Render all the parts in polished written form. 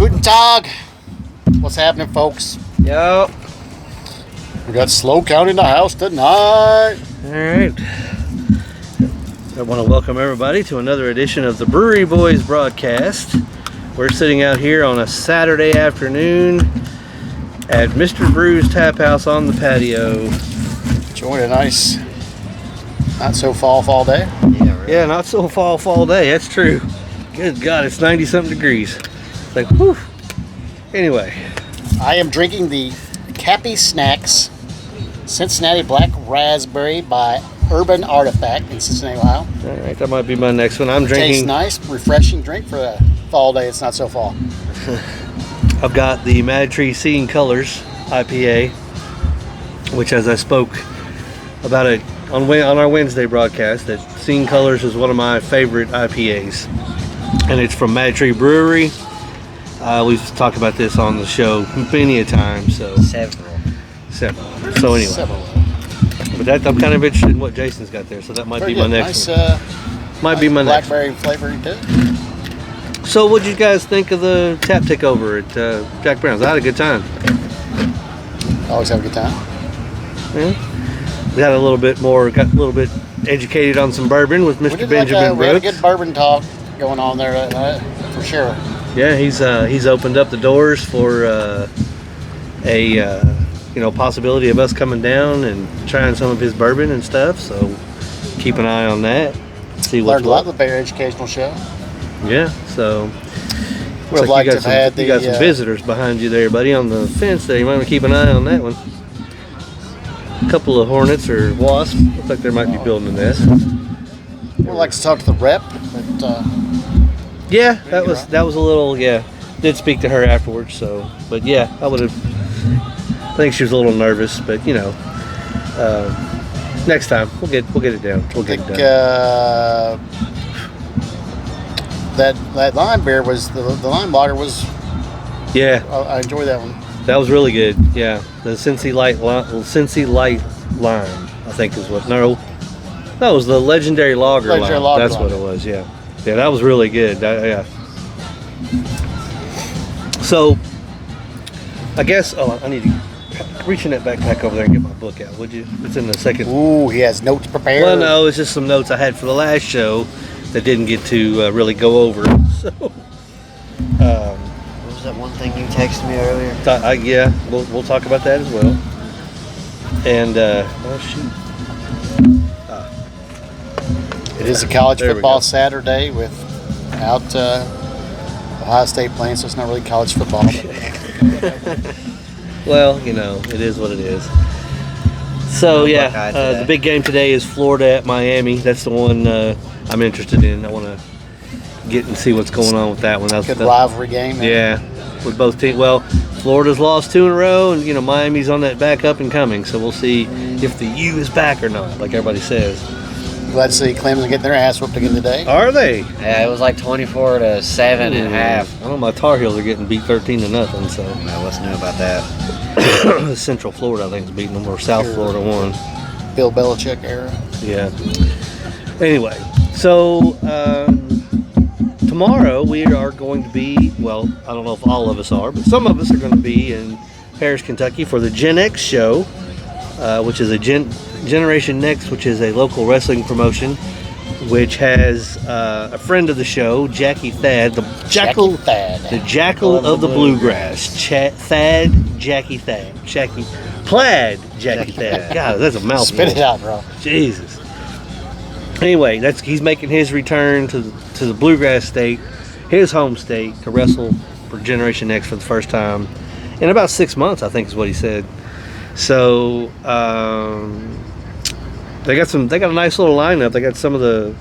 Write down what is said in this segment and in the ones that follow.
Guten Tag. What's happening, folks? Yo. We got Slow Count in the house tonight. Alright. I want to welcome everybody to another edition of the Brewery Boys broadcast. We're sitting out here on a Saturday afternoon at Mr Brews Taphouse on the patio. Enjoying a nice, not so fall day. Yeah, really. Yeah, not so fall day. That's true. Good God, it's 90-something degrees. It's like, whew. Anyway. I am drinking the Cappy Snacks Cincinnati Black Raspberry by Urban Artifact in Cincinnati, Ohio. Alright, that might be my next one. I'm drinking. Tastes nice, refreshing drink for a fall day. It's not so fall. I've got the Mad Tree Seeing Colors IPA, which, as I spoke about it on our Wednesday broadcast, that Seeing Colors is one of my favorite IPAs, and it's from Mad Tree Brewery. We've talked about this on the show many a time. So Several. So anyway, but that I'm kind of interested in what Jason's got there, so that might be my next one. Might be my next one. Blackberry flavoring too. So what'd you guys think of the tap takeover at Jack Brown's? I had a good time. Always have a good time. Yeah. Got a little bit educated on some bourbon with Mr. Benjamin We had a Brooks. good bourbon talk going on there for sure. Yeah, he's opened up the doors for a possibility of us coming down and trying some of his bourbon and stuff. So keep an eye on that. See what's Learned a lot of the very educational show. Yeah, so Would have liked to have had you got some visitors behind you there, buddy, on the fence there. You might want to keep an eye on that one. A couple of hornets or wasps. Looks like they might be building a nest. Would like to talk to the rep, but yeah, that was a little, yeah. Did speak to her afterwards, so, but yeah, I would have. I think she was a little nervous, but next time we'll get it down. We'll get it done. That lime beer was the lime lager was. Yeah, I enjoyed that one. that was really good. Yeah, the Cincy Light Lime, I think is what. No, that was the Legendary Lager Lime. That's what it was. Yeah, that was really good. Yeah. So, I guess. Oh, I need to reach in that backpack over there and get my book out, would you? It's in the second. Ooh, he has notes prepared. Well, no, it's just some notes I had for the last show that didn't get to really go over. So, What was that one thing you texted me earlier? yeah, we'll talk about that as well. And oh shoot, It is a college There we football go. Saturday without Ohio State playing, so it's not really college football. well, it is what it is. So yeah, the big game today is Florida at Miami. That's the one I'm interested in. I want to get and see what's going on with that one. Good rivalry game. Yeah, with both teams. Well, Florida's lost 2 in a row, and Miami's on that back up and coming. So we'll see if the U is back or not, like everybody says. Glad to see Clemson getting their ass whooped again today. Are they? Yeah, it was like 24-7 at half. I know my Tar Heels are getting beat 13-0. So What's new about that? Central Florida, I think, is beating them, or South Florida won. Bill Belichick era. Yeah. Anyway, so tomorrow we are going to be, well, I don't know if all of us are, but some of us are going to be in Paris, Kentucky for the Gen X show, which is a Generation Next, which is a local wrestling promotion, which has a friend of the show, Jackie Thad, the jackal of the bluegrass. Thad, Jackie Thad, Plaid, Jackie Thad. God, that's a mouthful. Spit it out, bro. Jesus. Anyway, he's making his return to the bluegrass state, his home state, to wrestle for Generation X for the first time in about 6 months, I think is what he said. So they got a nice little lineup. They got some of the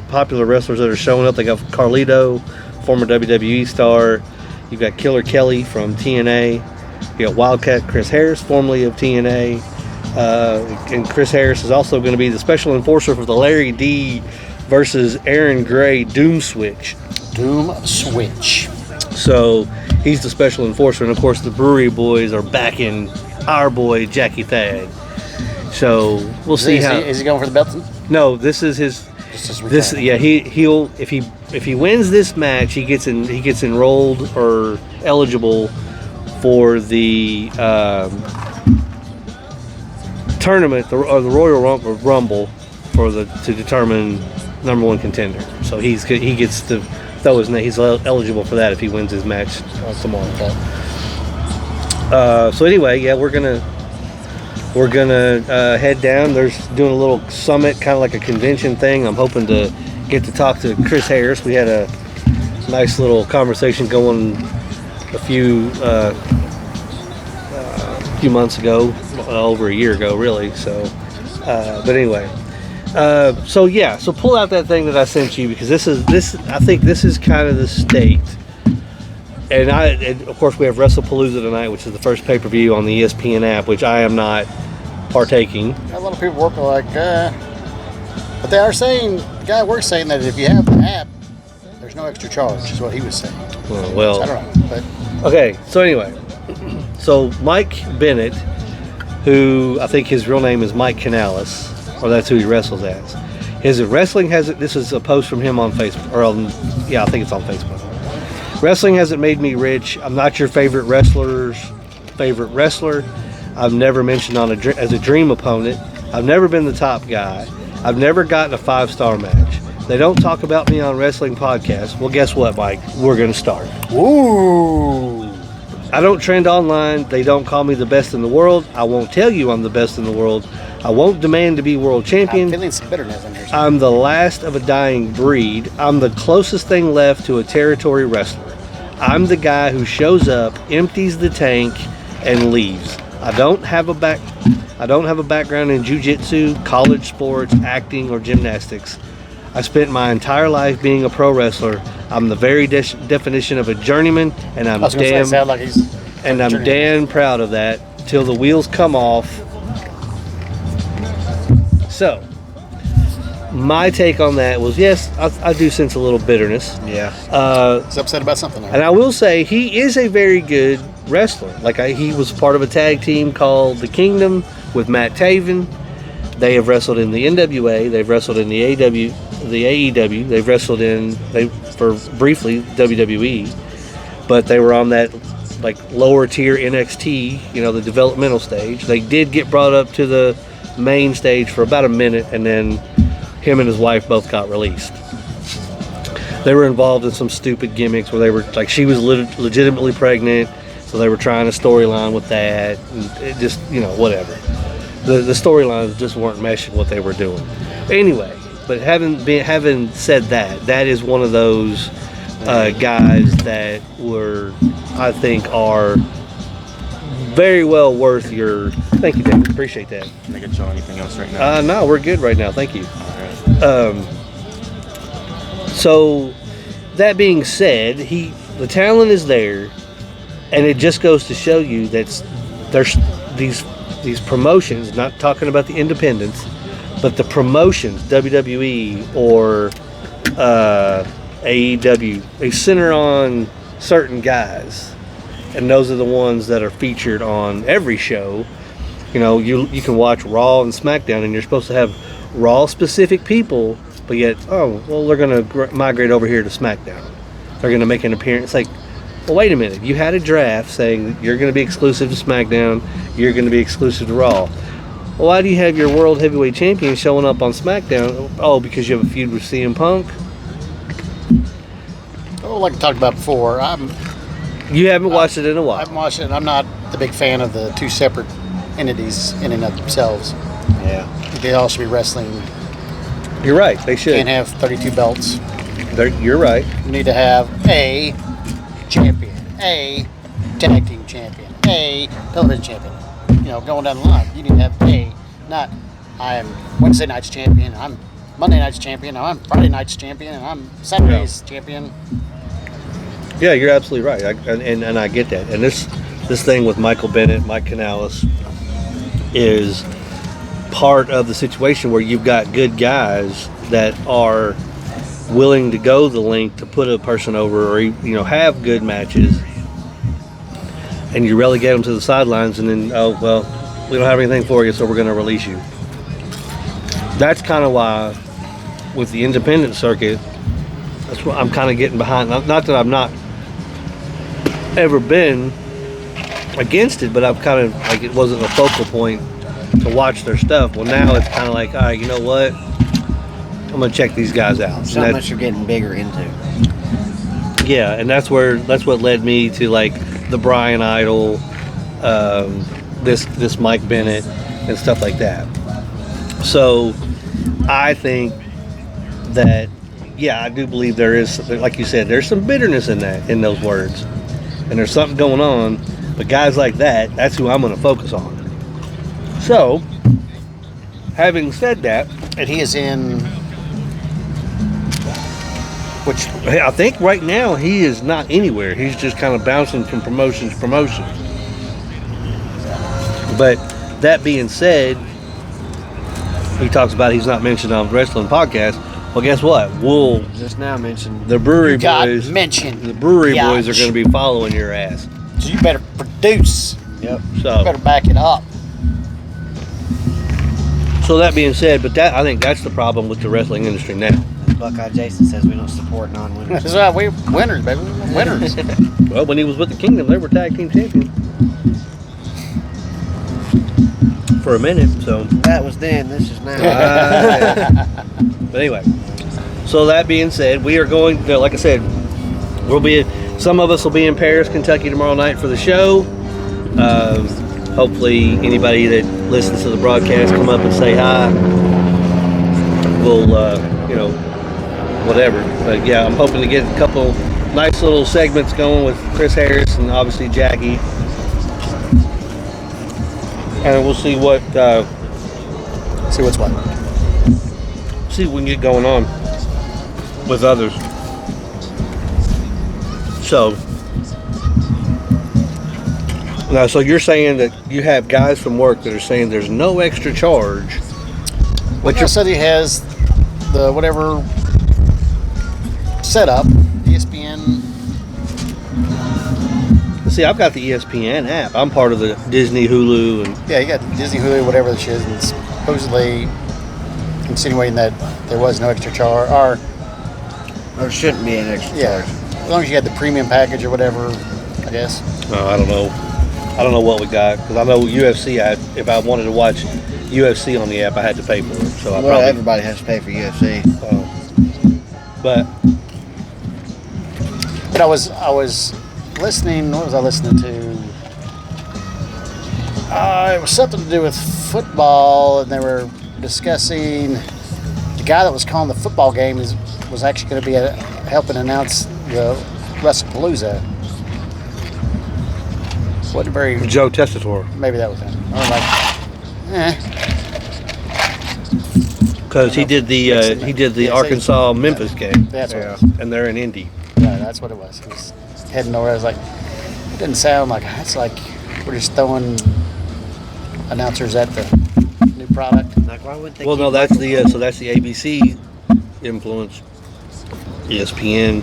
popular wrestlers that are showing up. They got Carlito, former WWE star. You've got Killer Kelly from TNA. You got Wildcat Chris Harris, formerly of TNA. And Chris Harris is also going to be the special enforcer for the Larry D versus Aaron Gray Doom Switch. So he's the special enforcer, and of course the Brewery Boys are backing our boy Jackie Thad. So we'll see how. Is he going for the belt? No, this is his. Just as This, yeah, he'll if he wins this match, he gets enrolled or eligible for the tournament, the Royal Rumble, to determine number one contender. So he gets to throw his name. He's eligible for that if he wins his match tomorrow. Okay. So anyway, yeah, we're gonna head down. There's doing a little summit, kind of like a convention thing. I'm hoping to get to talk to Chris Harris. We had a nice little conversation going a few months ago, over a year ago, really. So, but anyway, so pull out that thing that I sent you, because I think this is kind of the state. And of course, we have WrestlePalooza tonight, which is the first pay-per-view on the ESPN app, which I am not partaking. A lot of people work like, but they are saying, the guy works saying that if you have the app, there's no extra charge, is what he was saying. Well, So I don't know, but okay. So anyway, so Mike Bennett, who I think his real name is Mike Canales, or that's who he wrestles as. This is a post from him on Facebook, I think it's on Facebook. Wrestling hasn't made me rich. I'm not your favorite wrestler. I've never mentioned as a dream opponent. I've never been the top guy. I've never gotten a 5-star match. They don't talk about me on wrestling podcasts. Well, guess what, Mike? We're going to start. ooh, I don't trend online. They don't call me the best in the world. I won't tell you I'm the best in the world. I won't demand to be world I'm champion. feeling some bitterness in here. I'm the last of a dying breed. I'm the closest thing left to a territory wrestler. I'm the guy who shows up, empties the tank, and leaves. I don't have a background in jiu-jitsu, college sports, acting, or gymnastics. I spent my entire life being a pro wrestler. I'm the very definition of a journeyman, and I'm damn proud of that. Till the wheels come off. So, my take on that was, yes, I do sense a little bitterness. Yeah. He's upset about something there. And I will say, he is a very good wrestler. He was part of a tag team called The Kingdom with Matt Taven. They have wrestled in the NWA. They've wrestled in the AEW. They've wrestled for briefly WWE. But they were on that lower tier NXT, the developmental stage. They did get brought up to the main stage for about a minute, and then him and his wife both got released. They were involved in some stupid gimmicks where they were she was legitimately pregnant, so they were trying a storyline with that, and it just, whatever. The storylines just weren't meshing what they were doing. Anyway, but having said that, that is one of those guys that I think are very well worth your. Thank you, David. Appreciate that. Can I get you anything else right now? No, we're good right now. Thank you. All right. So that being said, the talent is there, and it just goes to show you that there's these promotions. Not talking about the independents, but the promotions, WWE or AEW, they center on certain guys, and those are the ones that are featured on every show. You can watch Raw and SmackDown, and you're supposed to have Raw specific people, but yet, they're going to migrate over here to SmackDown. They're going to make an appearance. Well, wait a minute. You had a draft saying you're going to be exclusive to SmackDown, you're going to be exclusive to Raw. Well, why do you have your World Heavyweight Champion showing up on SmackDown? Oh, because you have a feud with CM Punk? Like I talked about before, You haven't watched it in a I while. haven't watched it, and I'm not the big fan of the two separate entities in and of themselves. Yeah. They all should be wrestling. You're right. They should. Can't have 32 belts. You're right. You need to have a champion, a tag team champion, a television champion. Going down the line, you need to have not I am Wednesday night's champion, I'm Monday night's champion, I'm Friday night's champion, and I'm Saturday's champion. Yeah, you're absolutely right. And I get that. And this thing with Mike Canales, is part of the situation where you've got good guys that are willing to go the length to put a person over, or have good matches, and you relegate them to the sidelines, and then we don't have anything for you, so we're going to release you. That's kind of why with the independent circuit, that's what I'm kind of getting behind. Not that I've not ever been against it, but I've kind of like it wasn't a focal point to watch their stuff. Well, now it's kind of like, all right, you know what? I'm gonna check these guys out. Something that you're getting bigger into. Yeah, and that's what led me to like the Brian Idol, this Mike Bennett and stuff like that. So I think that I do believe there is, like you said, there's some bitterness in those words, and there's something going on. But guys like that's who I'm going to focus on. So, having said that, And he is in. Which I think right now he is not anywhere. He's just kind of bouncing from promotion to promotion. But that being said, he talks about he's not mentioned on wrestling podcast. Well, guess what? We'll Just now mentioned. the brewery got boys. mentioned. The brewery Yeah. boys are going to be following your ass. So you better produce. Yep. You So, better back it up. so that being said, but I think that's the problem with the wrestling industry now. Buckeye Jason says we don't support non-winners. That's right. We're winners, baby. We're winners. Well, when he was with the Kingdom, they were tag team champions for a minute. So, That was then. This is now. but anyway, so that being said, we are going to, like I said, some of us will be in Paris, Kentucky tomorrow night for the show. Hopefully, anybody that listens to the broadcast come up and say hi. We'll, whatever. But yeah, I'm hoping to get a couple nice little segments going with Chris Harris and obviously Jackie. And we'll see what See what's what. see what we can get going on with others. So now, so you're saying that you have guys from work that are saying there's no extra charge. What you said he has the whatever setup, ESPN. See, I've got the ESPN app. I'm part of the Disney, Hulu, and Yeah, you got Disney, Hulu, whatever this is, and it's supposedly insinuating that there was no extra charge, or There shouldn't be an extra yeah, charge. as long as you had the premium package or whatever, I guess. I don't know. I don't know what we got because I know UFC. If I wanted to watch UFC on the app, I had to pay for it. So I Well, probably. everybody has to pay for UFC. But But I was listening. What was I listening to? It was something to do with football, and they were discussing the guy that was calling the football game was actually going to be helping announce the WrestlePalooza. Wasn't very. Joe Testator, Maybe that was him. I was like, because he did the Arkansas Memphis game, that's what it was. and they're in Indy. Yeah, that's what it was. He was heading over. I was like, it didn't sound like it's like we're just throwing announcers at the new product. Like, why would they? Well, keep no, that's the Michael so that's the ABC influence. ESPN,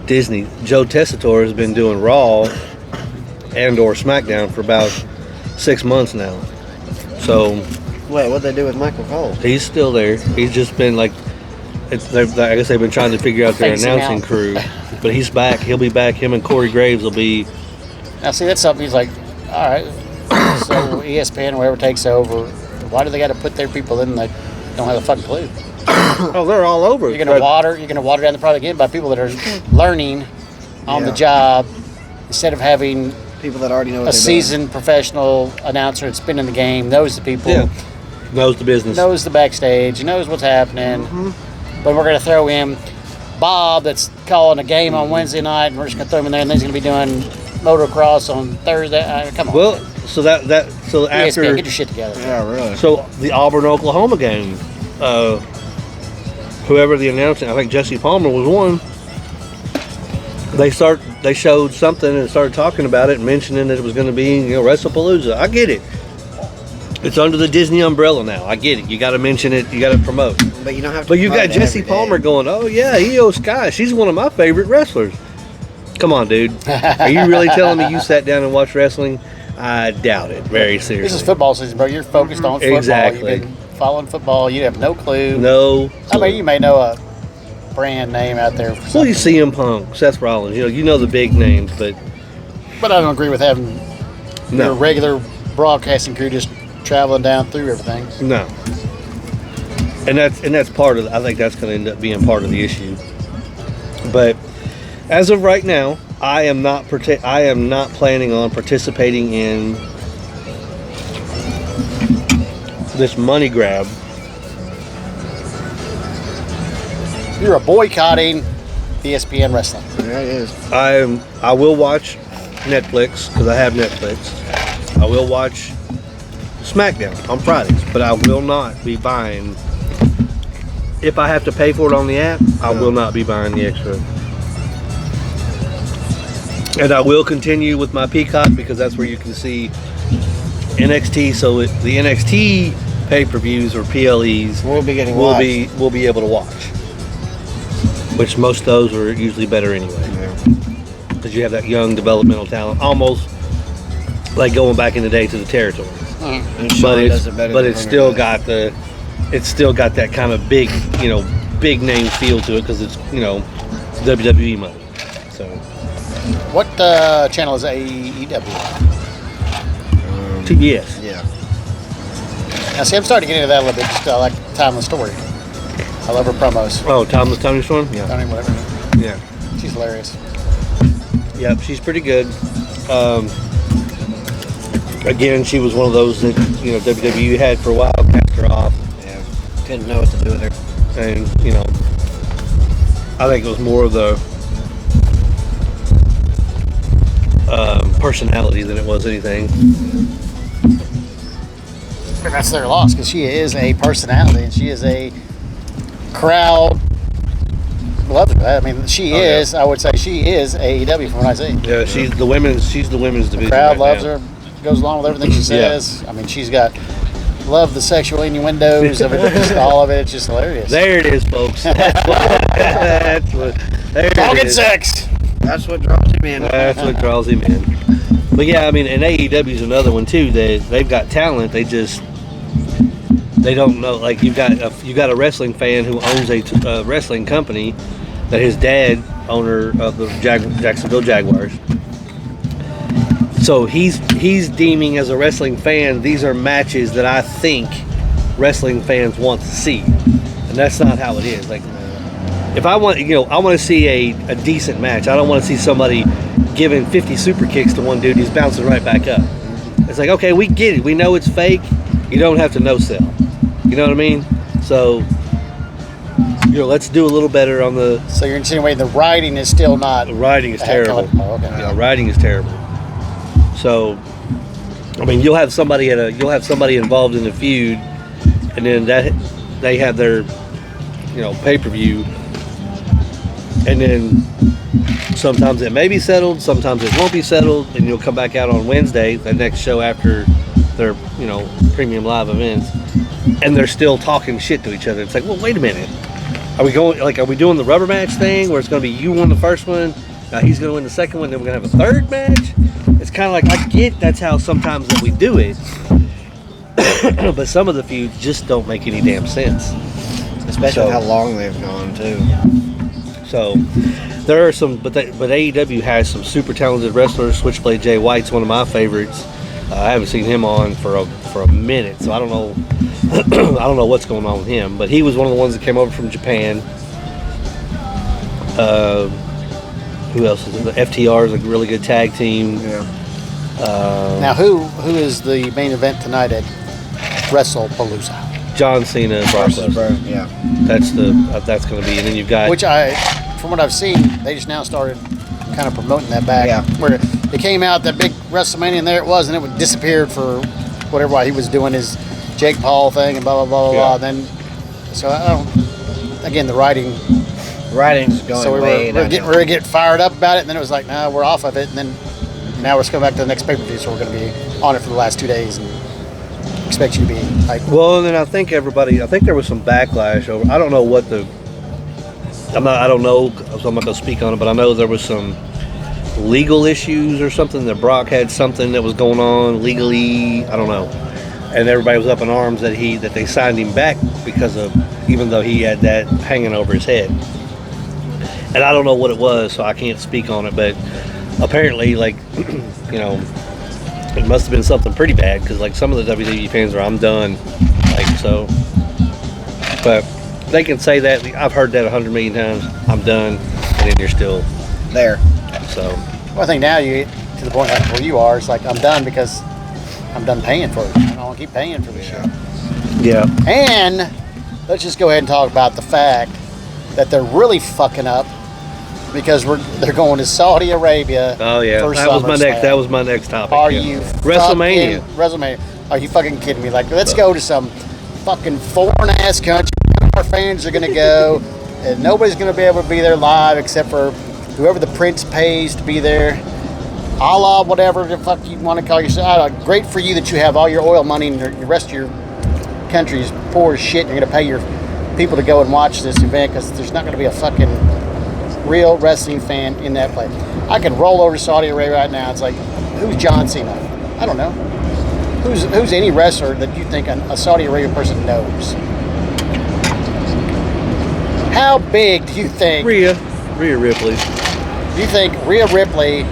Disney. Joe Testator has been doing Raw and or SmackDown for about 6 months now. So Wait, what'd they do with Michael Cole? he's still there. He's just been like, I guess they've been trying to figure out their Phasing announcing out. crew. But he's back. He'll be back. Him and Corey Graves will be. Now, see, that's something he's like, all right, so ESPN, whoever takes over, why do they got to put their people in that don't have a fucking clue? Oh, they're all over. You're gonna water down the product again by people that are learning on the Yeah. job instead of having People that already know what a they're seasoned professional announcer that's been in the game, knows the people, Yeah, knows the business. knows the backstage, knows what's happening. But we're gonna throw in Bob that's calling a game on Wednesday night, and we're just gonna throw him in there, and then he's gonna be doing motocross on Thursday. Come on, Well, so that so ESPN, after get your shit together. doing. Yeah, really. so the Auburn Oklahoma game, whoever the announcer, I think Jesse Palmer was one. They showed something and started talking about it, mentioning that it was going to be WrestlePalooza. I get it. It's under the Disney umbrella now. I get it. You got to mention it. You got to promote. But you don't have to. But you got promote it Jesse every day. Palmer going, oh yeah, Io Sky. She's one of my favorite wrestlers. Come on, dude. Are you really telling me you sat down and watched wrestling? I doubt it. Very seriously. This is football season, bro. You're focused on football. Exactly. You've been following football, you have no clue. No. I mean, you may know a brand name out there. For Well, you something. CM Punk, Seth Rollins. You know the big names, but But I don't agree with having no, your regular broadcasting crew just traveling down through everything. no. And that's part of. I think that's going to end up being part of the issue. But as of right now, I am not planning on participating in this money grab. You're boycotting ESPN wrestling. There it is. I will watch Netflix because I have Netflix. I will watch SmackDown on Fridays, but I will not be buying. If I have to pay for it on the app, I will not be buying the extra. And I will continue with my Peacock because that's where you can see NXT. So the NXT pay-per-views or PLEs We'll be getting we'll watched. be able to watch. Which most of those are usually better anyway. Yeah. Because you have that young developmental talent, almost like going back in the day to the territory. And But Sean it's does it better but than it's Hunter still does. got that kind of big big name feel to it because it's WWE money. So What channel is AEW? TBS. Yeah. Now, see, I'm starting to get into that a little bit. Just like Timeless Story. I love her promos. Oh, Timeless Tony Storm. Yeah, Tony, whatever. yeah, She's hilarious. yep. She's pretty good. Again, she was one of those that WWE had for a while, cast her off, Yeah. Couldn't know what to do with her. and I think it was more of the personality than it was anything. And that's their loss because she is a personality and she is a crowd lover. I mean, she yeah. is. I would say she is AEW from what I see. Yeah, she's the women's division. Crowd right loves now. her. Goes along with everything she Yeah. says. I mean, she's got love the sexual innuendos of it, just all of it. It's just hilarious. There it is, folks. That's what. There Dog it and is. sex. That's what draws him in. That's what draws him in. But yeah, I mean, and AEW's another one too. They've got talent. They don't know. Like you got a wrestling fan who owns a wrestling company that his dad owner of the Jacksonville Jaguars. So he's deeming as a wrestling fan these are matches that I think wrestling fans want to see, and that's not how it is. Like if I want to see a decent match. I don't want to see somebody giving 50 super kicks to one dude. He's bouncing right back up. It's like, okay, we get it. We know it's fake. You don't have to no sell. You know what I mean? So let's do a little better on the. So you're insinuating the writing is still not. The writing is a heck of terrible. a- Oh, okay. Yeah, writing is terrible. So, I mean, you'll have somebody involved in the feud, and then they have their, pay-per-view, and then sometimes it may be settled, sometimes it won't be settled, and you'll come back out on Wednesday, the next show after their, premium live events, and they're still talking shit to each other. It's like, well, wait a minute. Are we doing the rubber match thing where it's going to be you won the first one, now he's going to win the second one, then we're going to have a third match? It's kind of like, I get that's how sometimes that we do it, but some of the feuds just don't make any damn sense. Especially how long they've gone too. So there are some, but AEW has some super talented wrestlers. Switchblade Jay White's one of my favorites. I haven't seen him on for a minute, so I don't know. I don't know what's going on with him, but he was one of the ones that came over from Japan. Who else is it? The FTR is a really good tag team. Yeah. Now, who is the main event tonight at WrestlePalooza? John Cena and Brock Versus Lesnar. Yeah. That's going to be, and then you've got Which from what I've seen, they just now started kind of promoting that back. Yeah. Where it came out, that big WrestleMania, and there it was, and it would disappeared for whatever while he was doing his Jake Paul thing and blah, blah, blah, blah, Yeah. blah. Then, so I don't, again, the writing. Writing's going So we way were down. getting fired up about it, and then it was like, nah, we're off of it. And then now we're just going back to the next pay-per-view, so we're going to be on it for the last 2 days and expect you to be like, Well, and then I think there was some backlash over. I don't know what I don't know, so I'm not going to speak on it, but I know there was some legal issues or something that Brock had something that was going on legally. I don't know. and everybody was up in arms that they signed him back because of, even though he had that hanging over his head. And I don't know what it was, so I can't speak on it, but apparently, like, you know, it must have been something pretty bad, because like some of the WWE fans are, I'm done, like, so. But they can say that. I've heard that 100 million times. I'm done, and then you're still There. so. Well, I think now you get to the point like where you are. It's like I'm done because I'm done paying for it. I don't want to keep paying for this shit. Yeah. And let's just go ahead and talk about the fact that they're really fucking up because they're going to Saudi Arabia. Oh yeah. For That was my SummerSlam. next. That was my next topic. Are yeah. you WrestleMania? WrestleMania? Are you fucking kidding me? Like, let's go to some fucking foreign ass country. Our fans are gonna go, and nobody's gonna be able to be there live except for whoever the prince pays to be there. Allah, whatever the fuck you want to call yourself. Great for you that you have all your oil money and the rest of your country is poor as shit. And you're gonna pay your people to go and watch this event because there's not gonna be a fucking real wrestling fan in that place. I could roll over to Saudi Arabia right now. It's like, who's John Cena? I don't know. Who's any wrestler that you think a Saudi Arabia person knows? How big do you think? Rhea Ripley. Do you think Rhea Ripley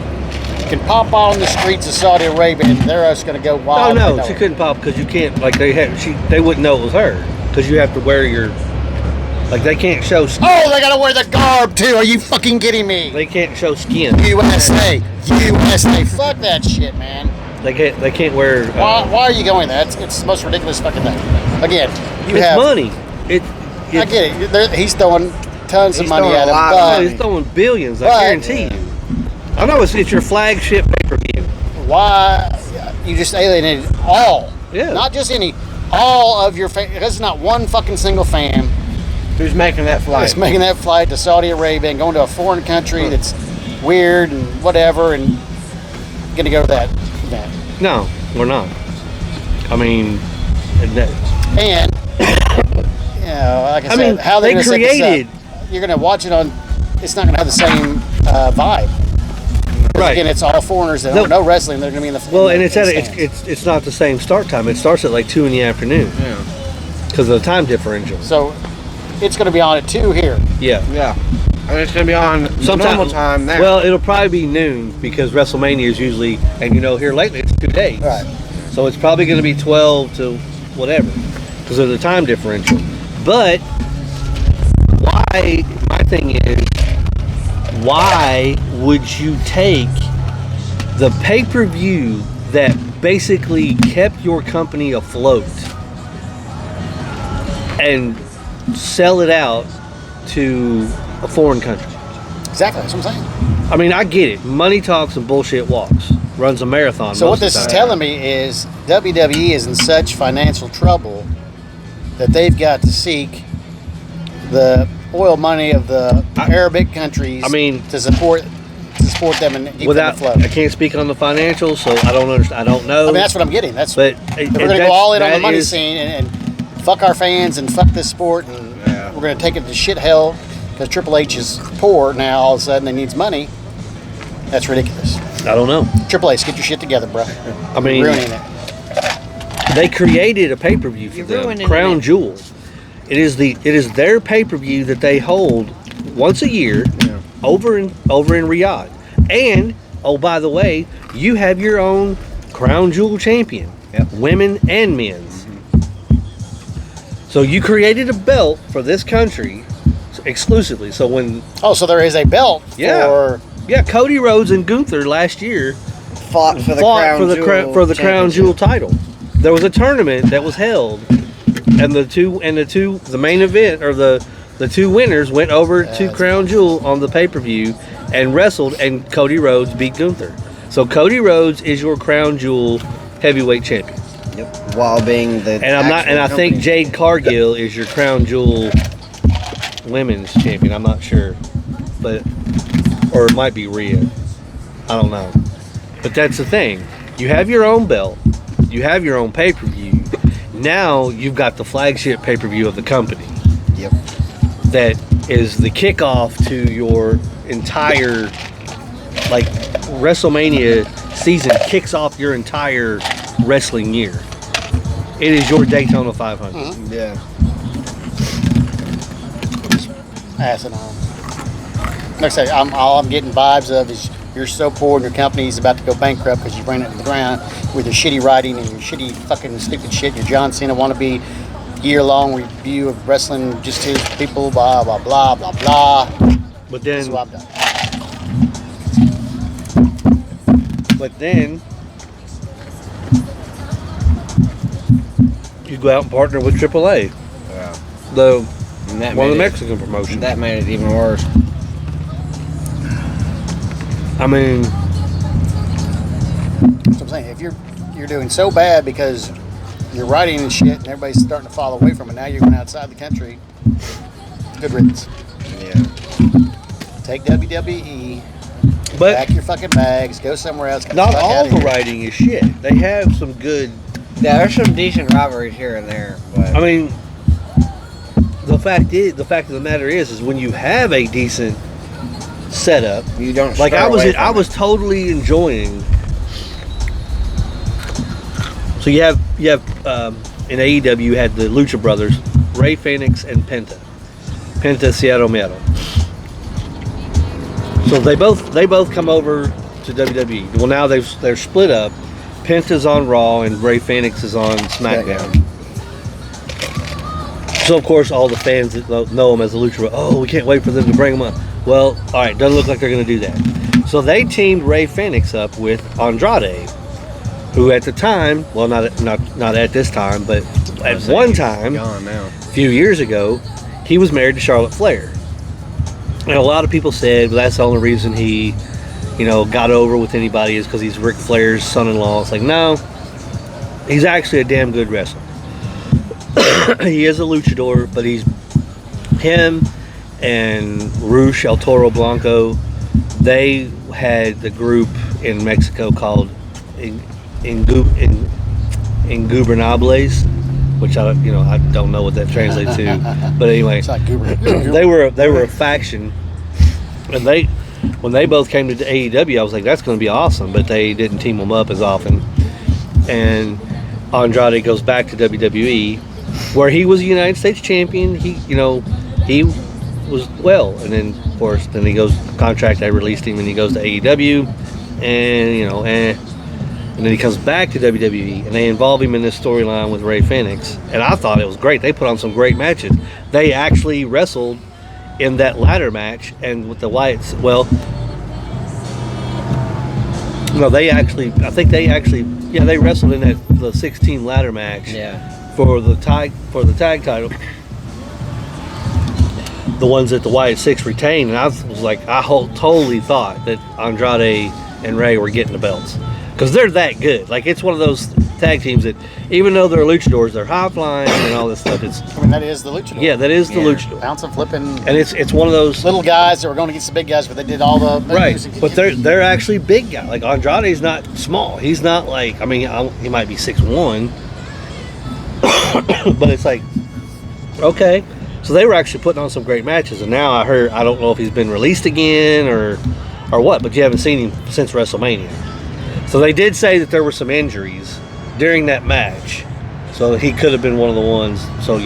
can pop on the streets of Saudi Arabia and they're just going to go Oh wild? no, she couldn't pop because you can't. Like they wouldn't know it was her because you have to wear your. Like they can't show. Oh, they got to wear the garb too. Are you fucking kidding me? They can't show skin. USA. Fuck that shit, man. They can't wear. Why are you going there? It's the most ridiculous fucking thing. Again, you It's have money. I get it. He's throwing tons of He's money throwing at a him, lot of but He's throwing billions. I But- guarantee you. I know it's your flagship pay-per-view. why you just alienated all? Yeah. Not just any. All of your fans. There's not one fucking single fan Who's making that flight? that's making that flight to Saudi Arabia and going to a foreign country that's weird and whatever and gonna go to that event. No, we're not. I mean, And you know, like I said, mean, how they gonna set this up? created- You're gonna watch it on. It's not gonna have the same vibe. 'Cause right. Again, it's all foreigners that No. don't know wrestling. They're gonna be in the. Well, in and the it's at stands. it's not the same start time. It starts at like 2 in the afternoon Yeah. because of the time differential. So it's gonna be on at 2 here. Yeah. Yeah. And it's gonna be on normal time there. Well, it'll probably be noon because WrestleMania is usually, and you know, here lately it's 2 days. Right. So it's probably going to be 12 to whatever because of the time differential. But why? My thing is, why would you take the pay-per-view that basically kept your company afloat and sell it out to a foreign country? Exactly. That's what I'm saying. I mean, I get it. Money talks and bullshit walks. Runs a marathon. So most what of the this is time. telling me is WWE is in such financial trouble that they've got to seek the oil money of the Arabic countries. I mean, to support them and keep without, them afloat. I can't speak on the financials, so I don't understand. I don't know. I mean, that's what I'm getting. That's But we're going to go all in on the money scene and fuck our fans and fuck this sport and we're going to take it to shit hell because Triple H is poor now. All of a sudden, and needs money. That's ridiculous. I don't know. Triple H, get your shit together, bro. I mean, Ruining it. they created a pay-per-view for You're them, ruining Crown it. Jewel. It is their pay-per-view that they hold once a year over in Riyadh. And oh, by the way, you have your own Crown Jewel champion, women and men's. So you created a belt for this country exclusively. So when So there is a belt for. Cody Rhodes and Gunther last year fought for the Crown Jewel title. There was a tournament that was held, and the main event or the two winners went over to Crown Jewel on the pay-per-view and wrestled, and Cody Rhodes beat Gunther. So Cody Rhodes is your Crown Jewel heavyweight champion. Yep. While being the I think Jade Cargill is your Crown Jewel women's champion. I'm not sure, or it might be Rhea. I don't know. But that's the thing. You have your own belt. You have your own pay-per-view. Now you've got the flagship pay-per-view of the company. Yep. That is the kickoff to your entire, like, WrestleMania season kicks off your entire wrestling year. It is your Daytona 500. Mm-hmm. Yeah. Asinine. Like I say, all I'm getting vibes of is you're so poor and your company's about to go bankrupt because you ran it to the ground with your shitty writing and your shitty fucking stupid shit. Your John Cena wannabe year-long review of wrestling, just his people, blah, blah, blah, blah, blah. But This is then, what I've done. you go out and partner with AAA, Yeah. one of the Mexican promotions. That made it even worse. I mean, That's what I'm saying. If you're doing so bad because you're writing and shit and everybody's starting to fall away from it, now you're going outside the country. Good riddance. Yeah. Take WWE, but pack your fucking bags, go somewhere else. Get not the fuck all outta the here. writing is shit. They have some good. Yeah, there's some decent rivalries here and there, but I mean, the fact of the matter is when you have a decent setup, you don't. like stray away from I it. was totally enjoying. So you have in AEW you had the Lucha Brothers, Rey Fénix and Penta Cierro Miedo. So they both come over to WWE. Well, now they're split up. Penta's on Raw and Rey Fénix is on SmackDown. So of course all the fans that know him as the Lucha Brothers, oh, we can't wait for them to bring him up. Well, all right, doesn't look like they're going to do that. So they teamed Rey Fénix up with Andrade, who at the time, well, not at this time, but at one time, Gone now. a few years ago, he was married to Charlotte Flair. And a lot of people said, well, that's the only reason he, got over with anybody is because he's Ric Flair's son-in-law. It's like, no, he's actually a damn good wrestler. He is a luchador, but him and Rush El Toro Blanco, they had the group in Mexico called Ingobernables, which I don't know what that translates to, but anyway, It's like goober. they were a faction, and when they both came to AEW, I was like, that's going to be awesome, but they didn't team them up as often. And Andrade goes back to WWE, where he was a United States champion. He was well, and then of course, then he goes contract. They released him, and he goes to AEW, and then he comes back to WWE, and they involve him in this storyline with Rey Fénix, and I thought it was great. They put on some great matches. They actually wrestled in that ladder match, and with the Wyatts, well, no, they wrestled in the 16 ladder match. Yeah. For the tag title, the ones that the Wyatt Six retained, and I was like, totally thought that Andrade and Rey were getting the belts because they're that good. Like, it's one of those tag teams that, even though they're luchadors, they're high flying and all this stuff. That is the luchador. Yeah, that is the luchador. Bouncing, flipping. And it's one of those little guys that were going against the big guys, but they did all the right. moves. But they're actually big guys. Like, Andrade's not small. He's not like, he might be 6'1". But it's like, okay. So they were actually putting on some great matches, and now I don't know if he's been released again or what, but you haven't seen him since WrestleMania. So they did say that there were some injuries during that match, so he could have been one of the ones. So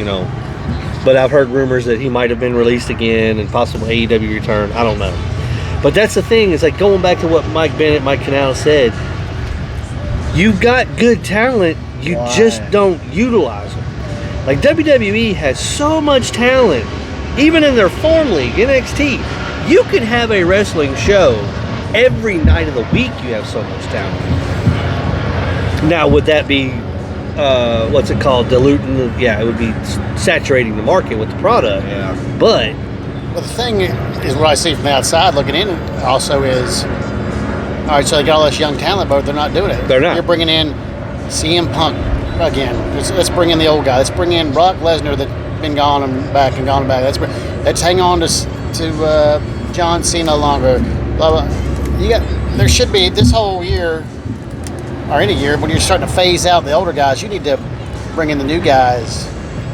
but I've heard rumors that he might have been released again and possible AEW return. I don't know, but that's the thing. Is like going back to what Mike Canales said. You've got good talent. You just don't utilize them. Like, WWE has so much talent, even in their form league, NXT. You could have a wrestling show every night of the week. You have so much talent. Now, would that be, what's it called, diluting? It would be saturating the market with the product. Yeah. But the thing is, what I see from the outside looking in also is, all right, so they got all this young talent, but they're not doing it. They're not. You're bringing in CM Punk again. Let's bring in the old guy. Let's bring in Brock Lesnar that's been gone and back and gone and back. Let's hang on to John Cena longer. Blah, blah. There should be this whole year or any year when you're starting to phase out the older guys. You need to bring in the new guys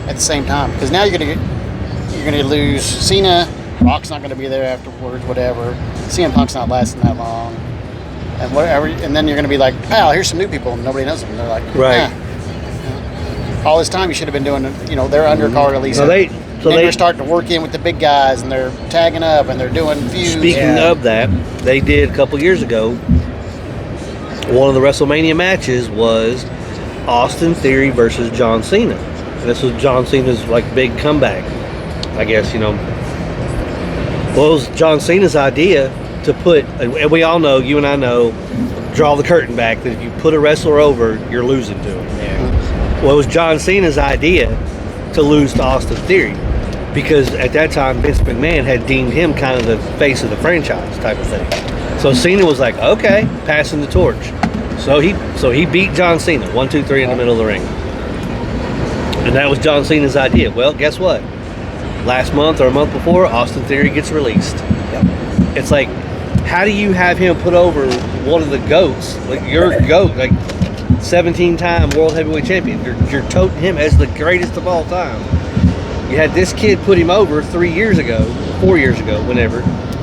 at the same time, because now you're going to lose Cena. Brock's not going to be there afterwards. Whatever. CM Punk's not lasting that long. And whatever, and then you're going to be like, pal, here's some new people, and nobody knows them. And they're like, right. all this time you should have been doing, their undercard at least. So they're starting to work in with the big guys, and they're tagging up, and they're doing feuds. Speaking of that, they did a couple years ago. One of the WrestleMania matches was Austin Theory versus John Cena. And this was John Cena's big comeback, I guess. Well, it was John Cena's idea to put, and we all know, you and I know, draw the curtain back, that if you put a wrestler over, you're losing to him. Yeah. Well, it was John Cena's idea to lose to Austin Theory, because at that time Vince McMahon had deemed him kind of the face of the franchise type of thing. So Cena was like, okay, passing the torch. So he beat John Cena 1, 2, 3 in the middle of the ring, and that was John Cena's idea. Well, guess what? Last month or a month before, Austin Theory gets released. Yep. It's like, how do you have him put over one of the GOATs, your GOAT, 17-time World Heavyweight Champion? You're toting him as the greatest of all time. You had this kid put him over 4 years ago, whenever,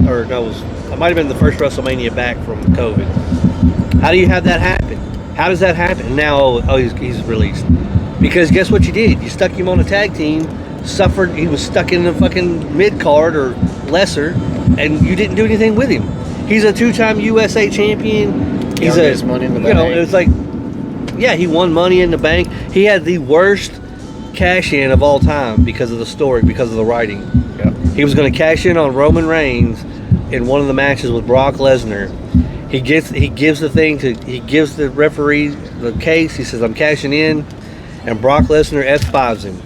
or no, it might have been the first WrestleMania back from COVID. How do you have that happen? How does that happen? And now, he's released. Because guess what you did? You stuck him on a tag team, he was stuck in the fucking mid-card or lesser, and you didn't do anything with him. He's a 2-time USA champion. He's his money in the bank. It was like, yeah, he won Money in the Bank. He had the worst cash-in of all time because of the story, because of the writing. Yep. He was going to cash in on Roman Reigns in one of the matches with Brock Lesnar. He gives the referee the case. He says, I'm cashing in, and Brock Lesnar F5s him.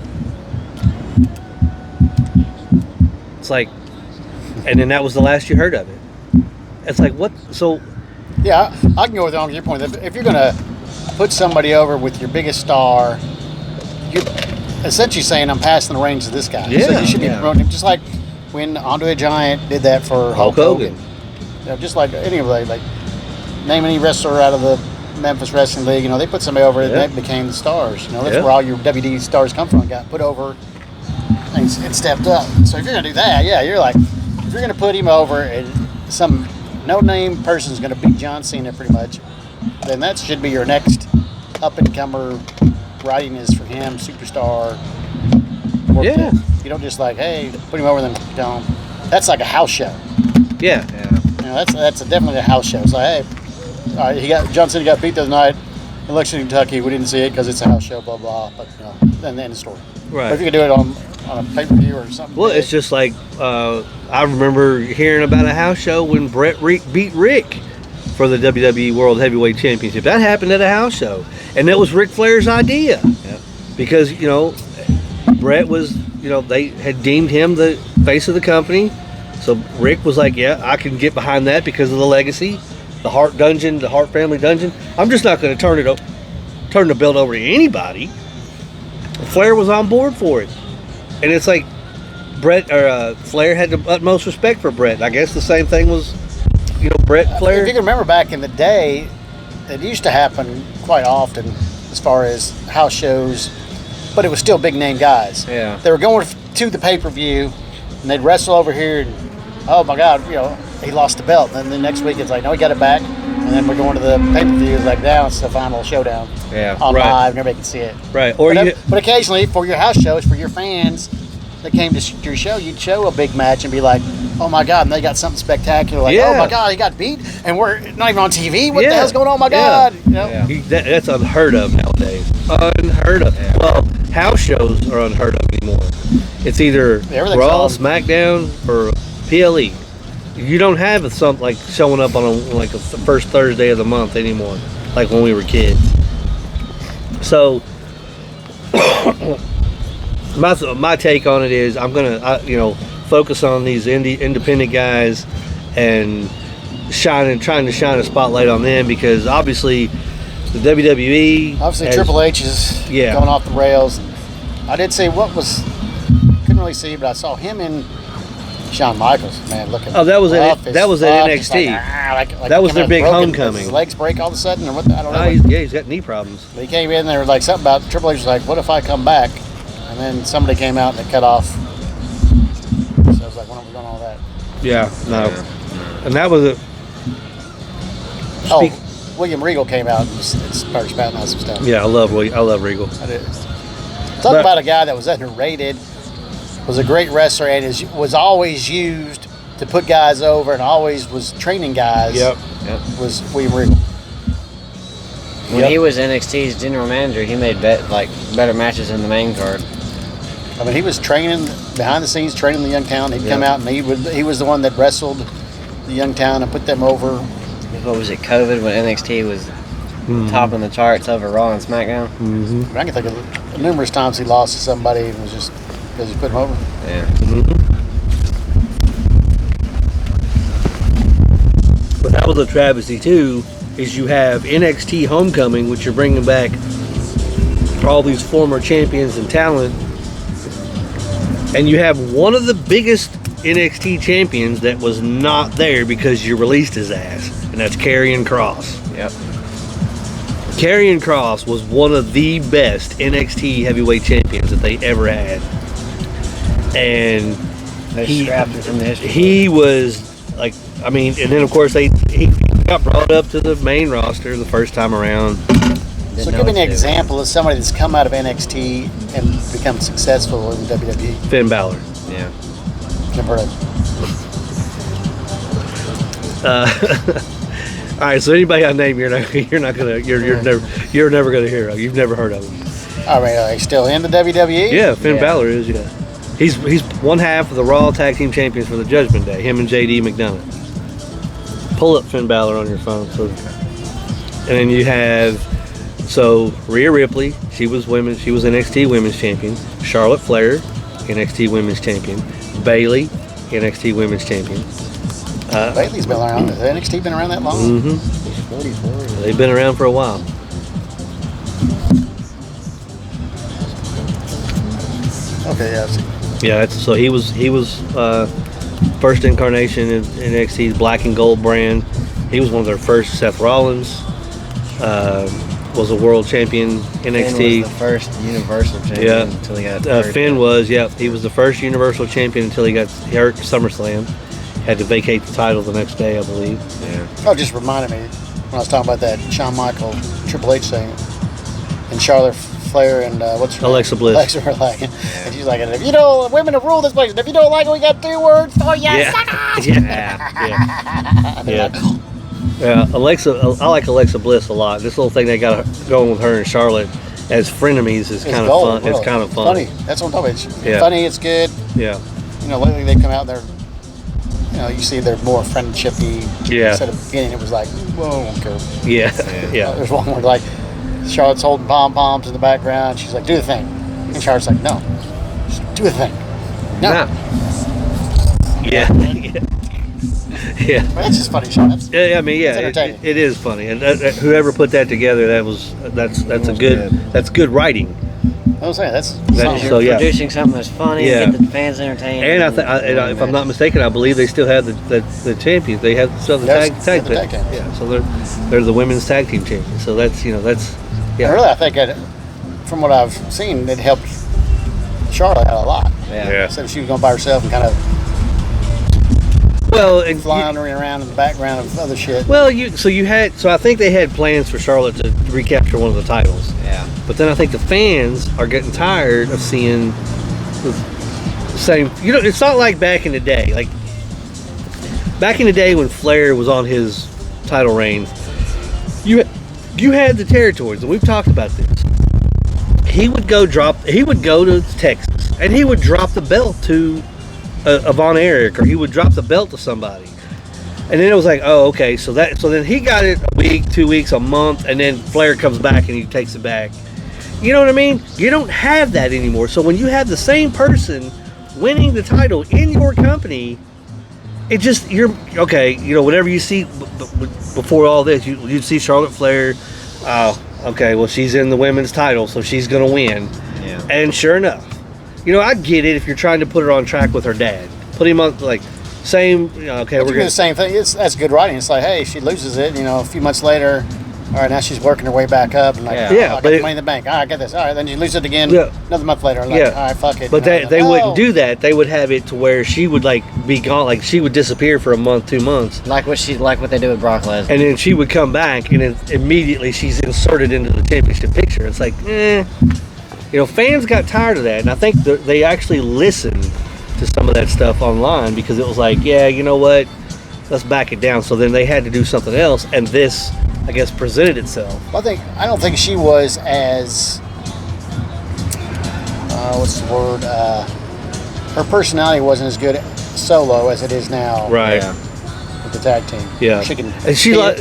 It's like, and then that was the last you heard of it. It's like, what? So, yeah, I can go with your point. If you're going to put somebody over with your biggest star, you're essentially saying, I'm passing the reins to this guy. Yeah, so you should be promoting him. Just like when Andre the Giant did that for Hulk Hogan. Just like any of them, name any wrestler out of the Memphis Wrestling League, they put somebody over and they became the stars. That's where all your WWE stars come from. Got put over and stepped up. So if you're going to do that, you're like, if you're going to put him over and some no-name person's going to beat John Cena pretty much, then that should be your next up-and-comer. Writing is for him, superstar. Yeah. You don't just hey, put him over them. That's like a house show. Yeah. That's definitely a house show. It's like, hey, all right, John Cena got beat the other night in Lexington, Kentucky. We didn't see it because it's a house show, blah, blah. But, then the end of the story. Right. But if you could do it on a pay-per-view or something. Well, it's just like, I remember hearing about a house show when Brett beat Rick for the WWE World Heavyweight Championship. That happened at a house show. And that was Ric Flair's idea. Yep. Because, Brett was, they had deemed him the face of the company. So Rick was like, yeah, I can get behind that because of the legacy, the Hart Dungeon, the Hart family dungeon. I'm just not going to turn the belt over to anybody. Flair was on board for it. And it's like Flair had the utmost respect for Brett. I guess the same thing was, Brett, Flair. If you can remember back in the day, it used to happen quite often as far as house shows, but it was still big name guys. Yeah. They were going to the pay-per-view, and they'd wrestle over here, and oh my God, he lost the belt. And then the next week it's like, no, he got it back. And then we're going to the pay-per-view. It's like, now it's the final showdown. Yeah. On Right. live, and everybody can see it. Right. But occasionally, for your house shows, for your fans that came to your show, you'd show a big match and be like, oh my God, and they got something spectacular. Like, oh my God, he got beat, and we're not even on TV. What the hell's going on? Oh my God. Yeah. That's unheard of nowadays. Unheard of. Yeah. Well, house shows are unheard of anymore. It's either Everything's Raw, on. SmackDown, or PLE. You don't have something showing up on a first Thursday of the month anymore, like when we were kids. So, my take on it is I'm gonna focus on these independent guys and trying to shine a spotlight on them, because obviously the WWE, Obviously, Triple H is going off the rails. I did see couldn't really see, but I saw him in Shawn Michaels, man, looking. Oh, that was rough at as NXT. fuck. That was their big broken. homecoming. Did his legs break all of a sudden, or what? I don't know. He's got knee problems. But he came in there like something about Triple H was like, "What if I come back?" And then somebody came out and they cut off. So I was like, "When are we going all that?" Yeah, no, and that was William Regal came out and started spouting out some stuff. Yeah, I love Regal. I did. Talk about a guy that was underrated, was a great wrestler, and was always used to put guys over and always was training guys. Yep. Was William Regal. When he was NXT's general manager, he made better matches in the main card. I mean, he was training behind the scenes, training the young talent. He'd come out and he was the one that wrestled the young talent and put them over. What was it, COVID, when NXT was topping the charts over Raw and SmackDown? Mm-hmm. I can think of numerous times he lost to somebody and was just because he put them over. Yeah. But that was a travesty too. Is you have NXT Homecoming, which you're bringing back all these former champions and talent, and you have one of the biggest NXT champions that was not there because you released his ass, and that's Karrion Kross. Yep. Karrion Kross was one of the best NXT heavyweight champions that they ever had, and They scrapped him from the history. he was like, I mean, and then of course he got brought up to the main roster the first time around. So give me an example of somebody that's come out of NXT and become successful in WWE. Finn Balor. Yeah. Never heard of. All right, so anybody I name, you're never gonna hear of. You've never heard of him. All right, are they still in the WWE? Yeah, Finn Balor is. Yeah, he's one half of the Raw Tag Team Champions for the Judgment Day. Him and JD McDonough. Pull up Finn Balor on your phone. And then you have Rhea Ripley. She was NXT Women's Champion. Charlotte Flair, NXT Women's Champion. Bayley, NXT Women's Champion. Bayley's been around. Has NXT been around that long? Mm-hmm. 44. They've been around for a while. Okay, yeah. I see. Yeah, so he was first incarnation in NXT's Black and Gold brand. He was one of their first. Seth Rollins was a world champion NXT. Finn was the first Universal champion until he got hurt. Finn was, he was the first Universal champion until he got hurt at SummerSlam. Had to vacate the title the next day, I believe. Yeah. Oh, it just reminded me when I was talking about that Shawn Michael Triple H thing, and Charlotte Flair and what's her Alexa name? Bliss. Alexa were like, and she's like, if you don't, women have ruled this place. And if you don't like it, we got 3 words for you. Suckers. Yeah. Alexa, I like Alexa Bliss a lot. This little thing they got going with her and Charlotte as frenemies is kind of fun. Really. It's kind of fun. Funny. That's what I'm talking about. It's funny. It's good. Yeah. You know, lately they come out there. You know, you see they're more friendshipy. Yeah. Instead of the beginning, it was like, whoa, okay. Yeah. Yeah. There's one where like Charlotte's holding pom poms in the background. She's like, do the thing, and Charlotte's like, no, just do the thing. No. Yeah. Yeah. Well, that's just funny, Sean. Yeah, I mean, yeah, It's entertaining. it is funny, and whoever put that together, that's good writing. I was saying that's So, yeah. Producing something that's funny, get the fans entertained. And if I'm not mistaken, I believe they still have the champions. They have still the tag the tag team. team. Yeah, so they're the women's tag team champions. So that's yeah. And really, I think from what I've seen, it helped Charlotte out a lot. Yeah. Instead of she was going by herself and kind of floundering around in the background of other shit. Well, I think they had plans for Charlotte to recapture one of the titles. Yeah. But then I think the fans are getting tired of seeing the same. You know, it's not like back in the day. Like back in the day when Flair was on his title reign, you had the territories, and we've talked about this. He would go to Texas, and he would drop the belt to a Von Erich, or he would drop the belt to somebody. And then it was like, oh, okay, so then he got it a week, 2 weeks, a month, and then Flair comes back and he takes it back. You know what I mean? You don't have that anymore. So when you have the same person winning the title in your company, it just, okay, whatever you see before all this, you'd see Charlotte Flair, okay, well, she's in the women's title, so she's going to win. Yeah. And sure enough, I get it if you're trying to put her on track with her dad. Put him on, like, same, okay, we're going to do the same thing. That's good writing. It's like, hey, she loses it, a few months later. All right, now she's working her way back up. And like, I got the money in the bank. All right, I got this. All right, then you lose it again another month later. And like, all right, fuck it. But they wouldn't do that. They would have it to where she would, like, be gone. Like, she would disappear for a month, 2 months. Like what they do with Brock Lesnar. And then she would come back, and then immediately she's inserted into the championship picture. It's like, fans got tired of that, and I think they actually listened to some of that stuff online because it was like, yeah, you know what, let's back it down. So then they had to do something else, and this, I guess, presented itself. Well, I don't think she was as what's the word? Her personality wasn't as good solo as it is now. Right. Yeah. With the tag team. Yeah. She can. And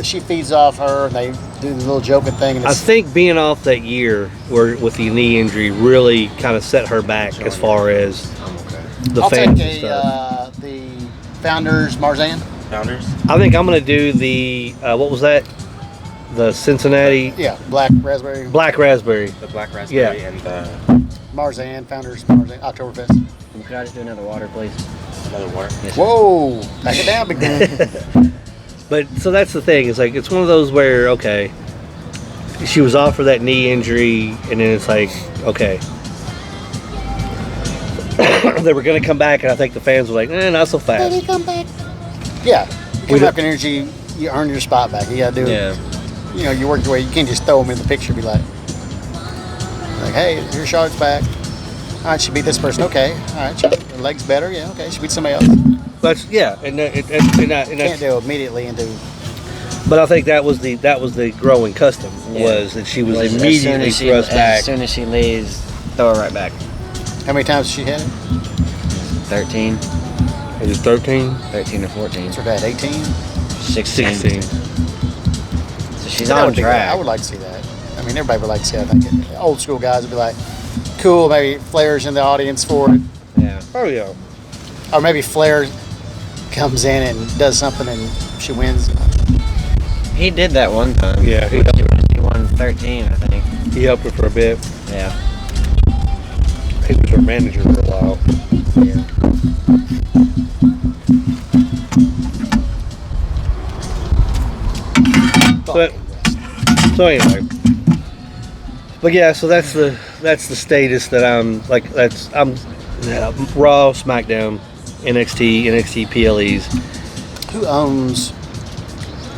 She feeds off her, and they do the little joking thing. And I think being off that year with the knee injury really kind of set her back as far as the I'll fans take and stuff. the Founders Marzan. Founders. I think I'm going to do the, what was that? The Cincinnati Yeah, Black Raspberry. Black Raspberry. The black raspberry Yeah. and the Founders Marzan, Oktoberfest. Could I just do another water, please? another water. Yes. Whoa, back it down, big man. But so that's the thing. It's like it's one of those where okay, she was off for that knee injury, and then it's like okay, they were going to come back, and I think the fans were like, not so fast. Baby, come back. Yeah, come back in energy. You earn your spot back. You gotta do. Yeah. You work your way. You can't just throw them in the picture. Be like, hey, your Charlotte's back. All right, she beat this person. Okay. All right, her leg's better. Yeah. Okay, she beat somebody else. That's and Can't do immediately into. But I think that was the growing custom was that she was immediately thrust back. As soon as she leaves, throw her right back. How many times has she had it? 13, Is it 13? 13 or 14, What's her dad? 18. 16. 16. So she's That on would be great. track. I would like to see that. I mean, everybody would like to see that. I think old school guys would be like, cool. Maybe Flair's in the audience for it, Yeah. Oh yeah. or maybe Flair comes in and does something and she wins. He did that one time. Yeah, he He won 13, I think. He helped her for a bit. Yeah. He was her manager for a while. Yeah. So anyway. But yeah, so that's the status that I'm like. I'm Raw, SmackDown, NXT, PLEs. Who owns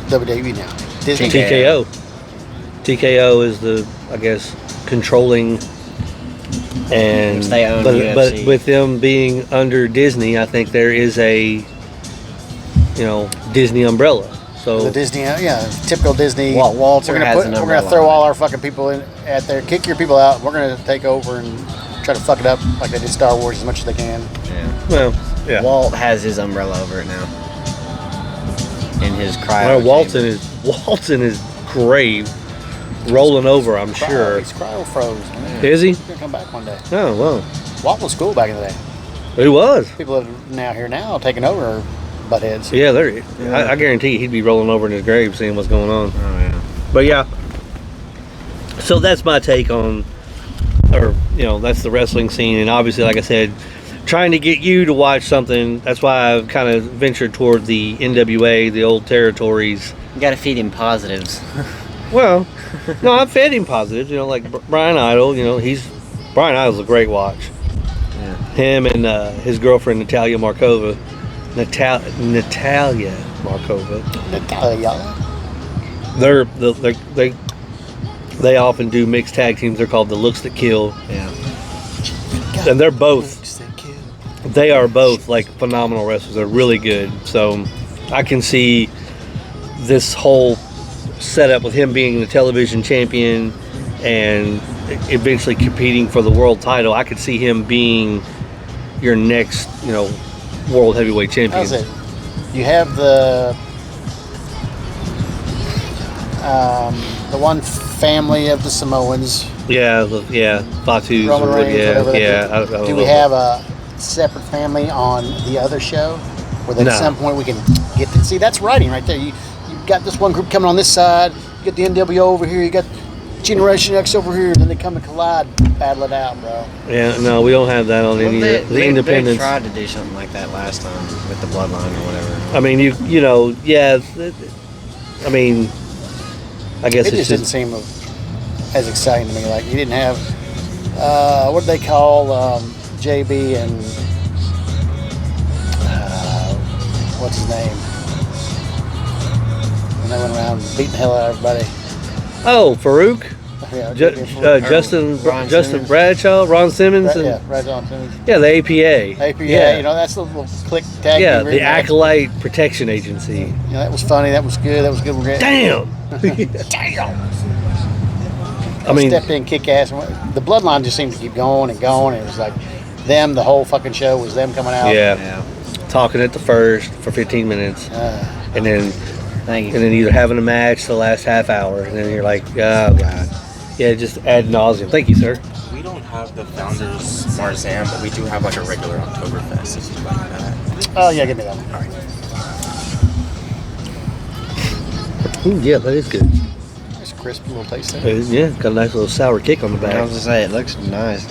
WWE now? Disney. TKO. TKO is the, I guess, controlling, and Which they own but UFC. with them being under Disney, I think there is a Disney umbrella. So The Disney, typical Disney. Walter we're gonna has an we're umbrella gonna throw on all it. our fucking people in at there, kick your people out. We're gonna take over and try to fuck it up like they did Star Wars as much as they can. Yeah. well, yeah. Walt has his umbrella over it now. In his cryo. Well, Walt's in his grave, rolling over. I'm sure. He's cryo froze. Man. Is he? He's gonna come back one day. Oh well, Walt was cool back in the day. he was. People that are now taking over butt heads. Yeah, I guarantee he'd be rolling over in his grave, seeing what's going on. Oh yeah. But yeah, so that's my take on, that's the wrestling scene, and obviously, like I said, trying to get you to watch something. That's why I've kind of ventured toward the NWA, the old territories. You gotta feed him positives. Well, no, I've fed him positives. Like Brian Idol. Brian Idol's a great watch. Yeah. Him and his girlfriend Natalia Markova. Natalia Markova. Natalia. They often do mixed tag teams. They're called the Looks That Kill, Yeah. and they're both. They are both like phenomenal wrestlers. They're really good. So I can see this whole setup with him being the television champion and eventually competing for the world title. I could see him being your next, world heavyweight champion. How's it? You have the one family of the Samoans. Fatu's. Roman Reigns, whatever. I don't Do we know. have a separate family on the other show, where at No. some point we can get to see? That's writing right there. You've got this one group coming on this side. You got the NWO over here. You got Generation X over here. Then they come and collide, battle it out, bro. Yeah, no, we don't have that on any of the independents. They tried to do something like that last time with the Bloodline or whatever. I mean, I guess It it's just didn't seem as exciting to me. Like, you didn't have what do they call JB and what's his name? And they went around beating the hell out of everybody. Oh, Farouk? Yeah, Justin Ron Justin Simmons. Bradshaw, Ron Simmons, and Right on Simmons. yeah, the APA. APA, yeah, you know, that's the little click tag. yeah, you the read. Acolyte Protection Agency. You know, that was funny. That was good. That was good. Damn. Damn. I mean, stepped in, kick ass. The bloodline just seemed to keep going and going. It was like them. The whole fucking show was them coming out. yeah, talking at the first for 15 minutes, and then Thank you. and then either having a match the last half hour, and then you're like, oh god, yeah, just ad nauseum. Thank you, sir. We don't have the Founders Marzam, but we do have like a regular Oktoberfest if you like that. Oh yeah, give me that one. All right. Ooh, yeah, that is good. Nice crisp little taste there. Yeah, got a nice little sour kick on the I back. was gonna say it looks nice,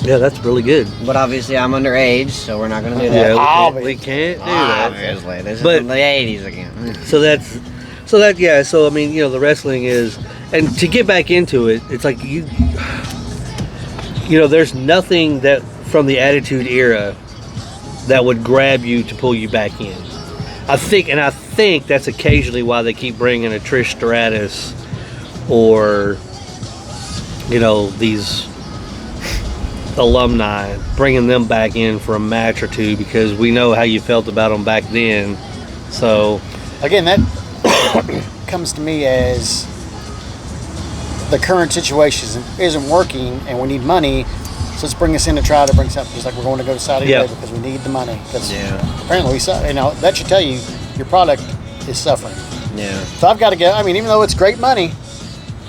Yeah, that's really good. but obviously I'm underage, so we're not gonna do Yeah, that. we can't do that. Obviously, this But- is the '80s again. So yeah. So I mean, you know, the wrestling is, and to get back into it, it's like you know, there's nothing that from the Attitude Era that would grab you to pull you back in. I think that's occasionally why they keep bringing a Trish Stratus or, you know, these alumni, bringing them back in for a match or two, because we know how you felt about them back then. So Again, that comes to me as the current situation isn't working, and we need money. So let's bring us in to try to bring something. Just like we're going to go to Saudi Arabia because we need the money. Because apparently you know, that should tell you your product is suffering. Yeah. So I've got to go. I mean, even though it's great money,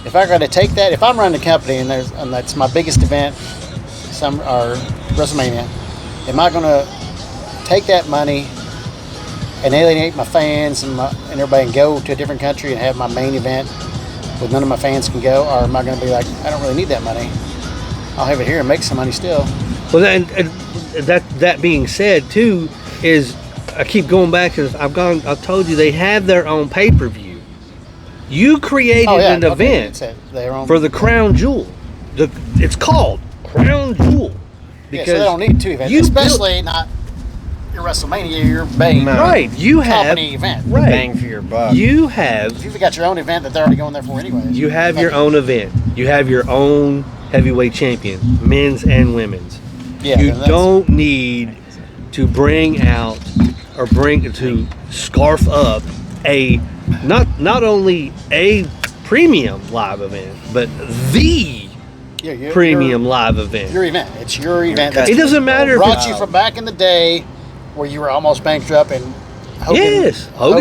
if I got to take that, if I'm running a company and that's my biggest event, or WrestleMania, am I going to take that money and alienate my fans and everybody and go to a different country and have my main event with none of my fans can go, or am I going to be like, I don't really need that money, I'll have it here and make some money still? well, and that being said too, is I keep going back because I've told you they have their own pay-per-view. You created an event for the Crown Jewel. It's called Crown Jewel Because so they don't need two events, especially not your WrestleMania, your bang. Right, you have company event. Right, Bang for your buck. you have. If you've got your own event that they're already going there for anyway. You have your own event. You have your own heavyweight champion, men's and women's. Yeah, you don't need to bring out or to scarf up a not only a premium live event, but the premium live event. Your event. It's your event. It doesn't matter if brought you from back in the day where you were almost bankrupt and Hogan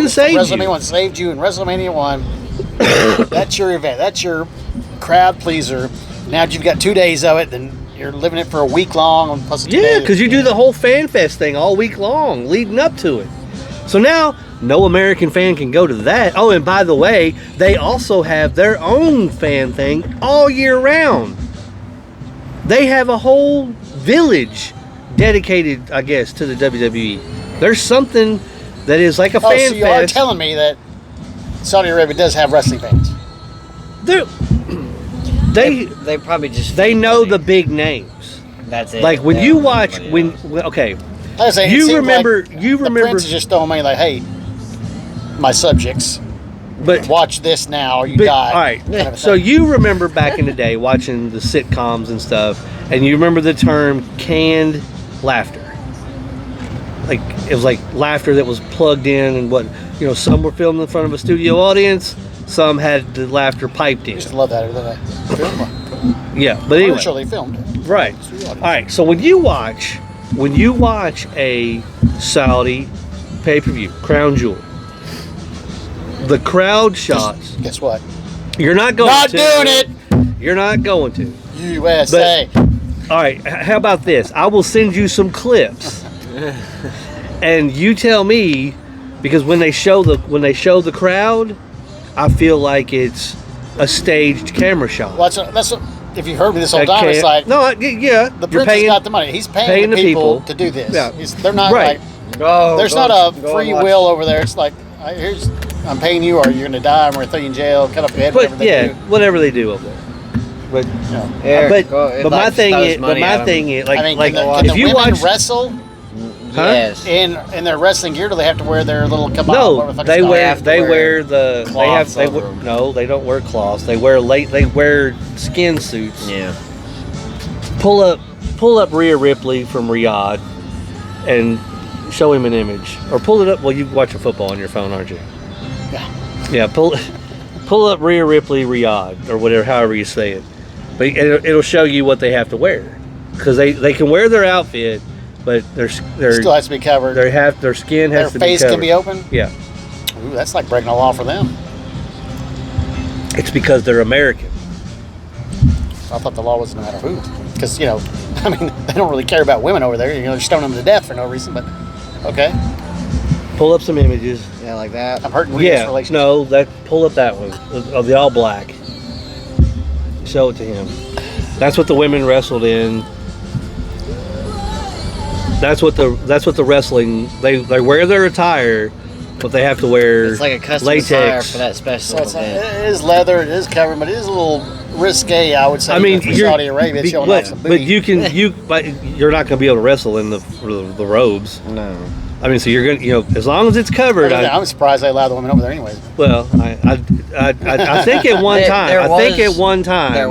saved you. WrestleMania 1 saved you in WrestleMania 1. That's your event. That's your crowd pleaser. Now that you've got 2 days of it, then you're living it for a week long. Plus because you do the whole fan fest thing all week long leading up to it. So now no American fan can go to that. Oh, and by the way, they also have their own fan thing all year round. They have a whole village dedicated, I guess, to the WWE. There's something that is like a fan so you fest. are telling me that Saudi Arabia does have wrestling fans? They probably just know the big names. That's it. Like when you watch you remember the Prince is just throwing money like, hey, my subjects, but watch this now or you die. All right. Kind of so you remember back in the day watching the sitcoms and stuff, and you remember the term canned laughter. Like it was like laughter that was plugged in, and some were filmed in front of a studio audience, some had the laughter piped in. I used to love that. Yeah, but anyway, they filmed it. Right. All right. So when you watch a Saudi pay-per-view, Crown Jewel, the crowd shots. Guess what? You're not going not to. Doing it. You're not going to. USA. But, all right. How about this? I will send you some clips, and you tell me, because when they show the crowd, I feel like it's a staged camera shot. Well, that's what, if you've heard me this whole time, it's like the Prince has got the money. He's paying the people to do this. Yeah. They're not like there's not a free will over there. It's like I'm paying you, or you're going to die. I'm going to throw you in jail. Cut off your head. Whatever they do over there. But my thing is, like if you watch wrestle, Yes. In their wrestling gear, do they have to wear their little cabal? No, whatever the fuck they it's called? wear have to they wear wear the they have cloths they over wear, 'em. no they don't wear cloths. They wear skin suits. Yeah. Pull up Rhea Ripley from Riyadh and show him an image, or pull it up. Well, you watching football on your phone, aren't you? Yeah. Yeah, pull up Rhea Ripley Riyadh or whatever, however you say it. But it'll show you what they have to wear, because they can wear their outfit, but their Still has to be covered. their skin has to Their be face covered. can be open. Yeah, Ooh, that's like breaking a law for them. it's because they're American. I thought the law was no matter who, because I mean, they don't really care about women over there. They're stoning them to death for no reason. But okay, Pull up some images. Yeah, like that. I'm hurting Rhea's Yeah, relationship. no, pull up that one of the all black. Show it to him. That's what the women wrestled in. That's what the wrestling they wear their attire, but they have to wear It's like a custom attire latex. for that special So it's event. it is leather, it is covered, but it is a little risque, I would say. I mean, for you're, Saudi Arabia be- showing off some but booty. you're not going to be able to wrestle in the robes. No. I mean, so you're going to as long as it's covered. I'm surprised they allowed the women over there anyways. Well, I think at one time, There I think was- at one time They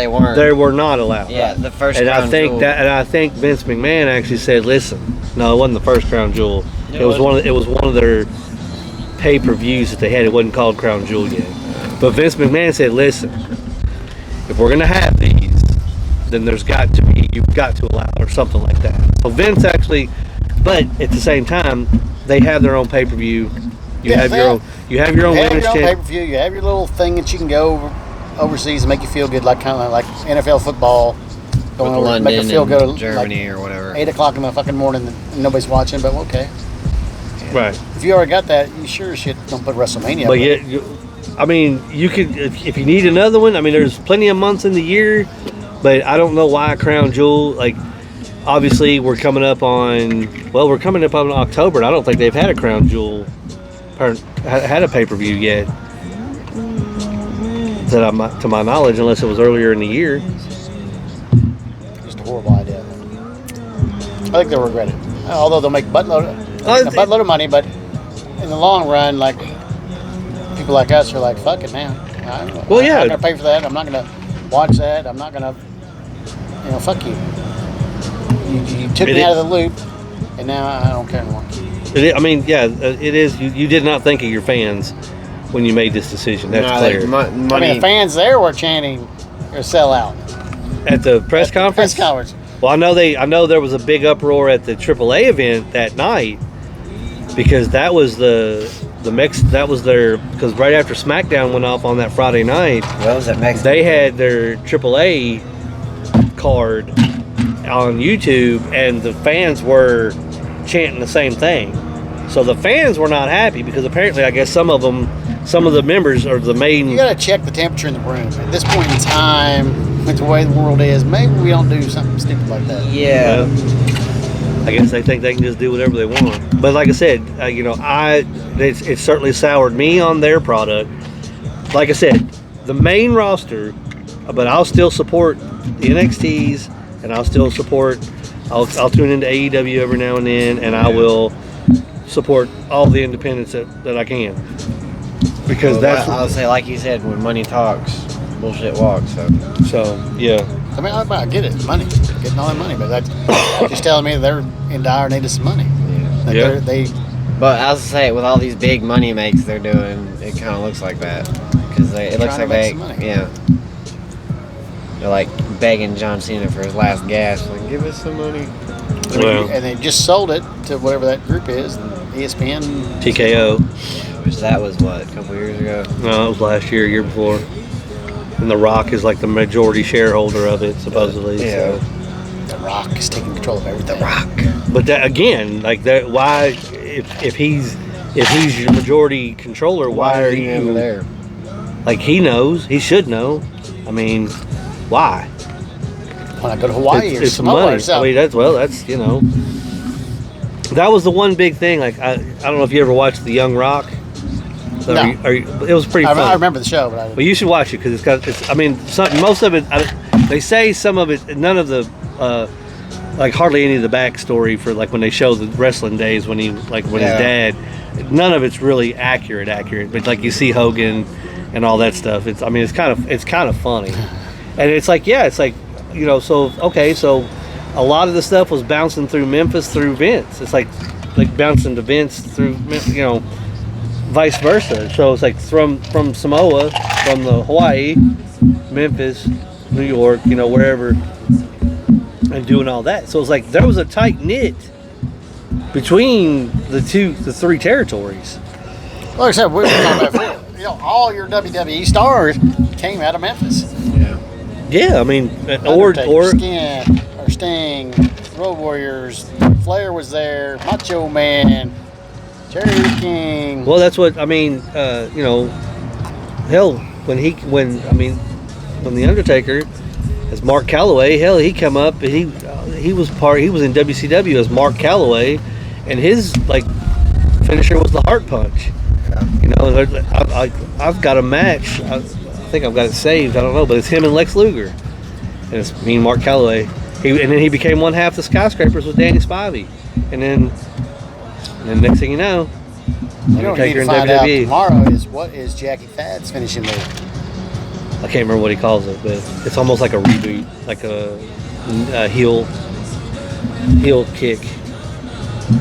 weren't. they were not allowed. Yeah, the first And I crown think jewel. and I think Vince McMahon actually said, "Listen, no, it wasn't the first Crown Jewel. It It was wasn't. it was one of their pay-per-views that they had. It wasn't called Crown Jewel yet." But Vince McMahon said, "Listen, if we're gonna have these, then you've got to allow it," or something like that. So Vince actually, but at the same time, they have their own pay-per-view. You Yeah, have they your have- own. You have your own You have women's your own champ. pay-per-view, you have your little thing that you can go overseas and make you feel good, like kind of like NFL football. Going With over, London make you feel good, and Germany or whatever. 8 o'clock in the fucking morning and nobody's watching, but okay. Right. If you already got that, you sure as shit don't put WrestleMania. But up. yet, I mean, you could if you need another one. I mean, there's plenty of months in the year, but I don't know why Crown Jewel. Like, obviously, we're coming up on October. And I don't think they've had a Crown Jewel or had a pay-per-view yet. To my knowledge, unless it was earlier in the year. Just a horrible idea. I think they'll regret it. Although they'll make a buttload of money, but in the long run, like people like us are like, fuck it, man. I'm not going to pay for that. I'm not going to watch that. I'm not going to, fuck you. You took me out of the loop, and now I don't care anymore. It is. You did not think of your fans when you made this decision. That's clear. I mean, the fans there were chanting, "You're a sellout." At the press conference. Press conference. Well, I know there was a big uproar at the AAA event that night because that was because right after SmackDown went off on that Friday night, What was that Mexican? they had their AAA card on YouTube, and the fans were chanting the same thing. So the fans were not happy because apparently, I guess some of the members are the main. You got to check the temperature in the room. At this point in time, with the way the world is, maybe we don't do something stupid like that. Yeah. Well, I guess they think they can just do whatever they want. But like I said, it certainly soured me on their product. Like I said, the main roster, but I'll still support the NXTs, and I'll still support. I'll tune into AEW every now and then, and I will support all the independents that I can. Because I'll say, like you said, when money talks, bullshit walks. So yeah. I mean, I get it, money, getting all that money, but that's just telling me they're in dire need of some money. Like Yeah. But I'll say, with all these big money makes they're doing, it kind of looks like that because it looks Trying like to make some money. they're like begging John Cena for his last gasp, like, give us some money. Well, And they just sold it to whatever that group is, ESPN. TKO. Which that was what, a couple years ago. No, it was last year before. And The Rock is like the majority shareholder of it, supposedly. Yeah. So. The Rock is taking control of everything. The Rock. But that again, like that. Why, if he's your majority controller, why are you over there? Like, he knows, he should know. I mean, why? When I go to Hawaii or It's Samoa money. or something. I mean, that's that was the one big thing. Like, I don't know if you ever watched The Young Rock. So No. it was pretty fun. I remember the show, but Well, you should watch it because most of it. They say some of it. None of the like hardly any of the backstory for like when they show the wrestling days when he like when his dad. None of it's really accurate, but like you see Hogan and all that stuff. It's kind of funny, and it's like so a lot of the stuff was bouncing through Memphis through Vince. It's like bouncing to Vince through vice versa. So it's like from Samoa, from the Hawaii, Memphis, New York, wherever, and doing all that. So it's like there was a tight knit between the three territories. Like I said, we were talking about before, all your WWE stars came out of Memphis. Yeah, I mean, or Sting, Road Warriors, Flair was there, Macho Man, Jerry King. Well, that's what I mean. Hell, when the Undertaker as Mark Calloway, hell, he come up and he was in WCW as Mark Calloway, and his finisher was the Heart Punch. I've got a match. I think I've got it saved. I don't know, but it's him and Lex Luger, and it's me and Mark Calloway. And then he became one half the Skyscrapers with Danny Spivey, and then next thing you know, Undertaker in WWE. Tomorrow is what is Jackie Fad's finishing move? I can't remember what he calls it, but it's almost like a reboot, like a heel kick.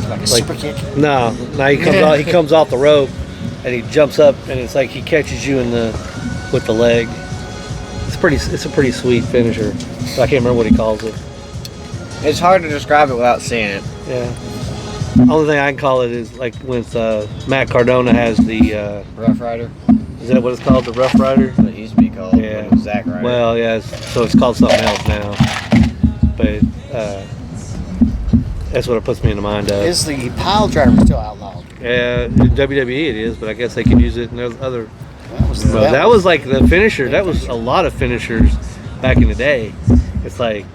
Like a super kick? No, he comes off the rope and he jumps up and it's like he catches you with the leg. It's a pretty sweet finisher. But I can't remember what he calls it. It's hard to describe it without seeing it. Yeah. Only thing I can call it is like with Matt Cardona has the Rough Rider. Is that what it's called? The Rough Rider? That's what it used to be called. Yeah. When it was Zack Ryder. Well, yeah. So it's called something else now. But that's what it puts me in the mind of. Is the pile driver still outlawed? Yeah, in WWE it is, but I guess they can use it in other. That was like the finisher. That was a lot of finishers back in the day. It's like,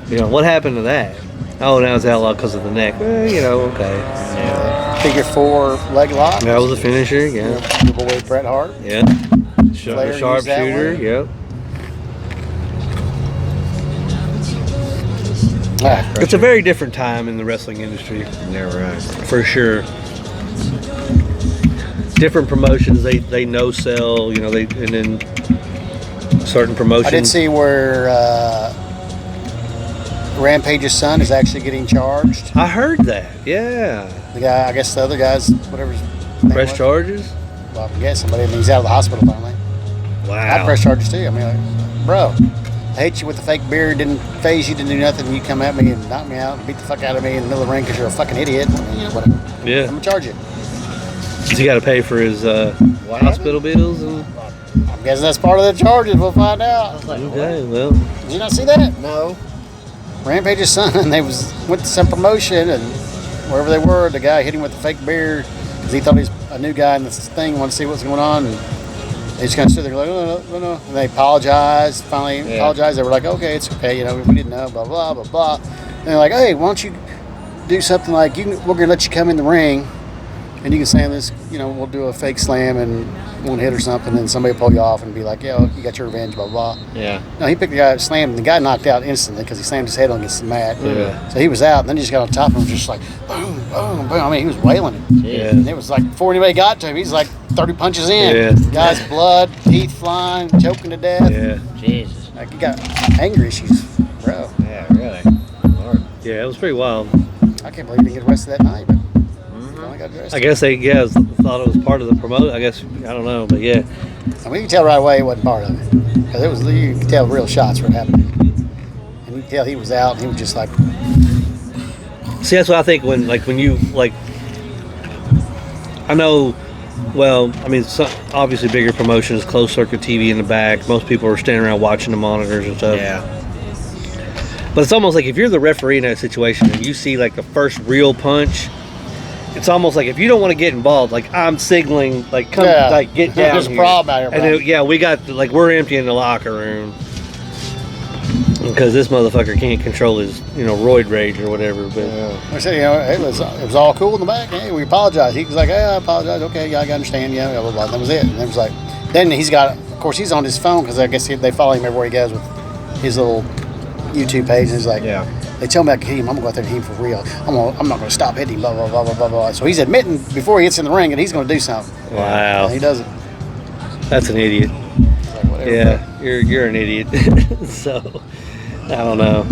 what happened to that? Oh, now it's outlawed because of the neck. Well, okay. Yeah. Figure 4 leg lock. That was a finisher. Yeah. Your boy Bret Hart. Yeah. Sharpshooter. Yep. It's a very different time in the wrestling industry. Yeah, right. For sure. Different promotions, they no sell, and then certain promotions. I did see where Rampage's son is actually getting charged. I heard that, yeah. The guy, I guess the other guy's, whatever his name Press was. charges? Well, I'm guessing, but he's out of the hospital finally. Wow. I press charges too. I mean, bro, I hate you with the fake beard, didn't phase you, didn't do nothing. You come at me and knock me out and beat the fuck out of me in the middle of the ring because you're a fucking idiot. Whatever. Yeah. I'm going to charge you. Does he got to pay for his hospital bills? I'm guessing that's part of the charges. We'll find out. Okay, well. Did you not see that? No. Rampage's son, they went to some promotion, and wherever they were, the guy hit him with the fake beard because he thought he's a new guy in this thing, wanted to see what's going on. And they just kind of stood there like, no. And they apologized. Finally apologized. They were like, okay, it's okay. We didn't know, blah, blah, blah, blah. And they're like, hey, why don't you do something like, we're going to let you come in the ring, and you can say this, we'll do a fake slam and one hit or something, and somebody will pull you off and be like, yeah, you got your revenge, blah, blah. Yeah. No, he picked the guy that slammed, and the guy knocked out instantly because he slammed his head against the mat. Yeah. So he was out, and then he just got on top of him, just like, boom, boom, boom. I mean, he was wailing him. Yeah. And it was like, before anybody got to him, he's like 30 punches in. Yeah. Guy's blood, teeth flying, choking to death. Yeah. Jesus. Like, he got anger issues, bro. Yeah, really. Lord. Yeah, it was pretty wild. I can't believe he didn't get arrested that night, but he only got arrested. I guess they thought it was part of the promote. I guess, I don't know, but yeah. I mean, you can tell right away it wasn't part of it. Because you could tell real shots were happening. And you could tell he was out, and he was just like... See, that's what I think when you, I know, well, I mean, obviously bigger promotions, closed circuit TV in the back. Most people are standing around watching the monitors and stuff. Yeah. But it's almost like if you're the referee in that situation and you see the first real punch, it's almost like if you don't want to get involved, I'm signaling, come, get down. There's a problem out here, and then, we got, we're emptying the locker room because this motherfucker can't control his, roid rage or whatever. But I said, it was all cool in the back. Hey, we apologize. He was like, hey, I apologize. Okay, yeah, I understand. Yeah, blah, blah, blah. That was it. And it was like, then he's got, of course, he's on his phone because I guess they follow him everywhere he goes with his little YouTube page. And he's like, they tell me I can hit him. I'm gonna go out there and hit him for real. I'm not gonna stop hitting him. Blah blah blah blah blah blah. So he's admitting before he gets in the ring, and he's gonna do something. Wow. And he doesn't. That's an idiot. Like, whatever, Yeah, you're an idiot. So I don't know.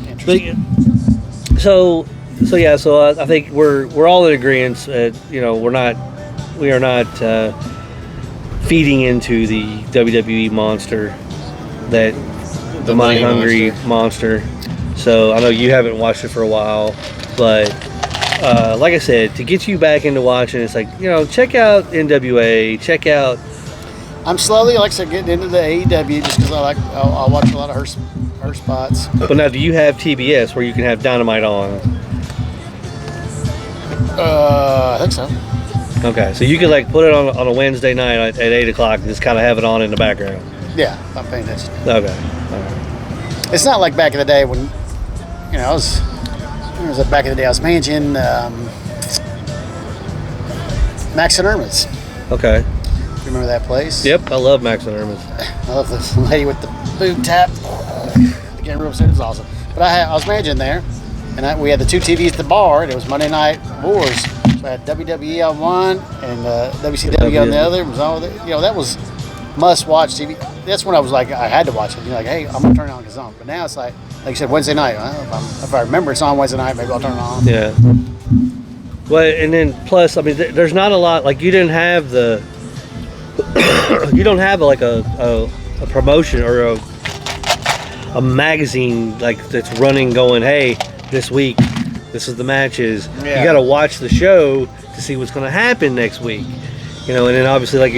Interesting. So I think we're all in agreement. You know, we are not feeding into the WWE monster, that the money hungry monster. So I know you haven't watched it for a while, but like I said, to get you back into watching, it's like, you know, check out NWA, check out. I'm slowly, like I said, getting into the AEW just because I'll watch a lot of her spots. But now, do you have TBS where you can have Dynamite on? I think so. Okay, so you could like put it on a Wednesday night at 8 o'clock and just kind of have it on in the background. Yeah, I'm paying attention. Okay. All right. It's not like back in the day when, you know, when was it back in the day? I was managing Max and Irma's. Okay. You remember that place? Yep, I love Max and Irma's. I love this lady with the boob tap. The game room set is awesome. But I was managing there, and we had the two TVs at the bar, and it was Monday Night Wars. So I had WWE on one and WCW on the other. It was all, you know, that was must-watch TV. That's when I was like, I had to watch it. You're like, hey, I'm gonna turn it on because it's on. But now it's like you said, Wednesday night. If I remember it's on Wednesday night, maybe I'll turn it on. Yeah. Well, and then plus, I mean, there's not a lot. Like, you didn't have the. You don't have like a promotion or a magazine like that's running, going, hey, this week, this is the matches. Yeah. You got to watch the show to see what's going to happen next week. You know, and then obviously, like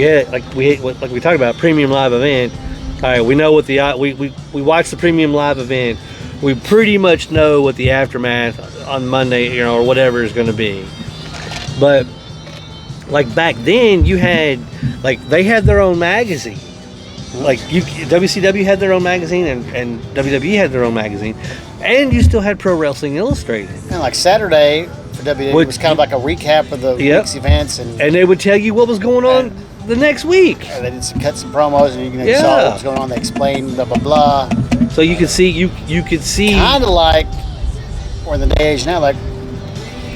we talked about, premium live event. All right, we know what we watch the premium live event. We pretty much know what the aftermath on Monday, you know, or whatever is going to be. But like back then, you had they had their own magazine. Like WCW had their own magazine, and WWE had their own magazine, and you still had Pro Wrestling Illustrated. And like Saturday for WWE was kind of like a recap of the week's events, and they would tell you what was going on the next week. And they did cut some promos, and you saw what was going on. They explained blah blah blah. So you could see you could see kind of like we're in the day age now, like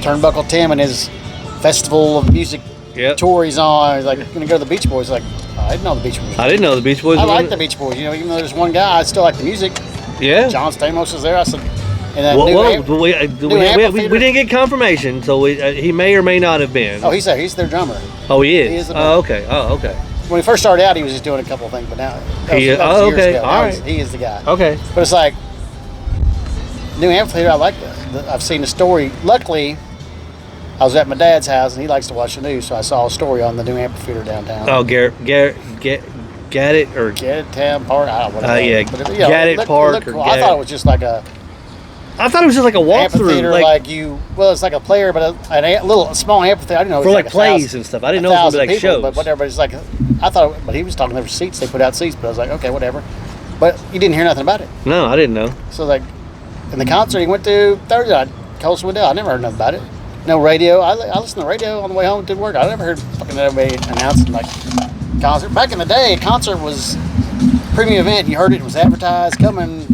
Turnbuckle Tim and his festival of music tour he's on. He's like gonna go to the Beach Boys. Like, I didn't know the Beach Boys. I didn't know the Beach Boys. I like the Beach Boys. You know, even though there's one guy, I still like the music. Yeah. John Stamos is there. I said, we didn't get confirmation, so he may or may not have been. Oh, he's there. He's their drummer. Oh, he is. He is the okay. When he first started out, he was just doing a couple of things, but now that was years ago. All right. He is the guy. Okay. But it's like New Amphitheater. I like that. I've seen the story. Luckily, I was at my dad's house, and he likes to watch the news, so I saw a story on the New Amphitheater downtown. Oh, Garrett Town Park. I don't know what it was. But, Garrett Park. Cool. I thought it was just like a. I thought it was just like a walkthrough. Well, it's like a player, but a small amphitheater. I didn't know it was for like plays and stuff. I didn't know it was like shows. But whatever. It's like I thought. But he was talking. There were seats. They put out seats. But I was like, okay, whatever. But you didn't hear nothing about it. No, I didn't know. So like, in the concert he went to Thursday, Colson Waddell. I never heard nothing about it. No radio. I listened to the radio on the way home to work. I never heard fucking everybody announcing like concert. Back in the day, a concert was premium event. You heard it was advertised coming.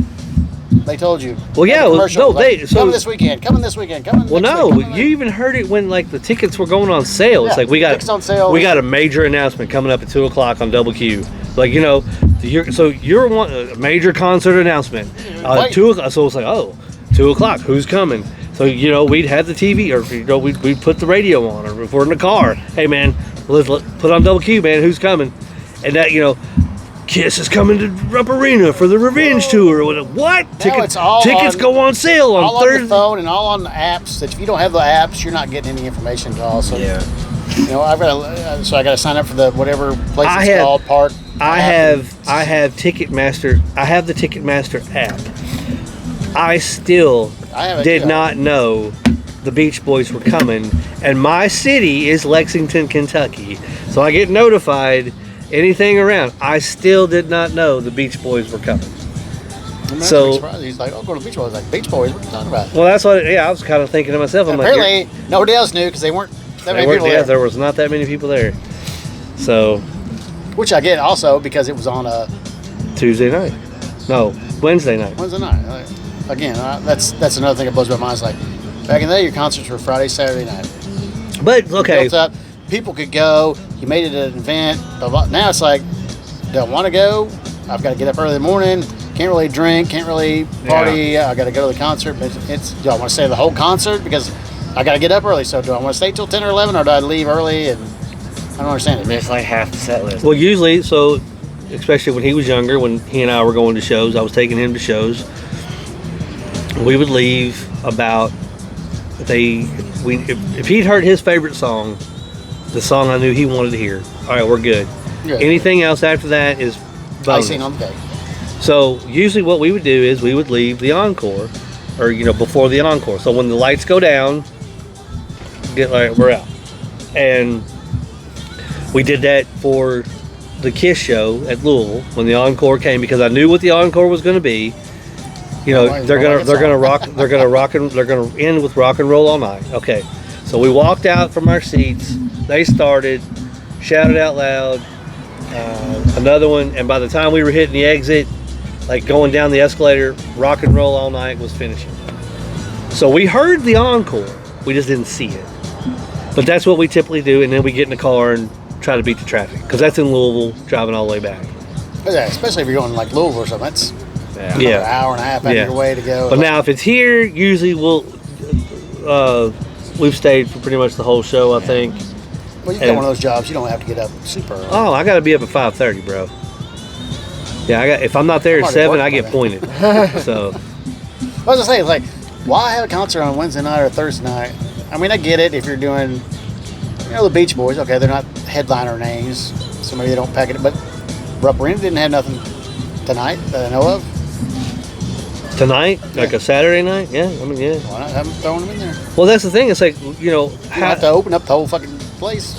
They told you. Well, yeah. Coming this weekend. Coming this weekend. You even heard it when like the tickets were going on sale. It's like we got tickets on sale. We got a major announcement coming up at 2:00 on Double Q. Like, you know, you're one a major concert announcement. 2:00. So it's like, 2:00. Who's coming? So, you know, we'd have the TV, or, you know, we'd put the radio on, or if we're in the car, hey man, let's put on Double Q, man, who's coming? And that, you know, Kiss is coming to Rupp Arena for the Revenge Tour. What? Tickets go on sale on Thursday. On the phone and all on the apps. That if you don't have the apps, you're not getting any information at all. So, yeah. You know, I got to sign up for the whatever place it's called, Park. I have Ticketmaster. I have the Ticketmaster app. I still did not know the Beach Boys were coming, and my city is Lexington, Kentucky. So I get notified anything around. I still did not know the Beach Boys were coming. So he's like, "I'll go to the Beach Boys." Like, Beach Boys? What are you talking about? Well, that's what. Yeah, I was kind of thinking to myself. I'm apparently, nobody else knew because they weren't that many people there. There was not that many people there. So, which I get also because it was on a Tuesday night. No, Wednesday night. Wednesday night. again, that's another thing that blows my mind. It's like back in the day, your concerts were Friday, Saturday night. But okay, Built up, people could go. You made it an event. But now it's like, don't want to go. I've got to get up early in the morning. Can't really drink. Can't really party. I got to go to the concert. But do I want to stay the whole concert because I got to get up early? So do I want to stay till 10 or 11, or do I leave early? And I don't understand it. It's like half the set list. well, usually, so especially when he was younger, when he and I were going to shows, I was taking him to shows. We would leave about if he'd heard his favorite song, the song I knew he wanted to hear. All right, we're good. Anything else after that is bonus. Icing on the cake. So usually what we would do is we would leave the encore, or before the encore. So when the lights go down, we're out. And we did that for the Kiss show at Louisville when the encore came, because I knew what the encore was going to be. They're gonna end with Rock and Roll All Night. Okay, so we walked out from our seats. They started, shouted out loud, another one, and by the time we were hitting the exit, like going down the escalator, Rock and Roll All Night was finishing. So we heard the encore, we just didn't see it. But that's what we typically do, and then we get in the car and try to beat the traffic, because that's in Louisville, driving all the way back. Yeah, especially if you're going like Louisville or something. That's an hour and a half out of your way to go. But now if it's here, usually we've stayed for pretty much the whole show, I think. Well, you got one of those jobs, you don't have to get up super early. Oh, I got to be up at 5:30, bro. Yeah, if I'm not there at 7, I get pointed. So I was gonna say, like, why have a concert on Wednesday night or Thursday night? I mean, I get it if you're doing, the Beach Boys. Okay, they're not headliner names, so maybe they don't pack it. But Rupp Arena didn't have nothing tonight that I know of. Tonight, like a Saturday night, yeah. I mean, yeah. Why not have them throwing them in there? Well, that's the thing. It's like You don't have to open up the whole fucking place.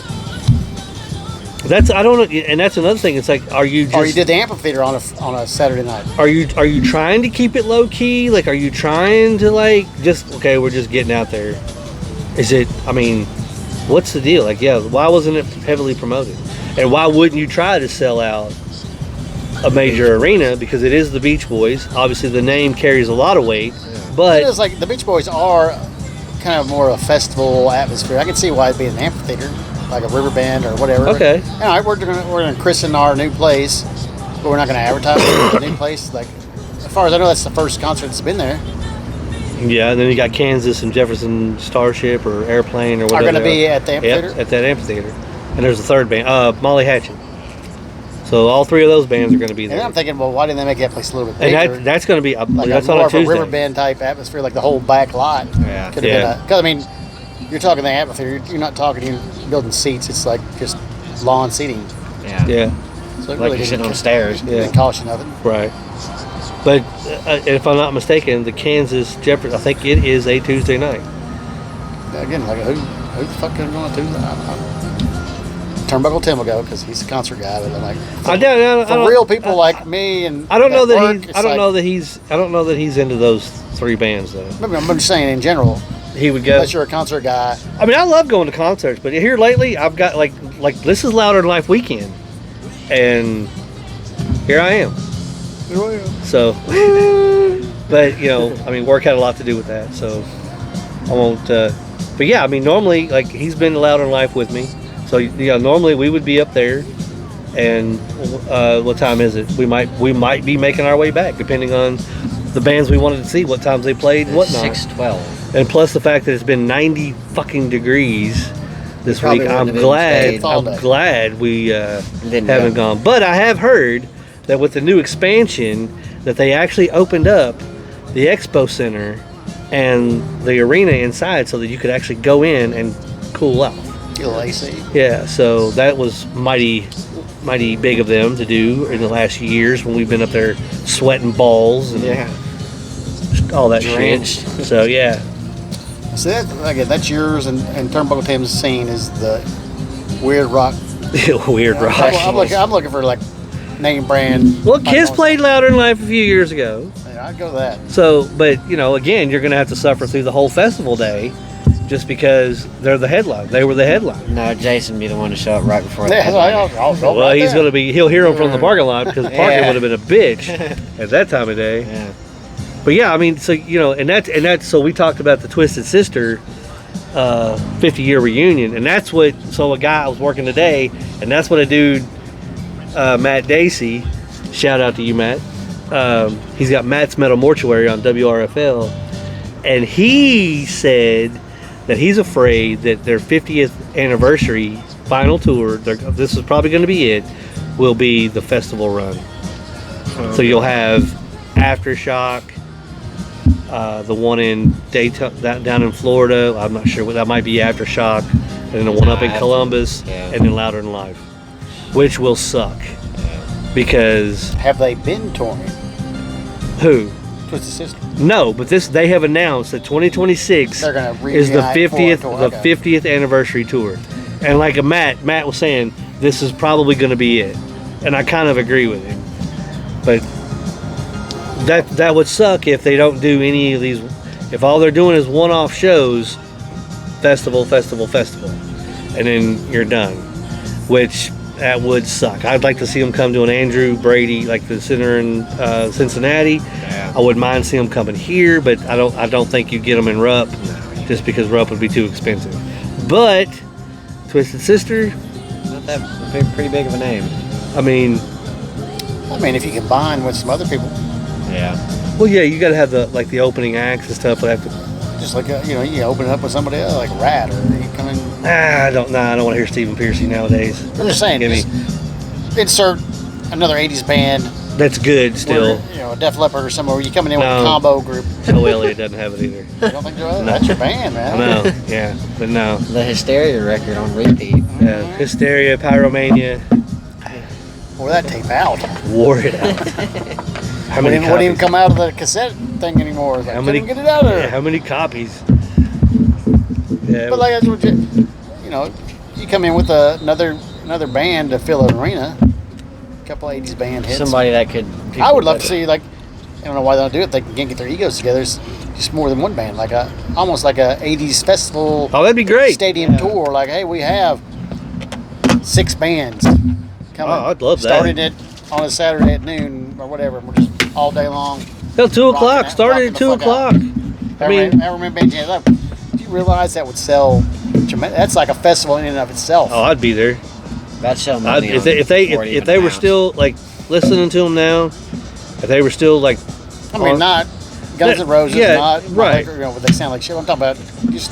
I don't know, and that's another thing. It's like, are you just? Or you did the amphitheater on a Saturday night. Are you trying to keep it low key? Like, are you trying to we're just getting out there? Is it? I mean, what's the deal? Like, yeah, why wasn't it heavily promoted? And why wouldn't you try to sell out a major arena? Because it is the Beach Boys. Obviously, the name carries a lot of weight. But it's like the Beach Boys are kind of more of a festival atmosphere. I can see why it'd be an amphitheater, like a river band or whatever. Okay. All right, we're gonna christen our new place, but we're not gonna advertise the new place. Like, as far as I know, that's the first concert that's been there. Yeah, and then you got Kansas and Jefferson Starship or Airplane or whatever. Are gonna be at the amphitheater. Yep, at that amphitheater. And there's a third band, Molly Hatchet. So all three of those bands are going to be there. And I'm thinking, well, why didn't they make that place a little bit bigger? And that's going to be that's more on a of a Tuesday. river band type atmosphere, like the whole back lot. Yeah. Could have been because I mean, you're talking the amphitheater. You're not talking you're building seats. It's like just lawn seating. Yeah. Yeah. So it Like really you're sitting on didn't stairs. didn't cost you nothing. Right. But if I'm not mistaken, the Kansas Jefferson, I think it is a Tuesday night. Again, like who the fuck is going to? Turnbuckle Tim will go because he's a concert guy. But like, for real people like me and I don't know that he's into those three bands though. I'm just saying in general. He would go. Unless you're a concert guy. I mean, I love going to concerts, but here lately, I've got like this is Louder Than Life weekend, and here I am. So, but I mean, work had a lot to do with that. So, I won't. But yeah, I mean, normally, like he's been to Louder Than Life with me. So normally we would be up there, and what time is it? We might be making our way back, depending on the bands we wanted to see, what times they played, and whatnot. 6:12. And plus the fact that it's been 90 fucking degrees this week. I'm glad we haven't gone. But I have heard that with the new expansion, that they actually opened up the expo center and the arena inside so that you could actually go in and cool off. AC. Yeah, so that was mighty big of them to do in the last years when we've been up there sweating balls and all that Drenched. shit. So yeah. So that's yours, and Turnbuckle Tim's scene is the weird rock. Weird rock. I'm looking for like name brand. Well, Kiss played Louder Than Life a few years ago. Yeah, I'd go with that. So, but again, you're going to have to suffer through the whole festival day. Just because they're the headline, they were the headline. No, Jason would be the one to show up right before. Well, he's going to be. He'll hear them from the parking lot because the parking would have been a bitch at that time of day. Yeah. But yeah, I mean, so and that's so we talked about the Twisted Sister 50-year reunion, and that's what. So a guy I was working today, and that's what a dude, Matt Dacey, shout out to you, Matt. He's got Matt's Metal Mortuary on WRFL, and he said that he's afraid that their 50th anniversary final tour, this is probably going to be it, will be the festival run. So you'll have Aftershock, the one in Daytona, down in Florida. I'm not sure what that might be. Aftershock, and then the one up in Columbus, and then Louder Than Life, which will suck because Have they been touring? who? Twisted Sister. No, but they have announced that 2026 They're gonna is the reunite for a 50th tour. the 50th anniversary tour, and like Matt was saying, this is probably going to be it, and I kind of agree with him, but that would suck if they don't do any of these. If all they're doing is one-off shows, festival, and then you're done, which that would suck. I'd like to see them come to an Andrew Brady, like the center in Cincinnati. Yeah. I wouldn't mind seeing them coming here, but I don't think you'd get them in Rupp, just because Rupp would be too expensive. But Twisted Sister, Not that pretty big of a name. I mean, if you combine with some other people, Yeah. well, yeah, you got to have the opening acts and stuff. But just like you open it up with somebody else, like Rat, or you come in. I don't want to hear Stephen Piercy nowadays. I'm just saying, Give me- just insert another '80s band, That's good still. where, Def Leppard or somewhere. Where you coming in with No. a combo group. Joe Elliott doesn't have it either. You don't think No. that's your band, man? No, yeah, but no. The Hysteria record on repeat. Yeah, Hysteria, Pyromania, Wore that tape out. wore it out. How many Wouldn't even copies? come out of the cassette thing anymore. It's like, How many? couldn't get it out of there. Yeah, how many copies? Yeah, But like that's what you come in with another band to fill an arena. A couple '80s band hits. Somebody that could. I would love to see I don't know why they don't do it. They can't get their egos together. It's just more than one band, almost like a '80s festival oh, that'd be great. stadium tour. Like, hey, we have 6 bands coming. Oh, I'd love that. Starting it on a Saturday at noon or whatever. And we're just all day long. Till 2 o'clock. Rocking Started the at 2 fuck out. o'clock. I mean, I remember bands. Do you realize that would sell? That's like a festival in and of itself. oh, I'd be there. That's so money. If they were still listening to them now, if they were still not Guns N' Roses, yeah, not right. but they sound like shit. I'm talking about just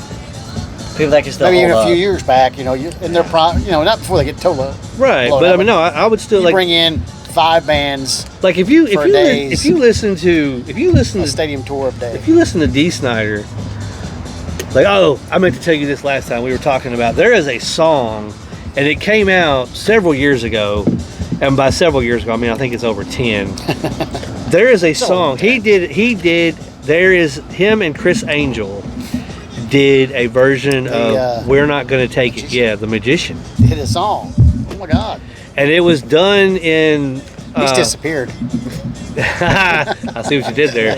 people that can still maybe even hold a few up. years back. In their prime. Not before they get totally right, blown but up, I mean, no, I would still you bring in 5 bands, like if you for days. if you listen to a stadium tour of day. if you listen to Dee Snider, I meant to tell you this last time we were talking about. There is a song, and it came out several years ago, and by several years ago, I mean I think it's over 10. There is a song he did. There is him and Chris Angel did a version of "We're Not Gonna Take It." Magician. Yeah, the Magician, Hit a song. Oh my God, and it was done in. he's disappeared. I see what you did there.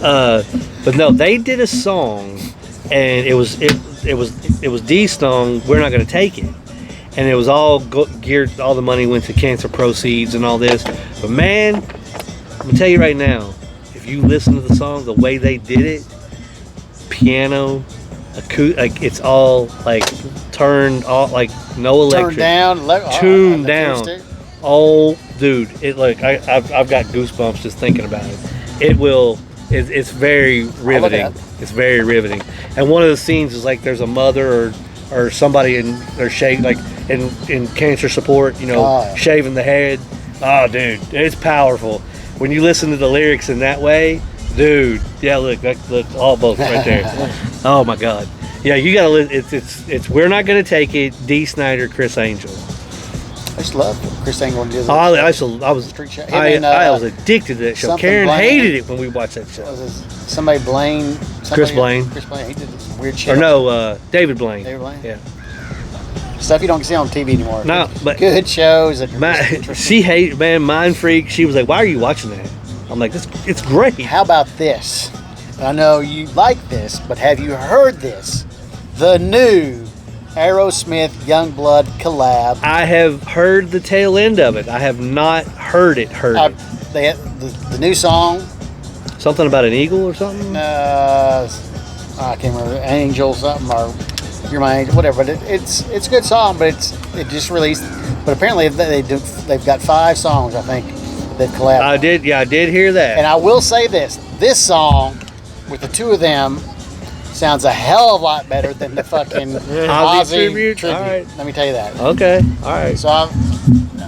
But no, they did a song, and it was Dee's song. We're not going to take it, and it was all geared. All the money went to cancer proceeds and all this. But man, I'm gonna tell you right now, if you listen to the song, the way they did it, piano, it's all turned off, no electric, Turned down, tuned the down. acoustic. Oh, dude, I've got goosebumps just thinking about it. It's very riveting. up. It's very riveting. And one of the scenes is there's a mother or somebody in their in cancer support, God. shaving the head. Oh, dude, it's powerful. When you listen to the lyrics in that way, dude, yeah, look, all both right there. Oh my God, yeah, you gotta listen. It's We're Not Gonna Take It. Dee Snider, Chris Angel. I just love Chris Angel and I was Street Show. I was addicted to that show. something Karen Blaine. hated it when we watched that show. Somebody Blaine. Chris Blaine. Chris Blaine. He did this weird shit. Or no, David Blaine. David Blaine? Yeah. Stuff you don't see on TV anymore. No, but good shows. That she hated, man, Mind Freak. She was like, "Why are you watching that?" I'm like, "It's great." How about this? I know you like this, but have you heard this? The new Aerosmith Youngblood collab. I have heard the tail end of it. I have not heard it. They had the new song. Something about an eagle or something? I can't remember. Angel something or You're My Angel, whatever. But it's a good song, but it just released. But apparently they've got 5 songs, I think, that collabed. I did hear that. And I will say this song with the 2 of them sounds a hell of a lot better than the fucking Ozzy tribute. All right. Let me tell you that. Okay, all right. So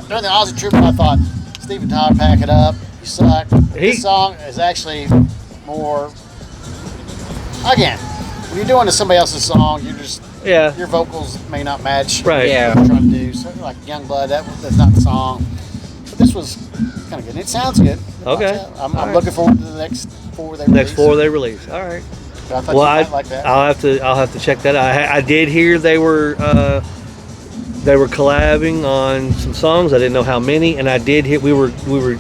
during the Ozzy tribute, I thought, Steven Tyler, pack it up. You suck. This song is actually more. Again, when you're doing somebody else's song, you're just your vocals may not match. Right. Yeah. What you're trying to do. So like Youngblood, that's not the song. But this was kind of good. It sounds good. Okay. I'm looking forward to the next 4 they release. Next 4 they release. All right. But I thought you might like that. I'll have to check that out. I did hear they were collabing on some songs. I didn't know how many, and I did hear we were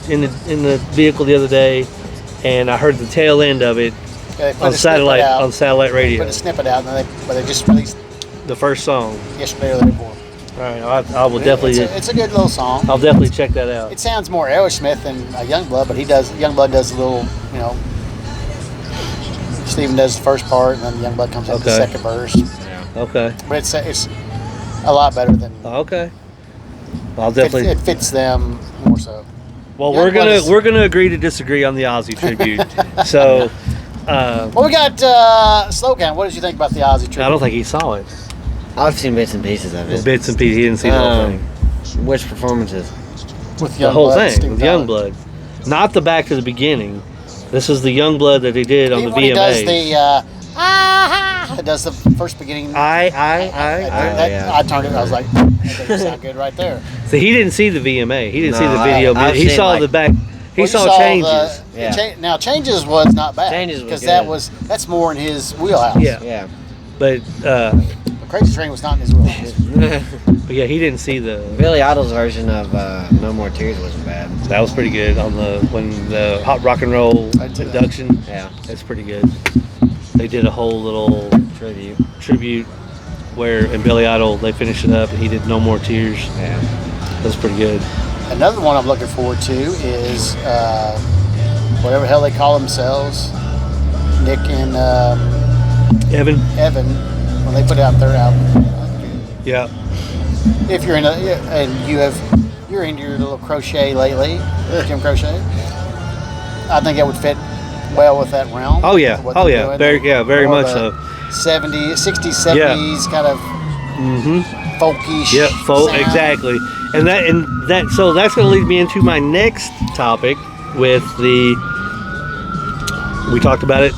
in the vehicle the other day, and I heard the tail end of it on satellite radio. Put a snippet out, and but they just released the first song yesterday or the day before. All right, I will definitely. It's a good little song. I'll definitely check that out. It sounds more Aerosmith than Youngblood, but Youngblood does a little, Steven does the first part, and then Youngblood comes in the second verse. Yeah. Okay. But it's a lot better than. Okay. I'll definitely. It fits them more so. Well, we're gonna agree to disagree on the Ozzy tribute. So. Well, we got Slow Count. What did you think about the Ozzy tribute? I don't think he saw it. I've seen bits and pieces of it. Bits and pieces. He didn't see the whole thing. Which performances? With The whole Youngblood, thing Steven with Tyler. Youngblood, not the back to the beginning. This is the Youngblood that they did on the When he does VMAs. it does the first beginning. I turned it. I was like, that doesn't sound good right there. So he didn't see the VMA. He didn't see No, the video. I've He seen, saw like- the back. He Well, you saw changes. Now Changes was not bad. Changes was because good. that's more in his wheelhouse. Yeah. Yeah. But The Crazy Train was not in his wheelhouse. yeah, he didn't see the. Billy Idol's version of No More Tears wasn't bad. That was pretty good on when the Hot Rock and Roll induction. Yeah. That's pretty good. They did a whole little tribute where in Billy Idol they finished it up and he did No More Tears. Yeah. That's pretty good. Another one I'm looking forward to is whatever the hell they call themselves, Nick and Evan. when they put out their album. Yeah. If you're you're into your little crochet lately, Jim Crochet, I think that would fit well with that realm. Oh yeah. What Oh they're yeah. doing. Very More much of a so. 60s, 70s kind of folky. Yep, sound. exactly. And that so that's going to lead me into my next topic with we talked about it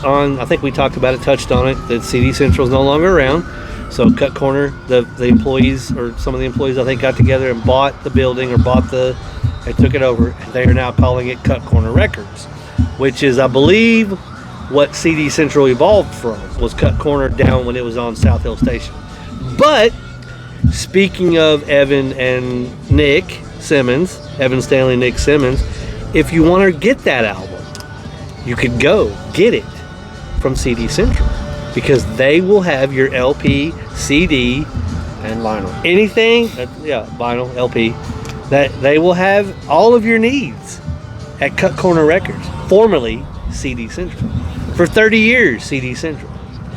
touched on it, that CD Central is no longer around. So Cut Corner, the employees or some of the employees I think got together and bought the building or they took it over. They are now calling it Cut Corner Records, which is, I believe, what CD Central evolved from, was Cut Corner down when it was on South Hill Station. But speaking of Evan and Nick Simmons, Evan Stanley, Nick Simmons, if you want to get that album, you could go get it from CD Central, because they will have your LP, CD, And vinyl. anything, vinyl, LP, that they will have all of your needs at Cut Corner Records, formerly CD Central. For 30 years, CD Central.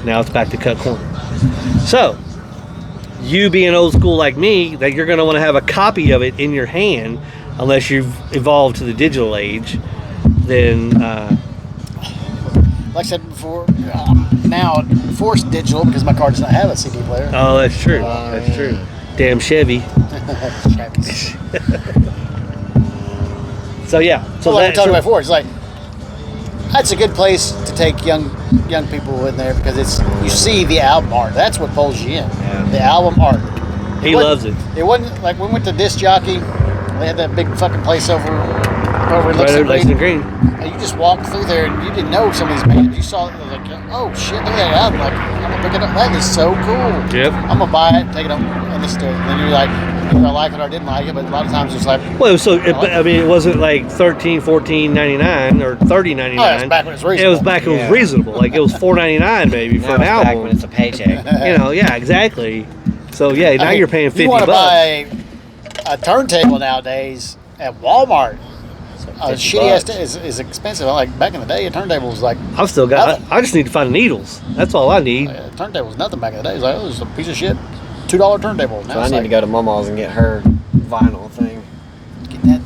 Now it's back to Cut Corner. So, you being old school like me, that you're going to want to have a copy of it in your hand, unless you've evolved to the digital age, then Like I said before, now forced digital because my car does not have a CD player. oh, that's true. That's true. Damn Chevy. So yeah. So like we talked about before, it's like that's a good place to take young people in there, because you see the album art. That's what pulls you in. Yeah. The album art. He loves it. It wasn't like when we went to Disc Jockey. They had that big fucking place over in Lexington Green. And you just walked through there and you didn't know some of these bands. You saw it, like, oh shit, look at that album. Like, I'm gonna pick it up. That is so cool. Yep. I'm gonna buy it, take it up, and listen to it. And then you're like, either I like it or I didn't like it. But a lot of times it's like, Well, it wasn't like $13, $14.99 or $30.99. oh, it's back when it's reasonable. It was back when it was reasonable. Like it was $4.99 maybe for Now an it's back album. when it's a paycheck. Yeah, exactly. So yeah, now I mean, you're paying $50. You want to buy a turntable nowadays at Walmart. shitty ass is expensive. Like back in the day, a turntable was like I've still got. nothing. I just need to find needles. That's all I need. A turntable was nothing back in the day. It was like, oh, this is a piece of shit. $2 turntable. Now So I it's need like, to go to Mama's and get her vinyl thing. get that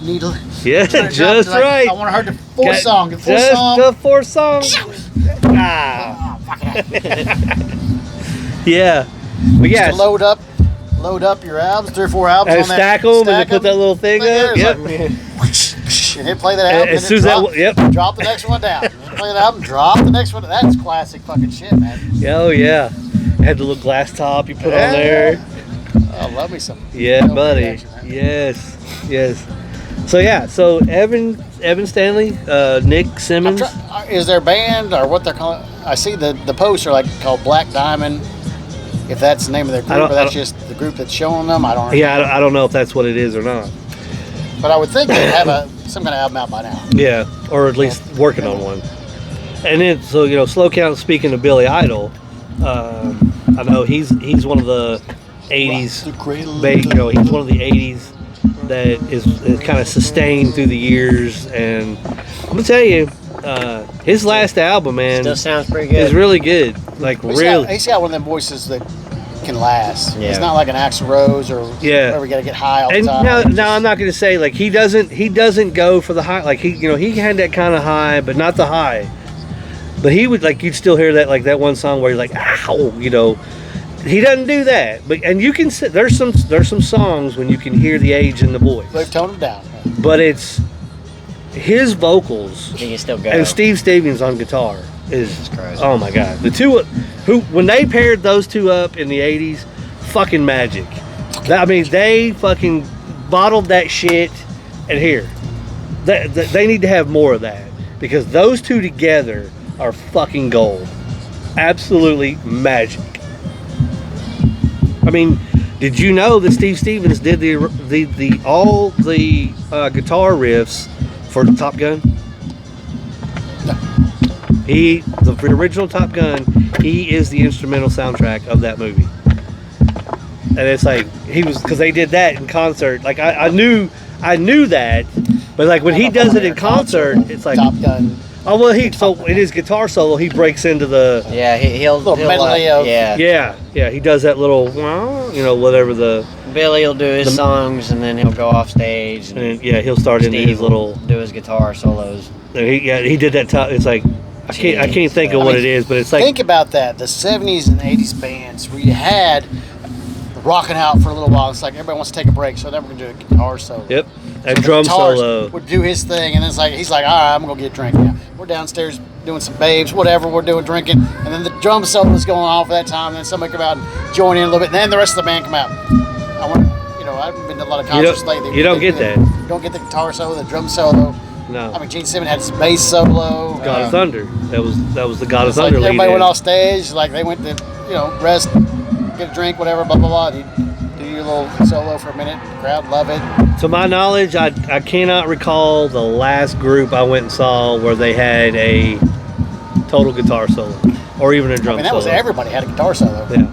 needle. Yeah, just Like, right. I want to heard the fourth song. The fourth Just song. the fourth song. Ah. Oh, fuck it. Yeah. But yeah. Just to load up your albums, 3 or 4 albums. And on that, stack them and then put that little thing up. Yep. And hit play that album. As soon as that, drop the next one down. Play the album, drop the next one. That's classic fucking shit, man. Oh yeah. Had the little glass top you put on there. I love me some. Yeah, Elvis buddy. action, man. Yes. So yeah. So Evan Stanley, Nick Simmons. Is their band or what they're calling? I see the posts are like called Black Diamond. If that's the name of their group, or that's just the group that's showing them, I don't know. Yeah, I don't know if that's what it is or not. But I would think they'd have some kind of album out by now. Yeah, or at least working on one. And then, so Slow Count. Speaking of Billy Idol, I know he's one of the '80s. He's one of the '80s that is kind of sustained through the years. And I'm gonna tell you, his last album, man, Still sounds pretty good. is really good. Like really. He's got one of them voices that can last. Yeah. It's not like an Axl Rose or where we got to get high all the And time. now I'm not going to say like he doesn't go for the high, like he had that kind of high, but not the high. But he would, like, you'd still hear that, like that one song where you're like, ow, he doesn't do that. But and you can there's some songs when you can hear the age in the voice. They've toned him down. But it's his vocals He can still go. and Steve Stevens on guitar is crazy. oh my god. The two when they paired those two up in the 80s, fucking magic. I mean, they fucking bottled that shit. And here, they need to have more of that, because those two together are fucking gold. Absolutely magic. I mean, did you know that Steve Stevens did all the guitar riffs for Top Gun? The original Top Gun, he is the instrumental soundtrack of that movie. And it's like because they did that in concert. Like I knew that, but like when he does it in concert, it's like Top Gun. Oh well, in his guitar solo, he breaks into the he'll medley of he does that little whatever the Billy will do his songs and then he'll go off stage and he'll start into his little do his guitar solos. He did that. It's like I can't think of what it is, but it's like think about that, the 70s and 80s bands where you had rocking out for a little while. It's like everybody wants to take a break, so then we're gonna do a guitar solo. Yep. And So the drum guitarist solo would do his thing, and it's like he's like, all right, I'm gonna get a drink now. We're downstairs doing some babes, whatever. We're doing drinking, and then the drum solo is going on for that time. And then somebody come out and join in a little bit, and then the rest of the band come out. I haven't been to a lot of concerts lately. You don't get that. You don't get the guitar solo, the drum solo. No. I mean, Gene Simmons had his bass solo. God of Thunder. That was the God of It's like Thunder lead everybody in. went off stage, like they went to rest, get a drink, whatever, blah blah blah. You do your little solo for a minute. The crowd love it. To my knowledge, I cannot recall the last group I went and saw where they had a total guitar solo or even a drum I mean, that solo. was everybody had a guitar solo. Yeah.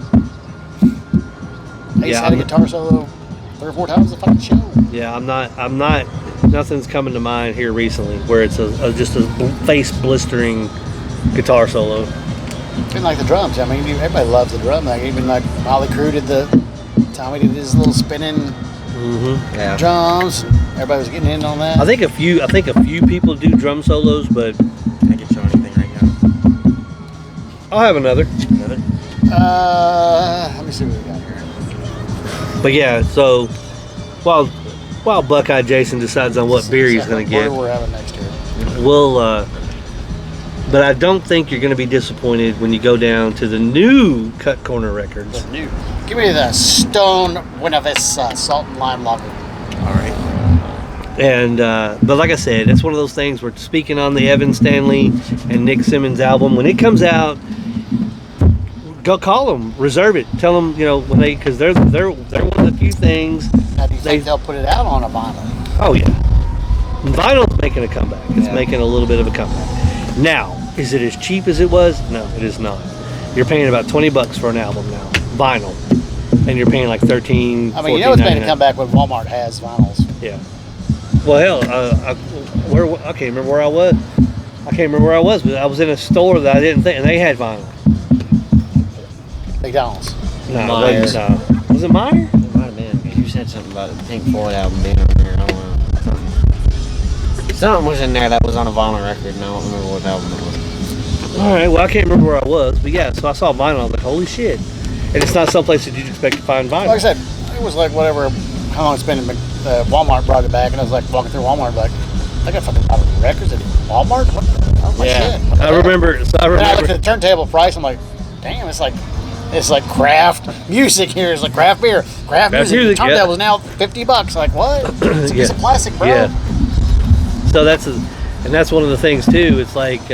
Ace had a guitar solo 3 or 4 times the fucking show. Yeah, I'm not. Nothing's coming to mind here recently where it's just a face blistering guitar solo. Even like the drums. I mean, everybody loves the drum. Like even like Molly Crew did Tommy did his little spinning drums. Everybody was getting in on that. I think a few people do drum solos, but I can show anything right now. I'll have another. Let me see what we got here. But yeah, so while Buckeye Jason decides on what beer he's going to get, What we're having next year. we'll. But I don't think you're going to be disappointed when you go down to the new Cut Corner Records. The new. Give me the Stone Buena Vista Salt and Lime Lager. All right. And but like I said, it's one of those things where, speaking on the Evan Stanley and Nick Simmons album, when it comes out, go call them, reserve it, tell them when because they're one of the few things. Now, do you think they'll put it out on a vinyl? Oh yeah, vinyl's making a comeback. It's making a little bit of a comeback. Now, is it as cheap as it was? No, it is not. You're paying about $20 for an album now, vinyl, and you're paying like $13. I mean, it's making a comeback when Walmart has vinyls. Yeah. Well, hell, I can't remember where I was. I can't remember where I was, but I was in a store that I didn't think, and they had vinyl. McDonald's. No, Meyer. no. Was it Meyer? It might have been, because you said something about the Pink Floyd album being on there. I don't know. Something was in there that was on a vinyl record, and I don't remember what album it was. All right, well, I can't remember where I was, but yeah, so I saw vinyl. I was like, holy shit. And it's not someplace that you'd expect to find vinyl. Like I said, it was like whatever, how long it's been, Walmart brought it back, and I was like walking through Walmart, like, I got fucking lot of records at Walmart? What the hell? My Yeah. shit. What the I hell? remember. And I looked at the turntable price, I'm like, damn, it's like craft music here. It's like craft beer. Craft music. Turntable is now $50. Like, what? It's a piece of plastic, bro. Yeah. So that's one of the things too. It's like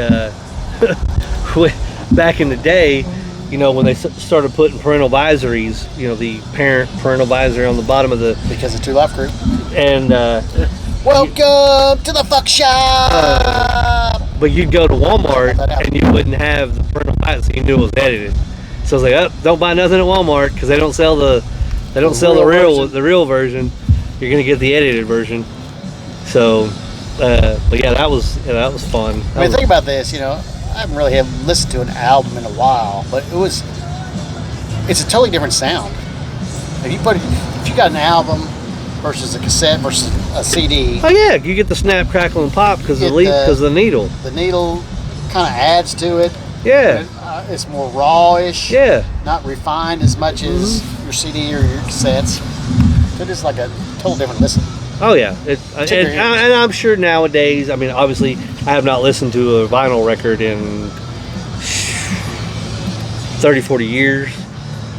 back in the day, you know, when they started putting parental advisories, you know, the parental advisory on the bottom of the, Because of Two Life Group. and Welcome to the fuck shop. but you'd go to Walmart and you wouldn't have the parental advisory, so you knew it was edited. So I was like, oh, don't buy nothing at Walmart because they don't sell the real version. You're gonna get the edited version. So, but yeah, that was fun. I mean, think about this. You know, I haven't really listened to an album in a while, but it's a totally different sound. If you got an album versus a cassette versus a CD. Oh yeah, you get the snap, crackle, and pop because of the needle. The needle kind of adds to it. Yeah. It's more raw-ish. Yeah. Not refined as much as your CD or your cassettes. It is like a total different listen. Oh yeah. And I'm sure nowadays. I mean, obviously, I have not listened to a vinyl record in 30, 40 years.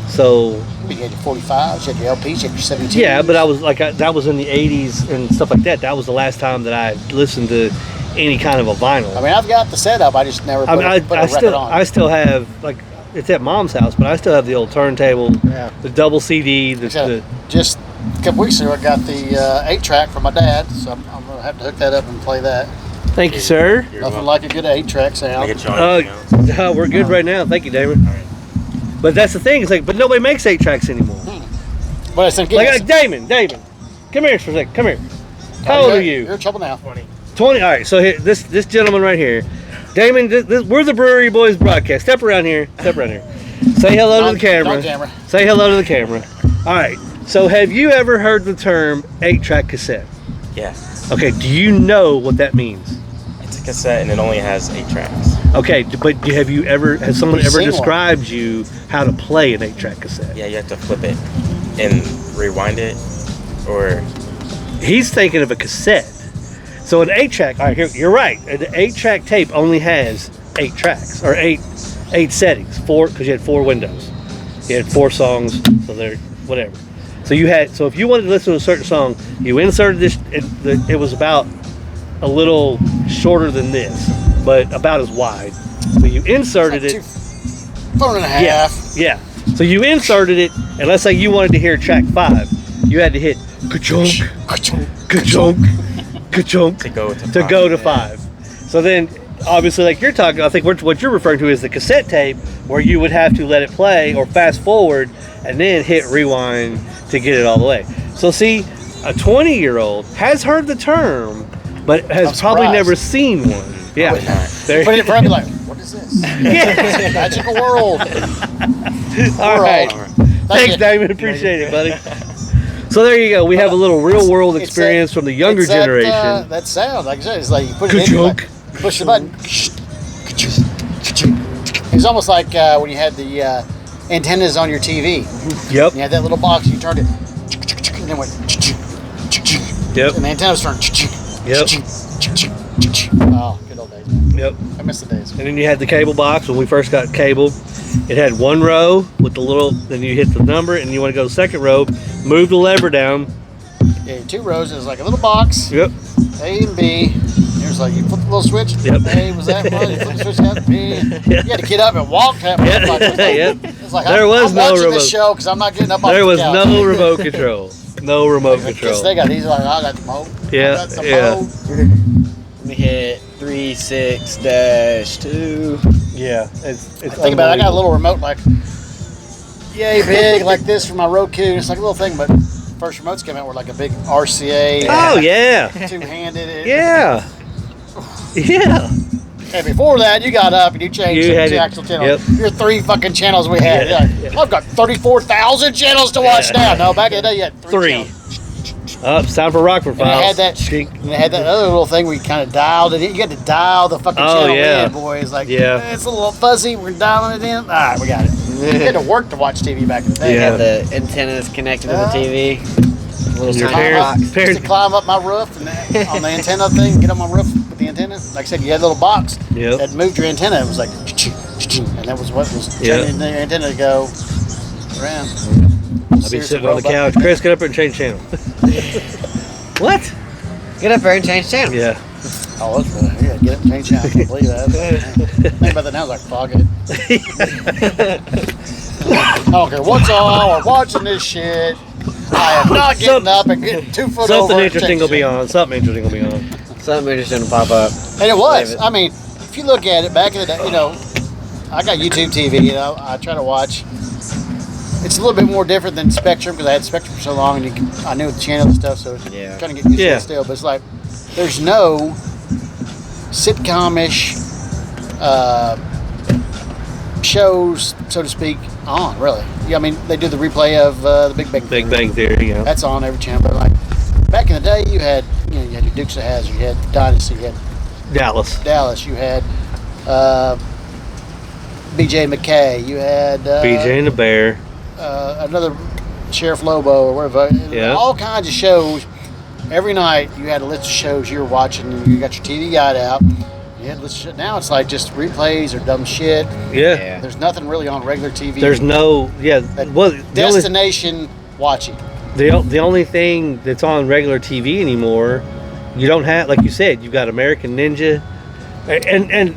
So. You had your 45s, you had your LPs, you had your 17s. Yeah, but I was like, that was in the 80s and stuff like that. That was the last time that I listened to any kind of a vinyl. I mean, I've got the setup. I just never put a record on. I still have, like, it's at Mom's house, but I still have the old turntable, the double CD. Just a couple weeks ago, I got the 8-track from my dad, so I'm going to have to hook that up and play that. Thank you, sir. Nothing like a good 8-track sound. No, we're good right now. Thank you, Damon. All right. But that's the thing. It's like, but nobody makes 8-tracks anymore. But it's Like Damon, come here for a second. Come here. How old are you? You're in trouble now. 20. 20. All right. So here, this gentleman right here, Damon. We're the Brewery Boys broadcast. Step around here. Say hello to the camera. Say hello to the camera. All right. So have you ever heard the term 8-track cassette? Yes. Okay. Do you know what that means? It's a cassette and it only has 8 tracks. Okay, but has someone ever described you how to play an 8-track cassette? Yeah, you have to flip it and rewind it, or... He's thinking of a cassette. So an 8-track, all right, you're right. An 8-track tape only has 8 tracks, or eight settings, because you had 4 windows. You had 4 songs, so they're whatever. So if you wanted to listen to a certain song, you inserted this. It was about a little shorter than this, but about as wide. So you inserted it. 4 and a half. Yeah. So you inserted it, and let's say you wanted to hear track 5, you had to hit ka-chunk, ka-chunk, ka-chunk to go to 5. So then, obviously, like you're talking, I think what you're referring to is the cassette tape, where you would have to let it play or fast forward, and then hit rewind to get it all the way. So see, a 20-year-old has heard the term, but has probably neber seen one. Yeah. Put it in front of me like, what is this? Yeah. Magical world. All right. Thanks, Damon. Appreciate it, buddy. So there you go. We have a little real-world experience from the younger generation. That sound, like I said, it's like you put it in, like, push the button. It's almost like when you had the antennas on your TV. Yep. You had that little box, you turned it, and then went. Yep. And the antennas turned. Yep. Oh, good old days, man. Yep. I miss the days. And then you had the cable box when we first got cable. It had 1 row with the little, then you hit the number, and you want to go to the second row, move the lever down. Yeah, 2 rows. It was like a little box. Yep. A and B. There's like you flip the little switch. Yep. A was that one. You flip the switch down to B. You had to get up and walk that much. Yep. It's like There was I'm no watching remote. this show because I'm not getting up. There off was the couch. no remote control. No remote control. They got these like I got the mode. Yeah, I got the yeah. mode. Let me hit 36-2. Yeah. It's Think about it. I got a little remote like yay big like this for my Roku. It's like a little thing, but first remotes came out were like a big RCA. Oh yeah. Two-handed. Yeah. Yeah. And before that, you got up and you changed the actual channel. Yep. Your 3 fucking channels we had. Yeah. You're like, I've got 34,000 channels to watch now. No, back in the day, you had 3 channels. It's time for Rockford And Files. it had that other little thing where you kind of dialed it in. You got to dial the fucking channel in, boy. It's like, it's a little fuzzy. We're dialing it in. All right, we got it. You had to work to watch TV back in the day. You had the antennas connected to the TV. Little Your tiny box. Used to climb up my roof and on the antenna thing, get on my roof with the antenna. Like I said, you had a little box that moved your antenna. It was like, and that was what was changing the antenna to go around. I'll be sitting on the couch. Chris, get up and change channel. What? Get up there and change channel. Yeah. Oh, that's really, yeah, get up and change channel. I can't believe that. Think about that now, it's like, fuck it. I don't care what's on, we're watching this shit. I am not getting up and getting 2 foot over. Something interesting will be on. Something interesting will be on. Something interesting will pop up. And it was. I mean, if you look at it back in the day, you know, I got YouTube TV, you know, I try to watch. It's a little bit more different than Spectrum because I had Spectrum for so long and I knew the channel and stuff, so kind of get used to it still. But it's like, there's no sitcom-ish shows, so to speak, on, really. Yeah, I mean, they do the replay of the Big Bang Theory. Big Bang Theory, yeah. That's on every channel. But like back in the day, you had your Dukes of Hazzard, you had Dynasty, you had Dallas, you had BJ McKay, you had BJ and the Bear, another Sheriff Lobo or whatever. All kinds of shows. Every night you had a list of shows you were watching, and you got your TV guide out. Now it's like just replays or dumb shit. Yeah. There's nothing really on regular TV. There's no, destination watching. The only thing that's on regular TV anymore, you don't have, like you said, you've got American Ninja, and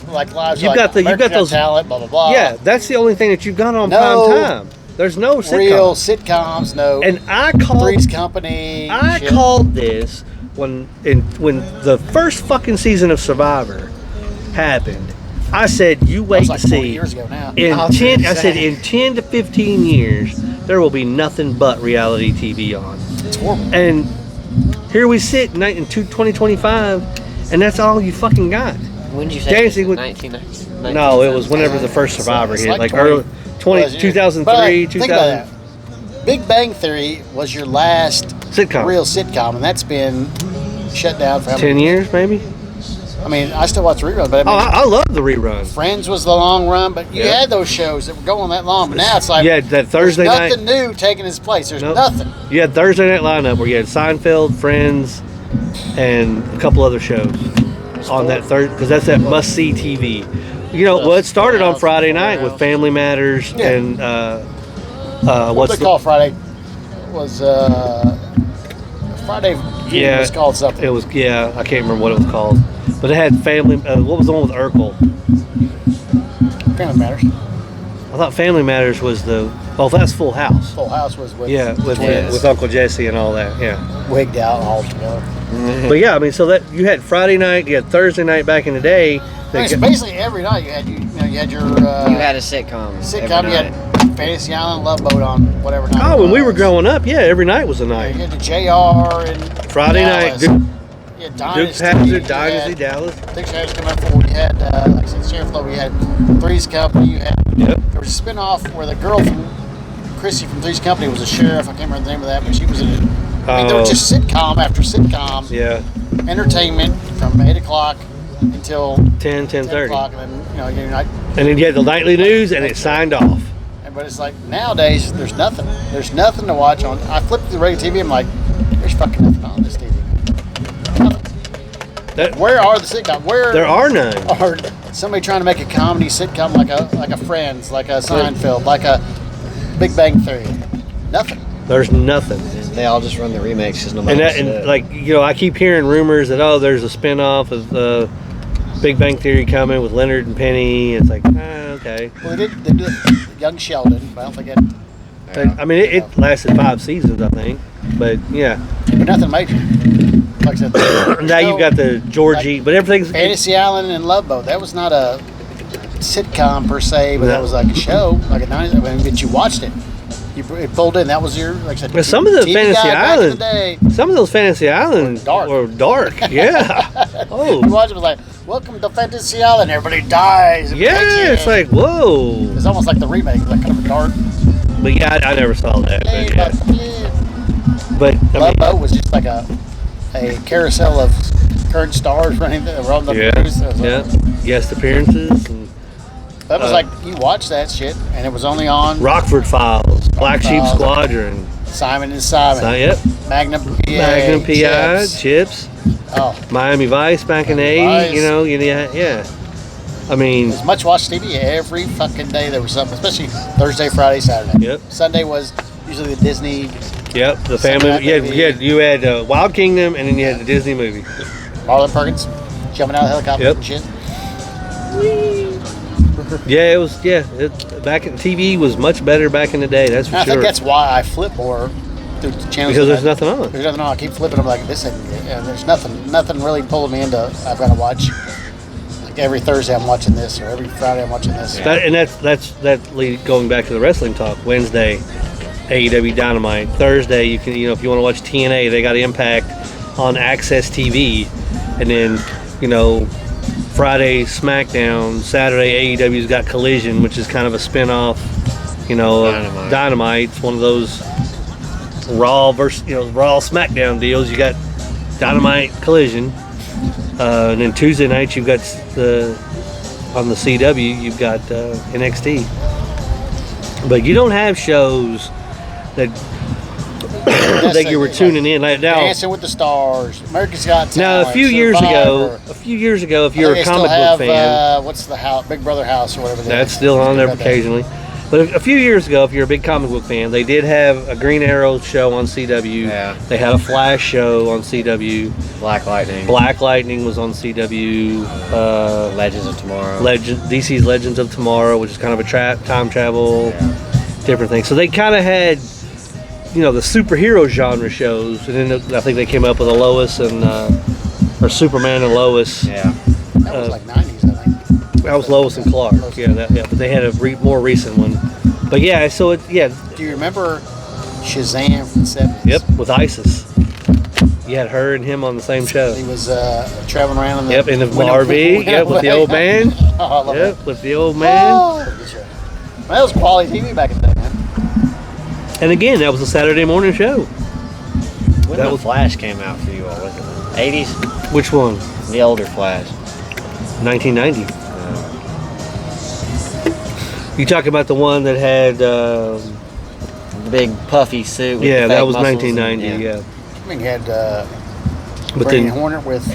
like lives. You've got those talent, blah blah blah. Yeah, that's the only thing that you've got on prime time. There's no sitcom. Real sitcoms, no. And I called Three's Company. Called this when the first fucking season of Survivor happened. I said, you wait to see. 4 years ago now. I said in 10 to 15 years, there will be nothing but reality TV on. It's horrible. And here we sit in 2025, and that's all you fucking got. When did you say Dancing with 1990? No, it was whenever the first Survivor hit, like early 2003, Think about that. Big Bang Theory was your last sitcom, real sitcom, and that's been shut down for 10 years, maybe. I mean, I still watch the reruns, but I mean, I love the reruns. Friends was the long run, but you had those shows that were going that long. But now it's like that Thursday night. Nothing new taking its place. There's nothing. You had Thursday night lineup where you had Seinfeld, Friends, and a couple other shows on that third, because that's that must see TV. You know, well, it started on Friday night with Family Matters and what they call Friday was Friday. Yeah, it was called something. It was I can't remember what it was called, but it had Family. What was the one with Urkel? Family Matters. I thought Family Matters was that's Full House. Full House was with with Uncle Jesse and all that. Yeah, wigged out all together. But yeah, I mean, so that you had Friday night, you had Thursday night back in the day. Basically every night you had your you had a sitcom. You had Fantasy Island, Love Boat on whatever night. Oh, when we were growing up, every night was a night. You had the JR and Friday Dallas. night. Dynasty, Dynasty, Dallas. Dukes of Hazzard come out forward. You had, like I said, Sheriff Lobo. You had Three's Company. You had. There was a spinoff where the girl from Chrissy from Three's Company was a sheriff. I can't remember the name of that, but she was in it. I mean, there was just sitcom after sitcom. Yeah. Entertainment from 8 o'clock until 10:30. o'clock, and then and then you had the nightly news, and it signed off. But it's like nowadays, there's nothing. There's nothing to watch on. I flip through the regular TV. I'm like, there's fucking nothing on this TV. Where are the sitcoms? There are none. Or somebody trying to make a comedy sitcom like a Friends, like a Seinfeld, like a Big Bang Theory. Nothing. There's nothing. They all just run the remakes because nobody. And I keep hearing rumors that there's a spinoff of Big Bang Theory coming with Leonard and Penny. It's like, okay. Well, they did Young Sheldon, but I don't think it. I mean, it lasted 5 seasons, I think. But yeah. But nothing major. Like I said, now you've got the Georgie, but everything's Fantasy Island and Love Boat. That was not a sitcom per se, but that was like a show, like a 90s. I mean, but you watched it. It pulled in. That was your, like I said. But some of the TV Fantasy guy back in Island, the day. some of those Fantasy Islands were dark. Yeah. Oh. You watch it, was like, welcome to Fantasy Island. Everybody dies. Yeah, it's like, whoa. It's almost like the remake, like kind of a dark. But yeah, I never saw that. But I Love mean, Boat was just like a carousel of current stars running around the cruise. guest appearances. And, that was like, you watch that shit, and it was only on Rockford Files, Black Sheep Squadron. Simon and Simon. Yep. Magnum PI. Magnum PI, Chips. Oh. Miami Vice back in the 80s, you know, yeah. I mean, as much watch TV every fucking day. There was something, especially Thursday, Friday, Saturday. Yep. Sunday was usually the Disney. Yep, the family. You had Wild Kingdom, and then you had the Disney movie. Marlon Perkins jumping out of the helicopter and shit. Yeah, it was. Yeah, back in TV was much better back in the day. That's for sure. I think that's why I flip more through the channels. Because there's nothing on. There's nothing on. I keep flipping. I'm like, this ain't good. And there's nothing really pulling me into. I've got to watch. Like every Thursday I'm watching this, or every Friday I'm watching this. Going back to the wrestling talk. Wednesday, AEW Dynamite. Thursday, you can if you want to watch TNA, they got Impact on Access TV, and then Friday SmackDown. Saturday AEW's got Collision, which is kind of a spin-off, of Dynamite. It's one of those Raw versus Raw SmackDown deals. You got Dynamite, Collision, and then Tuesday nights you've got on the CW you've got NXT. But you don't have shows that that you were tuning in like now. Dancing with the Stars, America's Got Talent. Now a few years ago, if you're a comic book fan, what's the house, Big Brother House or whatever. That's still on there occasionally. But a few years ago, if you're a big comic book fan, they did have a Green Arrow show on CW. Yeah. They had a Flash show on CW. Black Lightning. Black Lightning was on CW. Legends of Tomorrow. DC's Legends of Tomorrow, which is kind of a time travel, different thing. So they kind of had, the superhero genre shows, and then I think they came up with a Lois and or Superman and Lois. Yeah. That was like 90s, I think. That was Lois and Clark. But they had a more recent one. But yeah, so Do you remember Shazam from the 70s? Yep, with ISIS. You had her and him on the same show. He was traveling around in the in the RV. Yep, with the old man. Oh, I love that. With the old man. Oh, that was quality TV back in the day, man. And again, that was a Saturday morning show. When the Flash came out for you all, was it 80s? Which one? The older Flash. 1990. You talking about the one that had the big puffy suit? With yeah, the that was muscles 1990. Yeah. I mean, you had Green Hornet with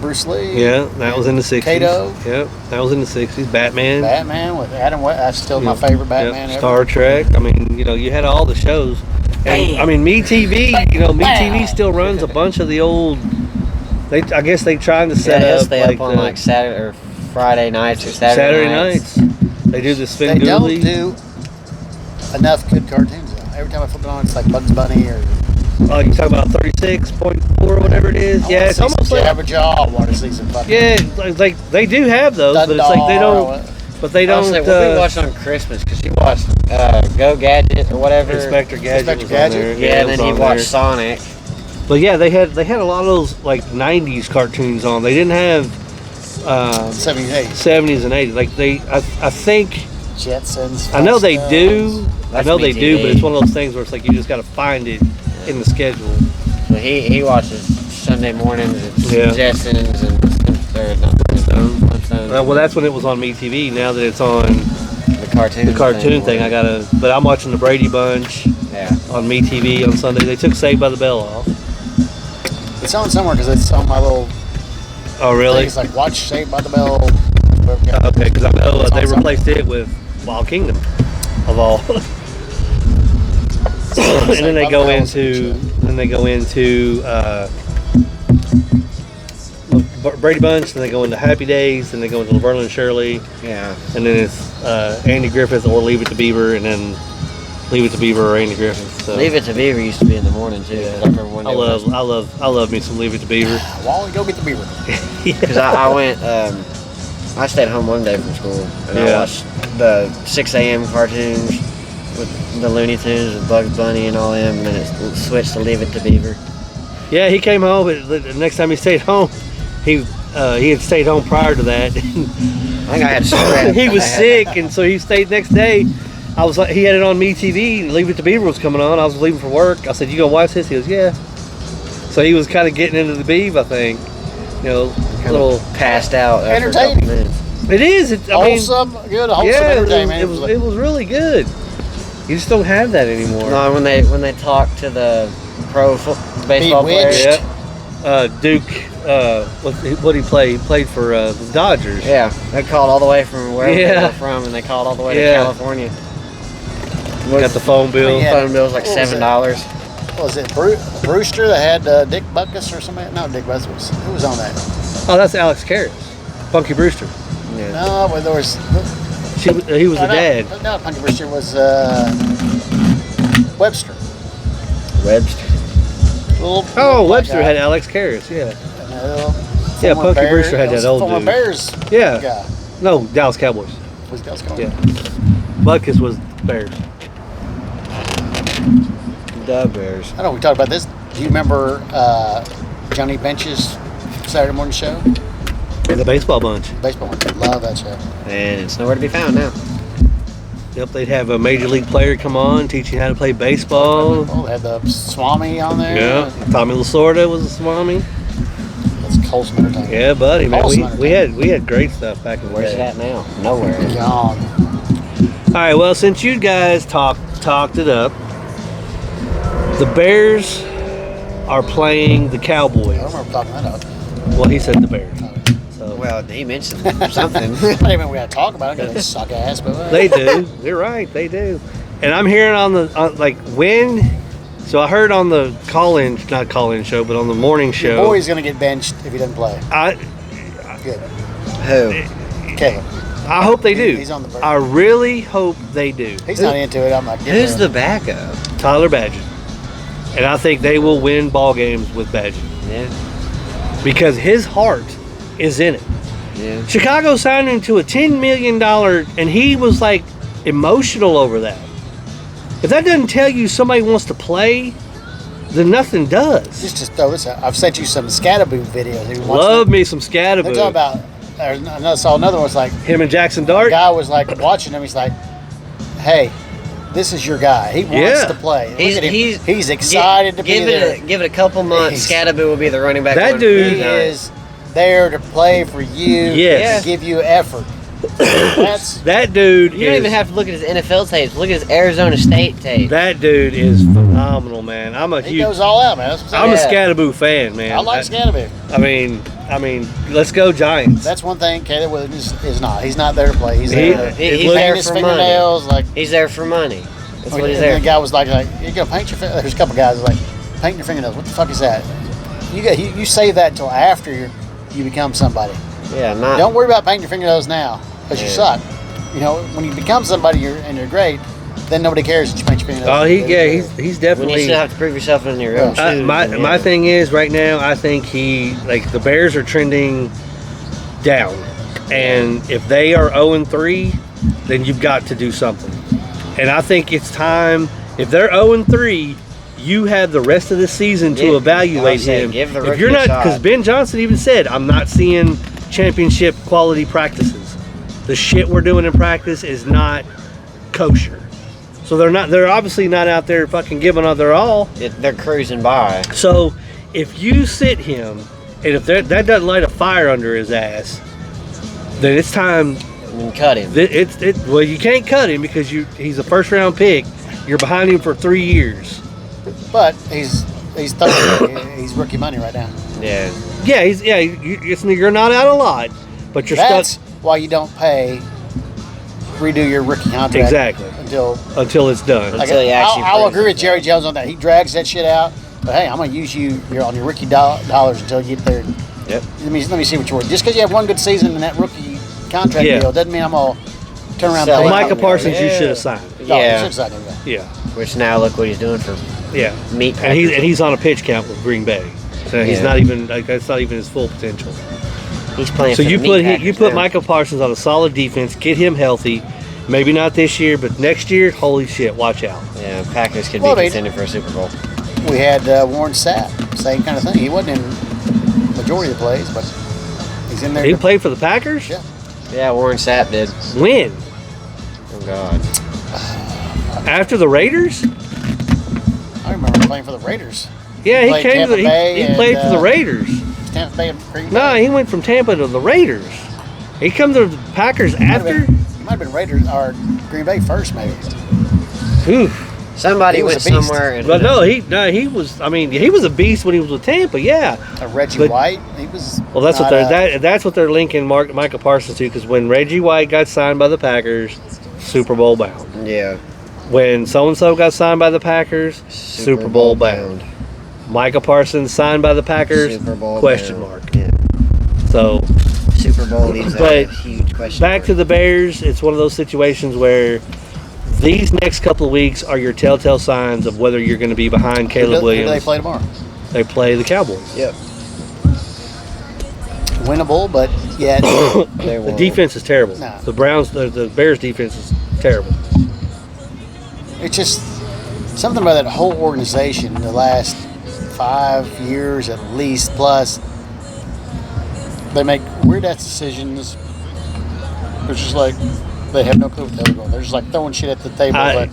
Bruce Lee. Yeah, that was in the 60s. Kato. Yep, that was in the 60s. Batman. Batman with Adam West. That's still my favorite Batman ever. Star Trek. I mean, you had all the shows. And I mean, MeTV. MeTV still runs a bunch of the old. I guess they trying to set up. Stay up on like Saturday or Friday nights or Saturday nights. They do the Spin They Dooley. don't do enough good cartoons. Every time I flip it on, it's like Bugs Bunny or. Oh, you talking about 36.4 or whatever it is? Yeah, it's almost like Jabberjaw. I want to see some fucking. Yeah, like they do have those, but it's like they don't. But they don't. What we watched on Christmas? Because you watched Go Gadget or whatever. Inspector Gadget. Yeah, and then he watched Sonic. But yeah, they had a lot of those like '90s cartoons on. They didn't have 70s and 80s. Like I think. Jetsons. I know they do. I know they do, but it's one of those things where it's like you just got to find it in the schedule. So he watches Sunday mornings and Jetsons and Flintstones. Well, that's when it was on MeTV. Now that it's on the cartoon thing, I gotta. But I'm watching the Brady Bunch. On MeTV on Sunday. They took Saved by the Bell off. It's on somewhere because it's on my little. Oh really? It's like watch Saved by the Bell. Okay, because I know they replaced it with Wild Kingdom, of all. And then they go into Brady Bunch, then they go into Happy Days, then they go into Laverne and Shirley. Yeah. And then it's Andy Griffith or Leave It to Beaver, and then Leave It to Beaver or Andy Griffith. So. Leave It to Beaver used to be in the morning too. Yeah. I remember one day I love me some Leave It to Beaver. Wally, go get the beaver. Because I went. I stayed home one day from school and I watched the 6 a.m. cartoons. with the Looney Tunes with Bugs Bunny and all them, and then it switched to Leave It to Beaver. Yeah, he came home, but the next time he stayed home, he had stayed home prior to that. I think I had strep. He was sick, and so he stayed next day. I was like, he had it on MeTV, and Leave It to Beaver was coming on. I was leaving for work. I said, "You gonna watch this?" He goes, "Yeah." So he was kind of getting into the Beav, I think. You know, a little passed out. After Entertaining. A couple minutes. It is. I mean, Wholesome, good, wholesome yeah, entertainment. it was really good. You just don't have that anymore. No, when they talk to the baseball players. Bewitched. Yeah. Duke, what he play? He played for the Dodgers. Yeah, they called all the way from wherever they Yeah. were from, and they called all the way to Yeah. California. Got the phone bill. Yeah. Phone bill was like What was it? $7. What was it? Brewster that had Dick Butkus or somebody? No, Dick Butkus. Who was on that? Oh, that's Alex Karras, Punky Brewster. Yeah. No, but there was. He was the dad. No, Punky Brewster was Webster. Webster. Oh, Webster had Alex Karras. Yeah. Yeah, Punky Brewster had that old former dude. Bears Yeah. guy. No, Dallas Cowboys. Was Dallas Cowboys. Yeah. Butkus was Bears. The Bears. I know we talked about this. Do you remember Johnny Bench's Saturday morning show? The baseball bunch. Baseball one. Love that show. And it's nowhere to be found now. Yep, they'd have a major league player come on, teach you how to play baseball. Oh, they had the Swami on there. Yeah. Tommy Lasorda was a Swami. That's wholesome entertainment. Yeah, buddy, man. Wholesome We had great stuff back in the Where's it day. at now? Nowhere. Gone. All right, well, since you guys talked it up, the Bears are playing the I Cowboys. don't remember talking that up. Well, he said the Bears. So Well, he mentioned something. I didn't even we got to talk about it because they suck ass, but they do. You're right. They do. And I'm hearing on like when. So I heard on the not call-in show, but on the morning your show. boy's gonna get benched if he doesn't play. Good. Who? Caleb. I hope they do. He's on the Bears. I really hope they do. He's not into it. I'm like, Who's the backup? Tyler Badgett. And I think they will win ball games with Badgett Yeah. because his heart is in it. Yeah. Chicago signed him to a $10 million, and he was like emotional over that. If that doesn't tell you somebody wants to play, then nothing does. Just throw this out. I've sent you some Scatterboo videos. Have you watched Love them? me some They're talking Scatterboo. about. I saw another one. Was like Him and Jackson the Dart. guy was like watching him. He's like, "Hey, this is your guy. He wants Yeah. to play. Look at him. He's excited to be give there. Give it a couple months. Scatterboo will be the running back. That one. dude- He is there to play for you. Yes. To give you effort. That's That dude You don't is. even have to look at his NFL tapes. Look at his Arizona State tape. That dude is phenomenal, man. I'm a he huge. goes all out, man. That's what I'm I'm saying. a Scatterboo fan, man. I like Scatterboo. I mean, let's go Giants. That's one thing Caleb Williams is not. He's not there to play. He's He- there to he's paint there his for money. fingernails. Like, He's there for money. That's what he's and there the guy was like, you gonna paint your. There's a couple guys like, paint your fingernails. What the fuck is that? You save that until after you become somebody. for. Yeah, not. Don't worry about painting your fingernails now because you Yeah. suck. You know, when you become somebody and you're great, then nobody cares that you paint your fingernails. Oh, he's They- he's When definitely. you still have to prove yourself in your own Yeah. shoes. My thing is right now. I think the Bears are trending down, and if they are 0-3, then you've got to do something. And I think it's time. If they're 0-3, you have the rest of the season to Yeah, evaluate I'm saying, him. give the If rookie you're a not, shot. because Ben Johnson even said, "I'm not seeing championship quality practices. The shit we're doing in practice is not kosher." So they're obviously not out there fucking giving up their all. They're cruising by. So if you sit him, and if that doesn't light a fire under his ass, then it's time. And cut him. Well, you can't cut him because he's a first round pick. You're behind him for 3 years. But he's 30. He's rookie money right now. Yeah. Yeah, you're not out a lot, but you're That's stuck why you don't redo your rookie contract exactly until it's done. Until he actually I'll proves agree with it. Jerry Jones on that. He drags that shit out. But hey, I'm gonna use you on your rookie dollars until you get there. Yep. Let me see what you're worth. Just because you have one good season in that rookie contract Yeah. deal doesn't mean I'm gonna turn around. Sell and him. pay Micah him. Parsons, you Yeah. should have signed. No, Yeah. you should sign him. Yeah, Which now look what he's doing for yeah. meat. And he's on a pitch count with Green Bay, so he's Yeah. not even that's not even his full potential. He's playing. So for you the put meat you packers put now. Michael Parsons on a solid defense, get him healthy, Maybe not this year, but next year, holy shit, watch out. Yeah, Packers could Well, be they- contending for a Super Bowl. We had Warren Sapp, same kind of thing. He wasn't in majority of the plays, but he's in there. He played for the Packers? Yeah. Yeah, Warren Sapp did. When? Oh God. After the Raiders? I remember him playing for the Raiders. Yeah, he Played came to Tampa the, Bay he played and, for the Raiders. Tampa Bay and Green No, Bay. he went from Tampa to the Raiders. He come to the Packers Might have after? been- He might have been Raiders or Green Bay first, maybe. Oof. Somebody He was went a beast. somewhere and But no, he was. I mean, he was a beast when he was with Tampa. Yeah. Reggie But- White. He was. Well, that's what not, that's what they're linking Micah Parsons to. Because when Reggie White got signed by the Packers, Super Bowl bound. yeah, When so and so got signed by the Packers, Super Bowl bound. Micah Parsons signed by the Packers, Super Bowl question bound. mark. Yeah. So Super Bowl leaves But a huge question. back to the Bears, it's one of those situations where these next couple of weeks are your telltale signs of whether you're going to be behind Caleb Who do Williams. they play tomorrow? They play the Cowboys. Yep. Winnable, but yet They The won't. defense is terrible. No. The Bears defense is terrible. it's just something about that whole organization. The last 5 years at least, plus they make weird ass decisions. It's just like they have no clue what they're going. They're just like throwing shit at the table. Like,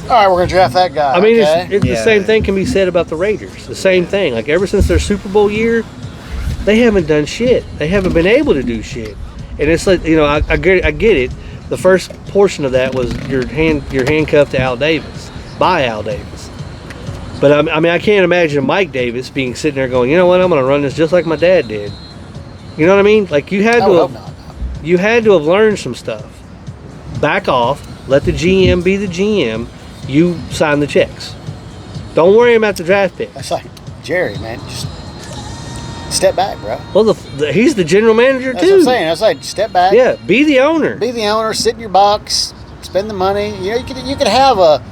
all right, we're gonna draft that guy. I mean, okay? it's the Yeah. same thing can be said about the Raiders. The same thing. Like ever since their Super Bowl year, they haven't done shit. They haven't been able to do shit. And it's like, you know, I get it. The first portion of that was you're handcuffed to Al Davis by Al Davis. But I mean, I can't imagine Mike Davis being sitting there going, you know what, I'm going to run this just like my dad did. You know what I mean? Like you had I to would have, hope not. you had to have learned some stuff. Back off. Let the GM be the GM. You sign the checks. Don't worry about the draft pick. That's like Jerry, man. Just step back, bro. Well, he's the general manager That's too. what I'm saying. I was like, step back. Yeah, be the owner. Be the owner. Sit in your box. Spend the money. You know, you could have a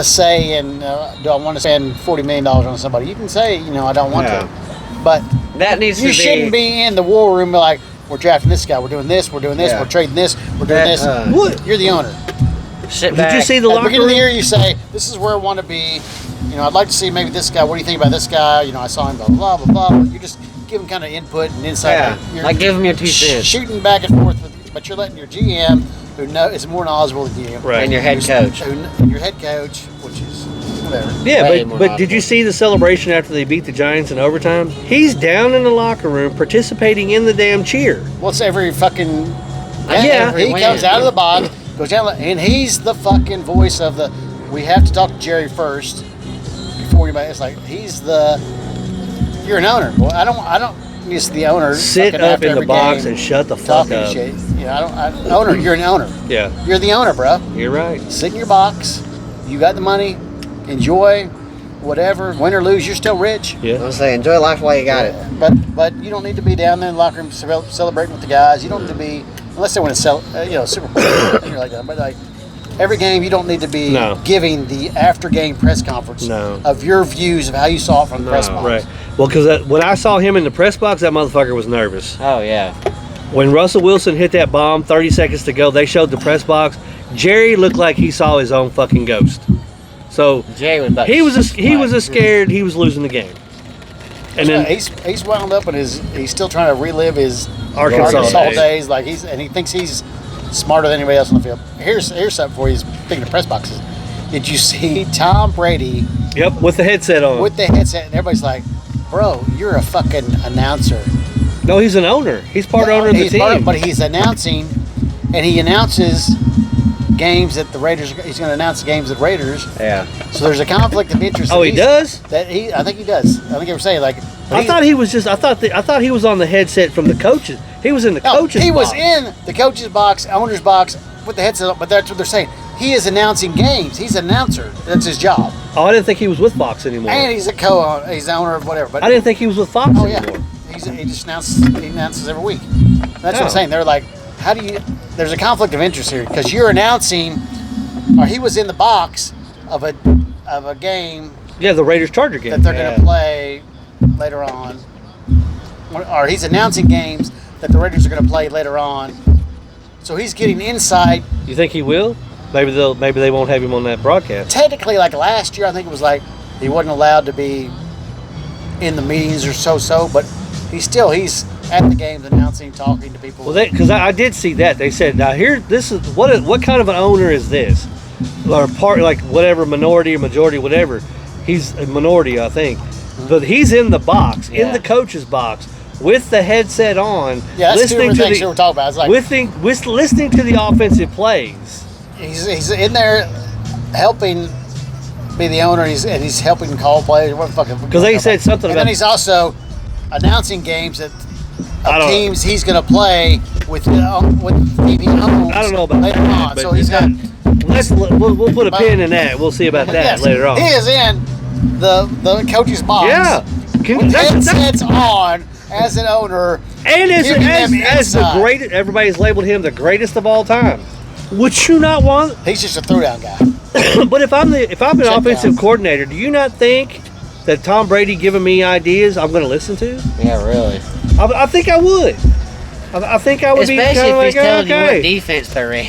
say in. Do I want to spend $40 million on somebody? You can say, you know, I don't want to. But That needs you to shouldn't be in the war room like, we're drafting this guy. We're doing this. We're doing this. Yeah. We're trading this. We're doing this. What? You're the owner. sit Did back. you see the At the locker beginning of the room? year, you say, this is where I want to be. You know, I'd like to see maybe this guy. What do you think about this guy? You know, I saw him, blah, blah, blah, blah. You're just giving kind of input and insight. Yeah, You're like give them your 2 cents. shooting back and forth, but you're letting your GM, who is more knowledgeable than you, Right. And your head coach. and your head coach, which is whatever. Yeah, Way but more did knowledgeable. you see the celebration after they beat the Giants in overtime? He's down in the locker room participating in the damn cheer. What's every fucking? Yeah. he comes out of the box, goes down, and he's the fucking voice of the. We have to talk to Jerry first before anybody. It's like he's the. You're an owner. Well, I don't. Just the owner. Sit fucking up after in the every box game and shut the fuck talking up. shit. Yeah, owner. You're an owner. Yeah, You're the owner, bro. you're right. Sit in your box. You got the money. Enjoy whatever. Win or lose, you're still rich. Yeah. I'm saying enjoy life while you got it. But you don't need to be down there in the locker room celebrating with the guys. You don't need to be unless they want to sell Super Bowl you're like that. But like every game, you don't need to be No. giving the after game press conference No. of your views of how you saw it from the press box. Right. Well, because when I saw him in the press box, that motherfucker was nervous. Oh yeah. When Russell Wilson hit that bomb, 30 seconds to go, they showed the press box. Jerry looked like he saw his own fucking ghost. So Jay was about he to was splat. a scared. He was losing the game. And then He's wound up and he's still trying to relive his Arkansas days. days. Like he thinks he's smarter than anybody else on the field. Here's something for you. Speaking of press boxes, did you see Tom Brady Yep, with the headset on. with the headset? And everybody's like, "Bro, you're a fucking announcer." No, he's an owner. He's part owner of the He's team. but he's announcing, and he announces games that the Raiders. He's going to announce the games at Raiders. Yeah. So there's a conflict of interest. Oh, that he he's- does? I think he does. I think they were saying like. I thought he was just. I thought he was on the headset from the coaches. He was in the No, coaches. he was box. in the coach's box, owner's box, with the headset on, but that's what they're saying. He is announcing games. He's an announcer. That's his job. Oh, I didn't think he was with Fox anymore. And he's he's the owner of whatever. But I didn't think he was with Fox Oh yeah, anymore. he just announces every week. That's what I'm saying. They're like, how do you? There's a conflict of interest here because you're announcing, or he was in the box of a game Yeah, the Raiders Charger game. that they're going to play later on, or he's announcing games that the Raiders are going to play later on. So he's getting insight. You think he will? Maybe they won't have him on that broadcast. Technically, like last year, I think it was like he wasn't allowed to be in the meetings or so, but he's at the games announcing, talking to people. Well, because I did see that. They said, now here, this is what kind of an owner is this? Or part, like whatever, minority or majority, whatever. He's a minority, I think. But he's in the box, in the coach's box, with the headset on, yeah, that's listening two to things we're talking about. It's like listening to the offensive plays. he's in there helping be the owner, and he's helping call plays. Because they said something and about. then he's also announcing games that teams he's going to play with the team he owns. I don't know about later that, on. but So he's got. We'll put a pin in that. We'll see about that Yes, later on. He is in the coach's box. Yeah. With headsets on as an owner. And as the insight. greatest, everybody's labeled him the greatest of all time. Would you not want? He's just a throwdown guy. But if I'm an Check offensive down. coordinator, do you not think that Tom Brady giving me ideas I'm going to listen to? Yeah, really. I think I would. I think I would be Especially kind if of he's like, telling you what okay. defense they're in.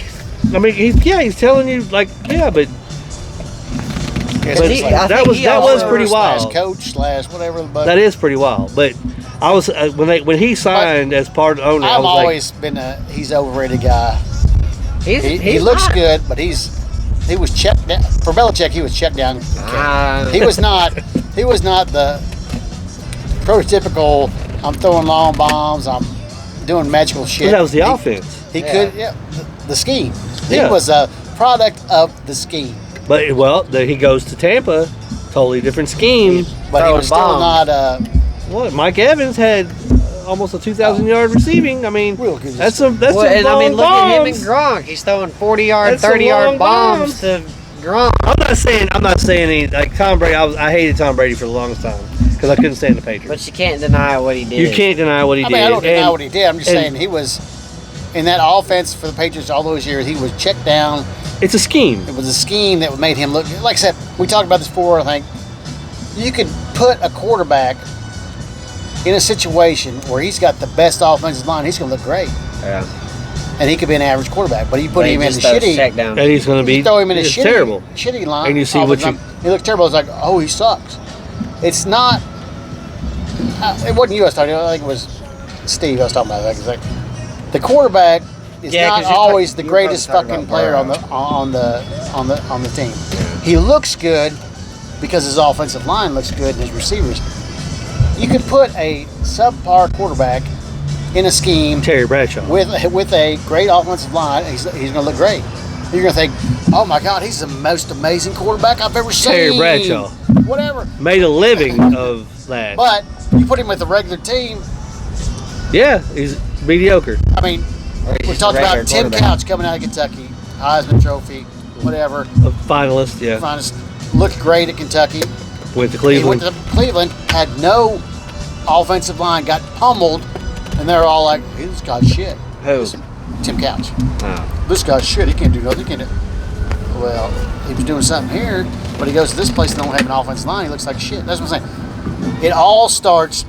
I mean, he's telling you like, yeah, but that was pretty wild. Coach / whatever. But That is pretty wild. But I was when he signed as part of the owner, I I've was always been he's overrated guy. He's He looks not. good, but he was checked down for Belichick. He was checked down. He was not the prototypical. I'm throwing long bombs. I'm doing magical shit. that was the offense. He could, the scheme. He Yeah. was a product of the scheme. But he goes to Tampa, totally different scheme. But he was still bombs. not. What? Mike Evans had almost a 2,000-yard receiving. I mean, Real good. that's some Well, and I mean, long look at him and bombs. Gronk. He's throwing 40-yard, That's some 30-yard long bombs to Gronk. I'm not saying any, like Tom Brady. I hated Tom Brady for the longest time because I couldn't stand the Patriots. But you can't deny what he did. You can't deny what he I did. mean, I don't deny And what he did. I'm just saying he was in that offense for the Patriots all those years. He was checked down. It's a scheme. It was a scheme that made him look. Like I said, we talked about this before. I think you could put a quarterback in a situation where he's got the best offensive line. He's going to look great, Yeah. and he could be an average quarterback. But you put him in a shitty. check down. And he's going to be You throw him in a it's shitty, terrible. shitty line. And you see what offensive line, he looks terrible. It's like, oh, he sucks. It's not. It wasn't you I was talking about. I think it was Steve I was talking about. It's like the quarterback is Yeah, not 'cause you're always talking- the you were greatest talking fucking about player Burrow. on the team. He looks good because his offensive line looks good and his receivers. You could put a subpar quarterback in a scheme Terry Bradshaw. with a great offensive line. He's going to look great. You're going to think, oh my God, he's the most amazing quarterback I've ever seen. Terry Bradshaw. Whatever. Made a living of that. But you put him with a regular team. Yeah, he's mediocre. I mean, we just talked a regular about Tim quarterback. Couch coming out of Kentucky, Heisman Trophy, whatever. A finalist, yeah. Finest, looked great at Kentucky. Went to He Cleveland. went to Cleveland, had no offensive line, got pummeled, and they're all like, hey, this guy's shit. Who? Tim Couch. Oh. This guy's shit. He can't do nothing. He can't do. Well, he was doing something here, but he goes to this place and don't have an offensive line. He looks like shit. That's what I'm saying. It all starts.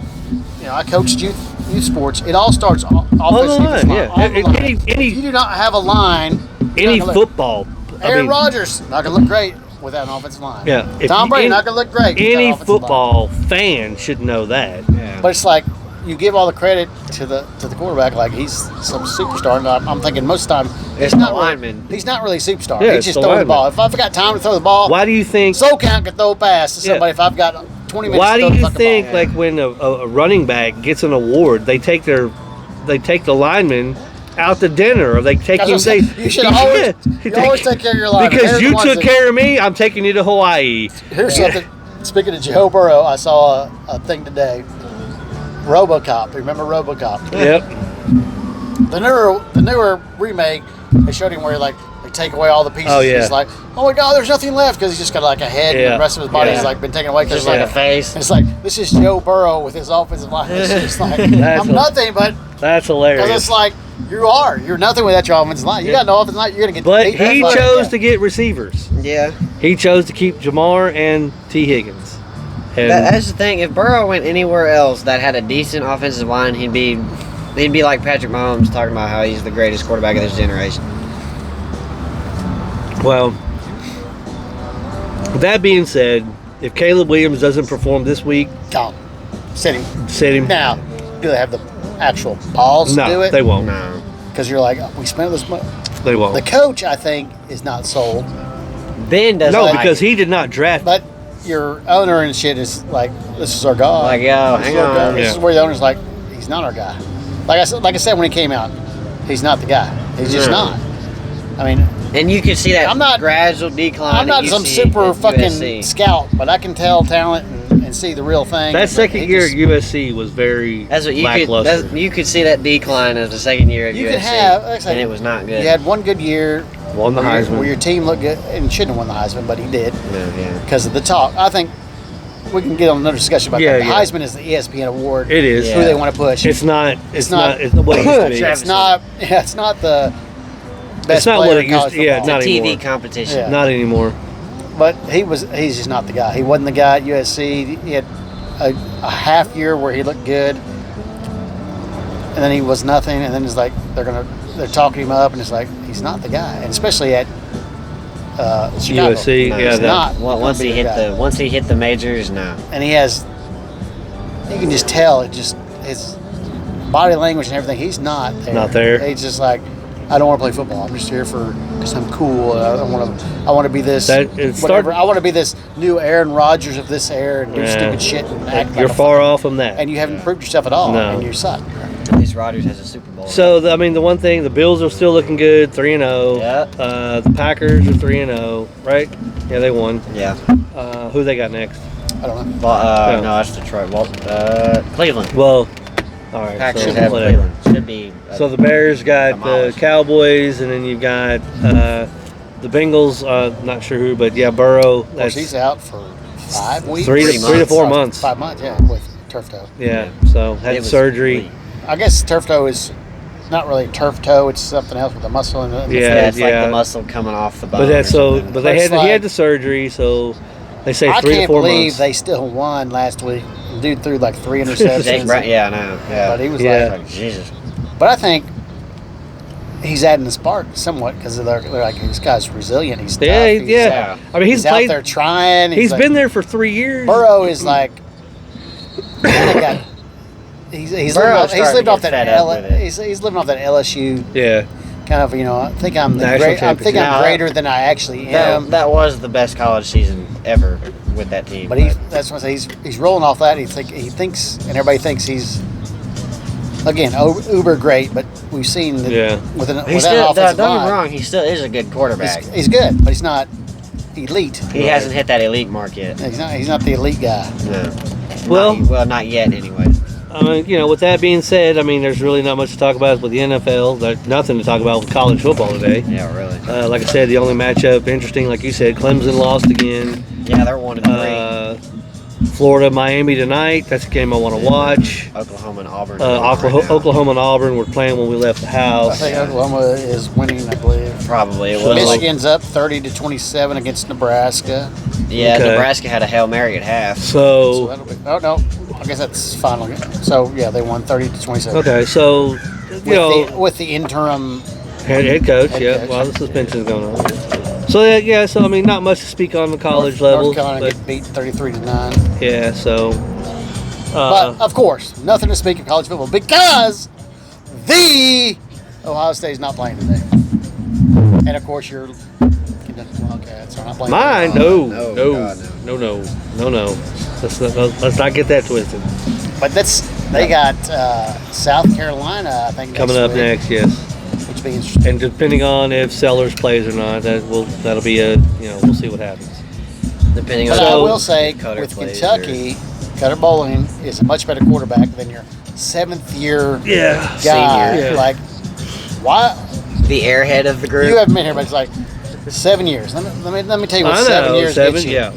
I coached youth sports. It all starts offensive line, yeah. On the line. Any- If you do not have a line, you're Any not gonna look- football. Aaron Rodgers not gonna look great without an offensive line. Yeah. If Tom you- Brady any- not gonna look great. without Any an offensive line. football fan should know that. Yeah. But it's like you give all the credit to the quarterback, like he's some superstar. And I'm thinking most of the time It's he's not the really, lineman. he's not really a superstar. Yeah, He's it's just the throwing the lineman. ball. If I've got time to throw the ball, Why do you think? so count can throw a pass to somebody. Yeah. If I've got 20 minutes Why to do throw the you fucking think ball. like when a running back gets an award, they take the lineman out to dinner, or they take him? That's what I'm saying. You should always, you always take care of your line. Because you took care of me, I'm taking you to Hawaii. Here's something. Speaking of Joe Burrow, I saw a thing today. RoboCop. Remember RoboCop? Yep. The newer remake, they showed him where they take away all the pieces. Oh, yeah. He's like, oh my God, there's nothing left because he's just got like a head and Yeah. the rest of his body's Yeah. like been taken away. Just Because like like a face. it's like this is Joe Burrow with his offensive line. It's just like That's I'm a- nothing, but That's because hilarious. it's like you're nothing without your offensive line. You got no offensive line, you're gonna get. But beat he the fuck chose out. to get receivers. Yeah. He chose to keep Jamar and T. Higgins. And That's the thing. If Burrow went anywhere else that had a decent offensive line, he'd be He'd be like Patrick Mahomes talking about how he's the greatest quarterback of this generation. Well, that being said, if Caleb Williams doesn't perform this week, Don't sit him. sit him. Now, do they have the actual balls to do No, it? they won't. No. Because you're like, we spent this much. They won't. The coach, I think, is not sold. Ben doesn't No, like because it. he did not draft. But your owner and shit is like, this is our guy. Like, yo, This hang is our guy. on. This Yeah. is where the owner's like, he's not our guy. Like I said when he came out, he's not the guy. He's just No. not. I mean, And you can see that I'm not- gradual decline. I'm not that you some see super at fucking USC. scout, but I can tell talent and see the real thing. that But second he year just- at USC was very That's what you lackluster. could. You could see that decline as the second year at You USC, could have, like I said, and it was not good. You had one good year Won the where Heisman. your team looked good, and shouldn't have won the Heisman, but he did yeah. because of the talk. I think we can get on another discussion about Yeah, that. The yeah. Heisman is the ESPN award. It is. Who Yeah. they want to push. It's not. It's not. not- It's what it used to be. Travis- It's not. Yeah, it's not the best It's not player what in it used college to- yeah, football. not TV anymore. competition. Yeah. Not anymore. But he's just not the guy. He wasn't the guy at USC. He had a half year where he looked good, and then he was nothing. And then it's like they're talking him up, and it's like he's not the guy. And especially at Chicago, USC. No, Yeah. he's That, not. Well, once he gonna be hit guy. once he hit the majors, no. And he has, you can just tell it just his body language and everything. He's not there. Not there. He's just like, I don't want to play football. I'm just here because I'm cool. I want to be this. Whatever. I want to be this new Aaron Rodgers of this era and do Yeah. stupid shit and act You're like far off from that. and you haven't proved yourself at all. No. And you suck. At least Rodgers has a Super Bowl. So I mean, the one thing, the Bills are still looking good, 3-0. Yeah. The Packers are 3-0, right? Yeah, they won. yeah. Who they got next? I don't know. Well, Yeah. no, that's Detroit. Well, Cleveland. Well, all right. Packers So have whatever. Cleveland. Should be. So the Bears got the demolished. Cowboys, and then you've got the Bengals. Not sure who, but yeah, Burrow. Of course, he's out for 5 weeks. 3 to 4 5 months. 5 months, yeah, with turf toe. Yeah. So It had was surgery. complete. I guess turf toe is not really turf toe. It's something else with the muscle in the Yeah, Yeah, it's like yeah. the muscle coming off the bone. But that's or so. something. But But he it's had like- the surgery, so they say I 3 to can't 4 believe months. they still won last week. Dude threw like 3 interceptions. Jake Brown, yeah, I know. Yeah. But he was Yeah. Like, Jesus. But I think he's adding the spark somewhat because they're like, this guy's resilient. He's tough. Yeah, he's, yeah. I mean, he's out there trying. He's like, been there for 3 years. Burrow is like, kinda got, he's Burrow's lived off that starting to get fed up with it. he's living off that LSU Yeah. kind of, I think I'm National I think championship. I'm Now, greater than I actually am. That was the best college season ever with that team. But that's what I say. He's rolling off that. He thinks, and everybody thinks he's again uber great. But we've seen that Yeah. with an He's with that still, offensive don't get me line, wrong, he still is a good quarterback. he's good, but he's not elite. He hasn't hit that elite mark yet. He's not the elite guy. No. Well- Not yet, anyways. I mean, with that being said, I mean, there's really not much to talk about with the NFL. There's nothing to talk about with college football today. Yeah, really. Like I said, the only matchup, interesting, like you said, Clemson lost again. Yeah, they're 1-3. Florida, Miami tonight. That's a game I want to watch. Oklahoma and Auburn. Oklahoma and Auburn were playing when we left the I house. think Oklahoma is winning. I believe Probably. It was Michigan's up 30-27 against Nebraska. yeah, Okay. Nebraska had a Hail Mary at half. So So, that'll be. Oh no, I guess that's final. So yeah, they won 30-27. okay, so, With the interim. head coach, Head yeah, coach. while the suspension's going on. So, yeah, so, I mean, not much to speak on the college level. North Carolina But, get beat 33-9. yeah, so. But of course, nothing to speak of college football because the Ohio State is not playing today. And of course, your Kentucky Wildcats are not playing. Mine, today. no. Let's not get that twisted. But they got South Carolina, I think, Coming up week, next, yes. which will be interesting. And depending on if Sellers plays or not, that'll be we'll see what happens. Depending But on I So- will say, Cutter with plays Kentucky, Cutter Bowling is a much better quarterback than your 7th-year Yeah. guy. Senior. Yeah. Like, why? the airhead of the group. You haven't been here, but it's like 7 years. Let me tell you what I know, 7 years seven, gets you. yeah.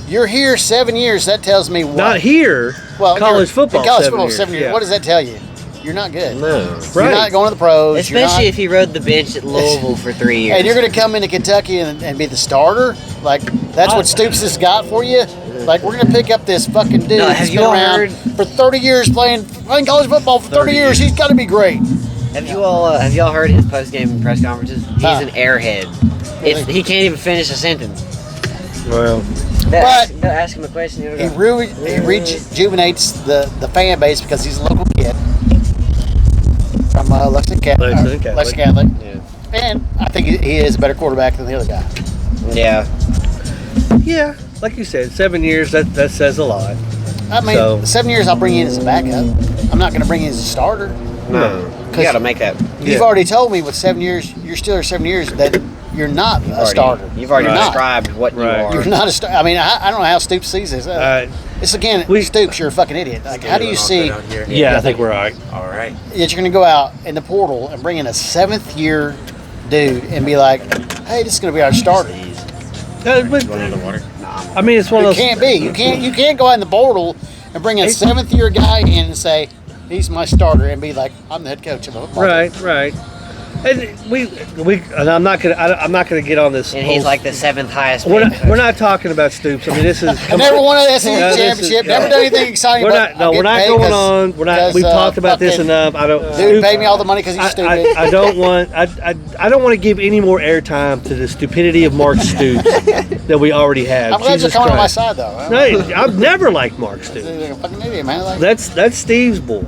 You're here 7 years. That tells me what? Not here. Well, college you're- football. in college 7 football, years, 7 years. yeah. What does that tell you? You're not good. No. You're Right. not going to the pros. Especially if he rode the bench at Louisville for 3 years. and you're going to come into Kentucky and be the starter. Like that's what Stoops has got for you. Like, we're gonna pick up this fucking dude No, that's have been you all around heard- for 30 years playing college football for 30 years. He's got to be great. Have y'all heard his post game press conferences? He's Huh. an airhead. He can't even finish a sentence. Well, They'll ask him a question. He rejuvenates the fan base because he's a local kid from Lexington Catholic. Yeah. And I think he is a better quarterback than the other guy. Yeah. yeah, like you said, 7 years, that says a lot. I mean, So- 7 years I'll bring you in as a backup. I'm not going to bring you as a starter. No. You gotta make that. You've already told me with 7 years, you're still there 7 years, that you're not a starter. You've already You're not. described what you are. You're not a starter. I mean, I don't know how Stoops sees this. It's again, Stoops, you're a fucking idiot. Like, how do you see Down here. Yeah, I think we're all right. All right. that you're going to go out in the portal and bring in a 7th year dude and be like, hey, this is going to be our starter? But, Going in the water. I mean, it's one It of those. can't be. You can't go out in the portal and bring a 7th year guy in and say, he's my starter, and be like, I'm the head coach of a football team. Right. And and I'm not gonna get on this. And he's like the 7th highest. We're paid not, coach. we're not talking about Stoops. I mean, this is. I never won an SEC No, this is- championship. Never done anything exciting. We're but not. No, I'm we're not getting paid going on. We're not. We've talked about this fucking enough. I don't. Dude paid me all the money because he's stupid. I don't want. I don't want to give any more airtime to the stupidity of Mark Stoops that we already have. I'm glad you're Jesus coming on my Christ. side, though. No, I've never liked Mark Stoops. You're a fucking idiot, man. Like, That's Steve's boy.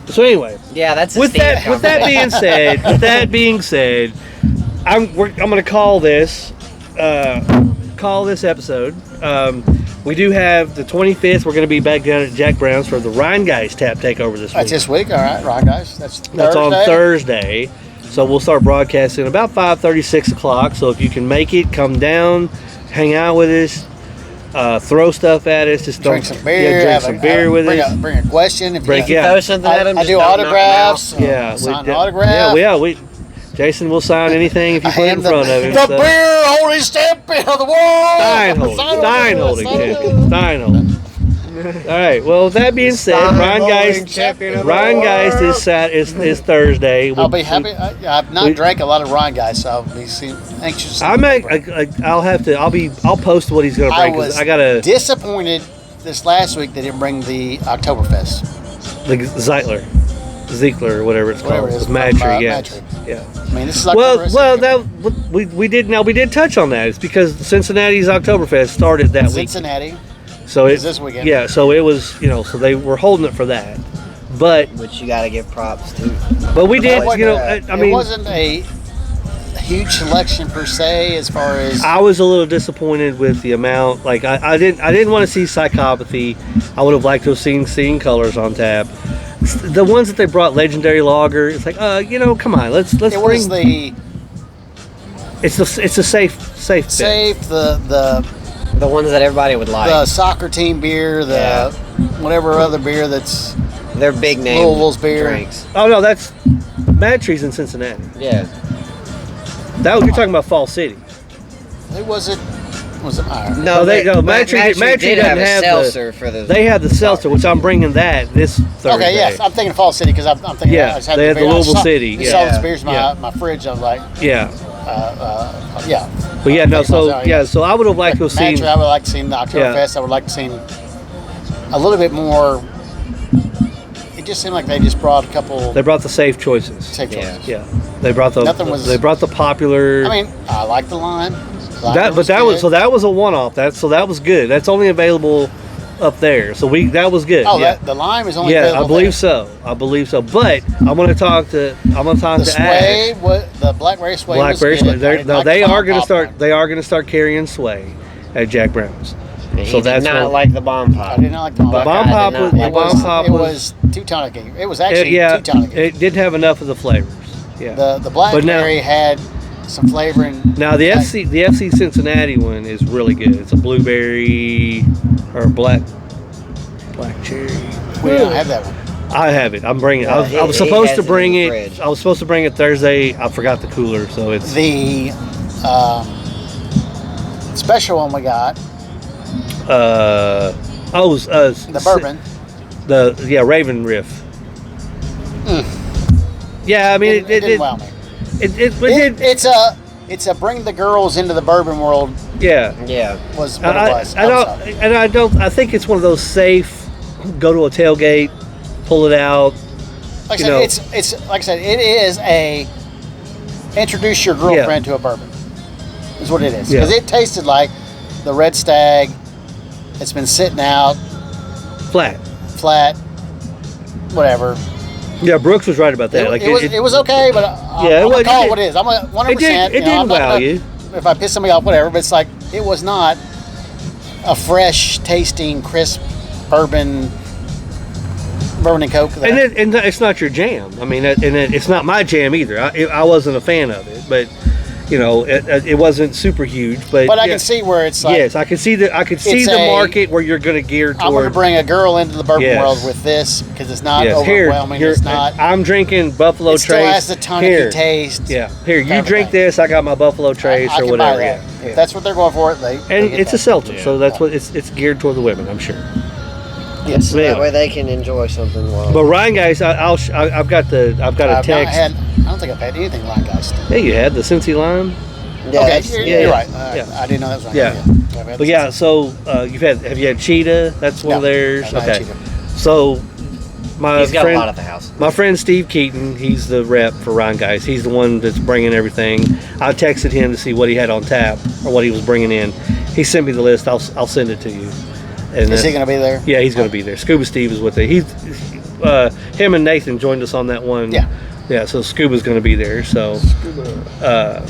So anyway, Yeah, that's a with Steve that being said, I'm gonna call this episode. We do have the 25th. We're gonna be back down at Jack Brown's for the Ryan Guys Tap Takeover this that's week. this week, all right, right, guys. That's On Thursday. So we'll start broadcasting about 5:30, 6 o'clock. So if you can make it, come down, hang out with us, throw stuff at us. Just Drink don't some beer. drink some beer with us. Bring a question. If Break you, out. Throw something at him. I just do don't knock him autographs. out. Yeah, sign we- autograph. Jason will sign anything if you I put it am in front of him. The so. beer holding champion of the world. Stein holding. All right. Well, with that being said, Ryan Geist is Thursday. I'll be happy. I've not drank a lot of Ryan guys, so I'll be anxious. To I'll post what he's going to I bring because was I got to disappointed this last week they didn't bring the Oktoberfest. the Ziegler or whatever it's Whatever called. it is It's Mad from, Tree, yeah. Mad Yeah. I mean, this is Oktoberfest. We did touch on that. It's because Cincinnati's Oktoberfest started that week. Cincinnati. So Is this weekend. Yeah, so it was, so they were holding it for that. But Which you gotta give props to. we did, It I mean, wasn't a huge selection per se as far as I was a little disappointed with the amount. Like I didn't want to see Psychopathy. I would have liked to have seen Colors on tap. The ones that they brought, Legendary Lager, it's like, come on, let's it bring. was the It's a safe pick. The ones that everybody would like. the soccer team beer, whatever other beer that's They're big name Louisville's beer. drinks. Oh no, that's Mad Tree's in Cincinnati. Yeah. You're talking about Fall City. it wasn't. Was it? All right. No, Mad Tree did doesn't have a have seltzer for the. They have the seltzer, which I'm bringing that this Thursday. Okay, yes, I'm thinking Fall City because I'm thinking. Yeah, I just had they had the beer. I Louisville saw- City, I yeah. saw the beers in Yeah. my fridge. I was like, Yeah, yeah. but yeah, no. Thanks, Marcel, So I would have liked to have seen. Naturally, I would like to see the Oktoberfest. I would like to see a little bit more. It just seemed like they just brought a couple They brought the safe choices. safe choices. Yeah, they brought the. Nothing was- They brought the popular. I mean, I like the lime. that was a one-off. That was good. That's only available up there. So that was good. Oh, yeah. the lime is only. Yeah, I available believe so. But I'm going to talk to. The Ash. sway, the blackberry sway. Blackberry was good. Sway. I didn't like They the are going to pop start. one. They are going to start carrying Sway at Jack Brown's. He So did that's not what- like the bomb pop. I did not like the The pop. bomb I pop did was. not The like bomb it. pop It was. was too tonic. It was actually Yeah, too tonic. it didn't have enough of the flavors. Yeah. The blackberry had some flavor and Now the FC Cincinnati one is really good. It's a blueberry or black cherry. we don't have that one. I have it. I'm bringing. Yeah, I was he supposed has to it in bring the it. fridge. I was supposed to bring it Thursday. I forgot the cooler, so it's The special one we got, the bourbon. Raven Riff. Yeah, I mean It didn't wow me. it did. It's it's a bring the girls into the bourbon world Yeah. Yeah. was what it was. I think it's one of those safe, go to a tailgate, pull it out. Like you I know. said, it's like I said, it is a introduce your girlfriend to a bourbon. Is what it is. Because it tasted like the Red Stag. It's been sitting out Flat. whatever. Yeah, Brooks was right about that. It was okay, but I'm gonna call it what it is. I'm a 100%. It didn't wow you. If I piss somebody off, whatever. But it's like it was not a fresh tasting, crisp bourbon and Coke. And it's not your jam. I mean, it's not my jam either. I wasn't a fan of it, but you know, it wasn't super huge. But I can see where it's like. Yes, I can see the market where you're going to gear toward. I'm going to bring a girl into the bourbon world with this because it's not overwhelming. It's not. I'm drinking Buffalo Trace. It still has the tonic taste. Yeah, here you drink this. I got my Buffalo Trace I or can whatever. Buy that. If that's what they're going for. It's a seltzer, so that's what it's geared toward the women, I'm sure. Yes, so that way they can enjoy something. But Ryan guys, I've got a text. I don't think I've had anything Ryan guys. Yeah, you had the Cincy Lime. Yeah, okay, you're right. I didn't know that was right. Yeah. But yeah, so have you had Cheetah? That's one of theirs. Okay. So he's got a lot at the house. My friend Steve Keaton, he's the rep for Ryan Guys. He's the one that's bringing everything. I texted him to see what he had on tap or what he was bringing in. He sent me the list. I'll send it to you. And is he going to be there? Yeah, he's going to be there. Scuba Steve is with it. Him and Nathan joined us on that one. Yeah. Yeah. So Scuba's going to be there. So. So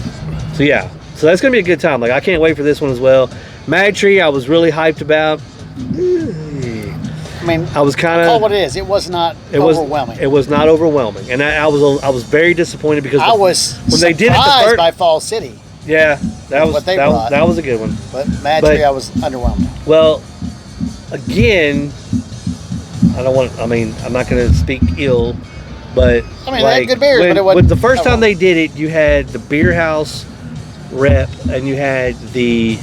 yeah. So that's going to be a good time. Like I can't wait for this one as well. Mad Tree, I was really hyped about. I mean, I was kind of. Call what it is. It was not overwhelming. It was not overwhelming, and I was very disappointed because I was when they did it by Fall City. Yeah, that was a good one. But Mad Tree, I was underwhelmed. Well, again, I'm not going to speak ill, but I mean, they had good beers, but it wasn't. When the first time they did it, you had the beer house rep and you had the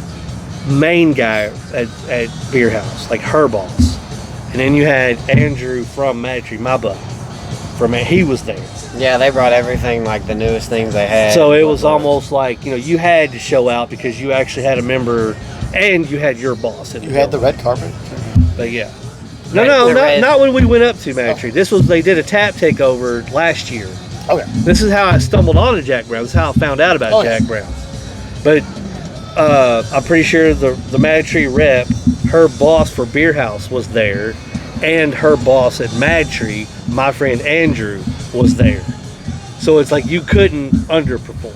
main guy at beer house, like her boss. And then you had Andrew from Mad Tree, my buddy. He was there. Yeah, they brought everything, like the newest things they had. So it was almost like, you had to show out because you actually had a member and you had your boss. You had the red carpet? But yeah. Not when we went up to Mad Tree. They did a tap takeover last year. Okay. This is how I stumbled onto Jack Brown. This is how I found out about Jack Brown. But I'm pretty sure the Mad Tree rep, her boss for Beer House was there, and her boss at Mad Tree, my friend Andrew, was there. So it's like you couldn't underperform.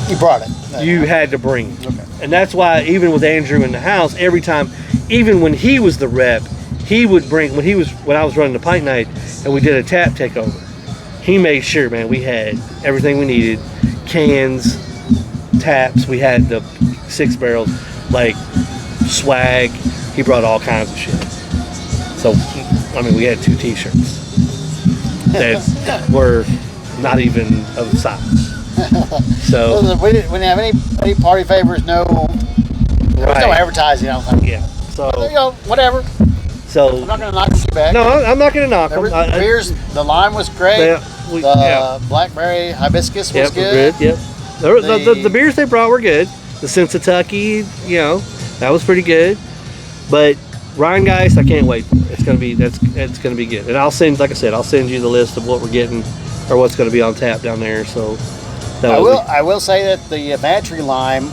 You brought it. You had to bring it. Okay. And that's why even with Andrew in the house, every time, even when he was the rep, he would bring, when I was running the pint night and we did a tap takeover, he made sure, man, we had everything we needed, cans, taps, we had the 6 barrels, like swag. He brought all kinds of shit. So, we had 2 t-shirts that were not even of size. So we didn't have any party favors, there was no advertising, I don't think. Yeah. So whatever. So I'm not gonna knock you back. No, I'm not gonna knock them. The beers, the lime was great. The blackberry hibiscus was good. Yep. The beers they brought were good. The Sensatucky, that was pretty good. But Ryan Geist, I can't wait. It's gonna be good. And I'll send you the list of what we're getting or what's gonna be on tap down there. So I will say that the Mad Tree lime.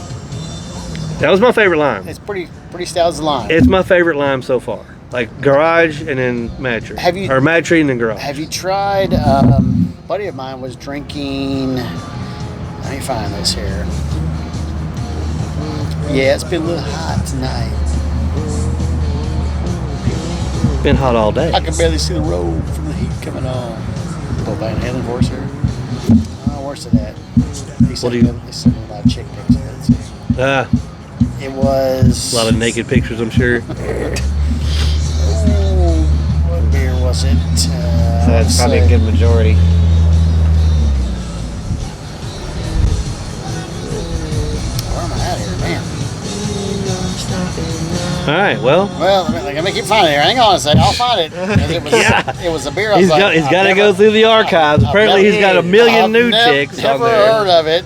That was my favorite lime. It's pretty stout as a lime. It's my favorite lime so far. Like Garage and then Mad Tree. Or Mad Tree and then Garage. Have you tried? A buddy of mine was drinking. Let me find this here. Yeah, it's been a little hot tonight. Been hot all day. I can barely see the road from the heat coming on. Little Van Halen horse here. Where's it at? He sent me a lot of chick pics. It was a lot of naked pictures, I'm sure. What beer was it? So that's probably a good majority. Where am I at here, man? All right, well, let me keep finding it. Hang on a second, I'll find it. It was a beer. He's got to go through the archives. Apparently, he's got a million new chicks on there. Never heard of it.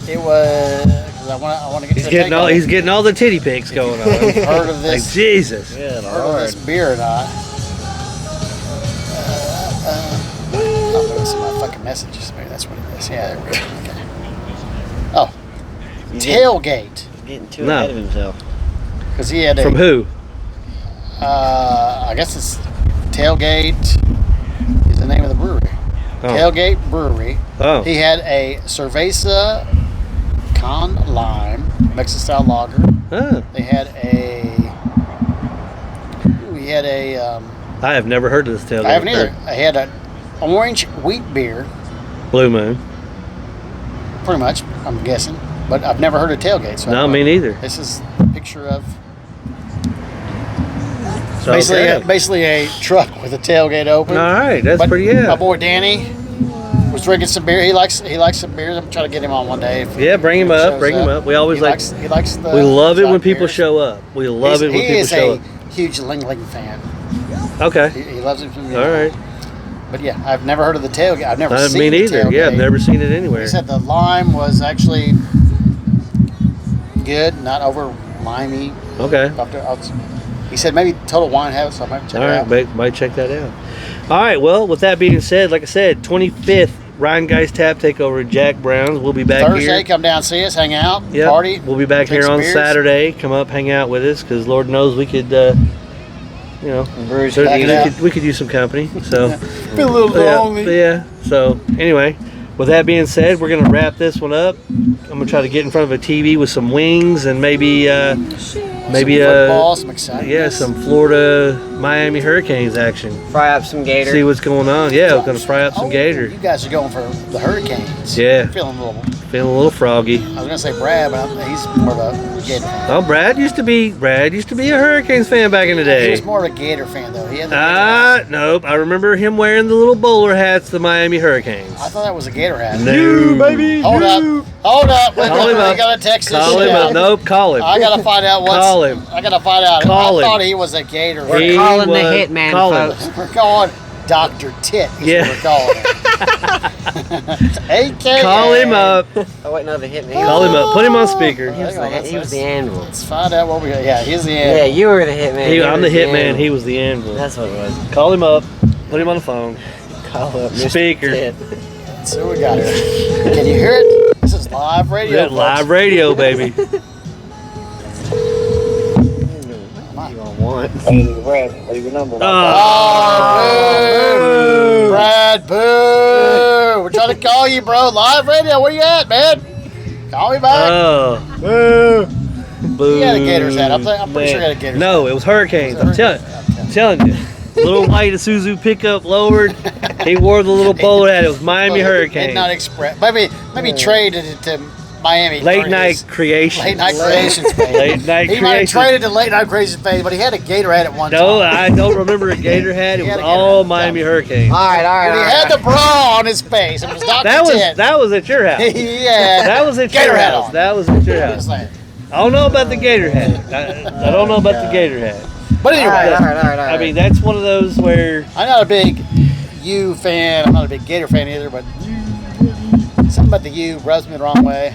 It was because I want to get He's your getting take all on it. he's getting all the titty pics going on. Heard of Like this? Jesus. Good Heard of this lord. beer or not? I'm gonna see my fucking messages. Maybe that's what it is. Yeah, there we go. Okay. Oh, tailgate. Getting too No. ahead of himself. Because he had a. From who? I guess it's Tailgate is the name of the brewery. Oh. Tailgate Brewery. Oh. He had a Cerveza Con Lime Mexican style lager. Oh. They had a. We had a. I have never heard of this tailgate. I haven't either. I had an orange wheat beer, Blue Moon. pretty much. I'm guessing, but I've never heard of tailgate. So I No, don't me know. neither. This is a picture of So, basically okay. basically a truck with a tailgate open. All right, that's But pretty good. My boy Danny was drinking some beer. He likes some beers. I'm trying to get him on one day. If Yeah, bring him he up. shows Bring him up. We always he like. likes, he likes the. We love it when exotic people beers. show up. We love it when He people is show a up. huge Ling Ling fan. Okay. He loves it from All right. But yeah, I've never heard of the tailgate. I've never seen Me the neither. tailgate. Yeah, I've never seen it anywhere. He said the lime was actually good, not over limey. Okay. He said maybe Total Wine have it, so I might check All it right, out. might check that out. All right, well, with that being said, like I said, 25th Ryan Guys Tap Takeover at Jack Brown's. We'll be back Thursday, here. come down, see us, hang out, Yep. party. We'll be back drink here some on beers. Saturday. Come up, hang out with us, because Lord knows we could, you know, Bruce, so Back it out. we could use some company. So, Feel a little yeah, lonely. yeah. So, anyway, with that being said, we're gonna wrap this one up. I'm gonna try to get in front of a TV with some wings and maybe Some football, some excitement. yeah, some Florida Miami Hurricanes action. fry up some gator. See what's going on. Yeah, we're gonna fry up some gator. You guys are going for the Hurricanes. Yeah. Feeling a little. Feeling a little froggy. I was gonna say Brad, but he's more of a Gator fan. Oh, Brad used to be a Hurricanes fan back in the He day. was more of a Gator fan though. He had the Gator hats. Nope. I remember him wearing the little bowler hats, the Miami Hurricanes. I thought that was a Gator hat. No, baby. Hold up. Wait a Call minute, him I up. gotta text this Call shit him out. up. Nope, call him. I gotta find out what's. Call him. I gotta find out. Call I him. thought he was a Gator We're fan. He calling the was- hitman, call him. folks. We're calling Dr. Tit. Is Yeah. what we're calling him. AKA. Call him up. Oh wait, no, the hitman. Call him up. Put him on speaker. He was the anvil. Let's find out what we got. Yeah, he's the Yeah, end. you were the hitman. you I'm were the hitman. anvil. He was the anvil. That's what it was. Call him up. Put him on the phone. Call up Mr. Speaker. Tit. Let's see what we got here. Can you hear it? This is live radio. Yeah, live radio, baby. What do you all want? Oh, boo! Brad, boo! We're trying to call you, bro. Live radio. Where you at, man? Call me back. Oh. Boo. He had a Gators hat. I'm pretty sure he had a Gators No, it was Hurricanes. I'm telling you. Little white Isuzu pickup lowered. He wore the little bowler hat. It was Miami Hurricanes. Midnight Express. Maybe traded it to Miami. Late for night his creation. Late night creations phase. Late night He might have creation. traded to late night creations phase, but he had a Gator hat at one No, time. I don't remember a Gator hat. It He was had a Gator all hat. Miami Hurricanes. All right. When he had the bra on his face. It was not That was at your house. yeah. That was at Gator your hat house. on. That was at your Just house. like- I don't know about the Gator hat. I don't know about the Gator hat. But anyway, All right. I mean, that's one of those where I'm not a big U fan. I'm not a big Gator fan either, but something about the U rubs me the wrong way.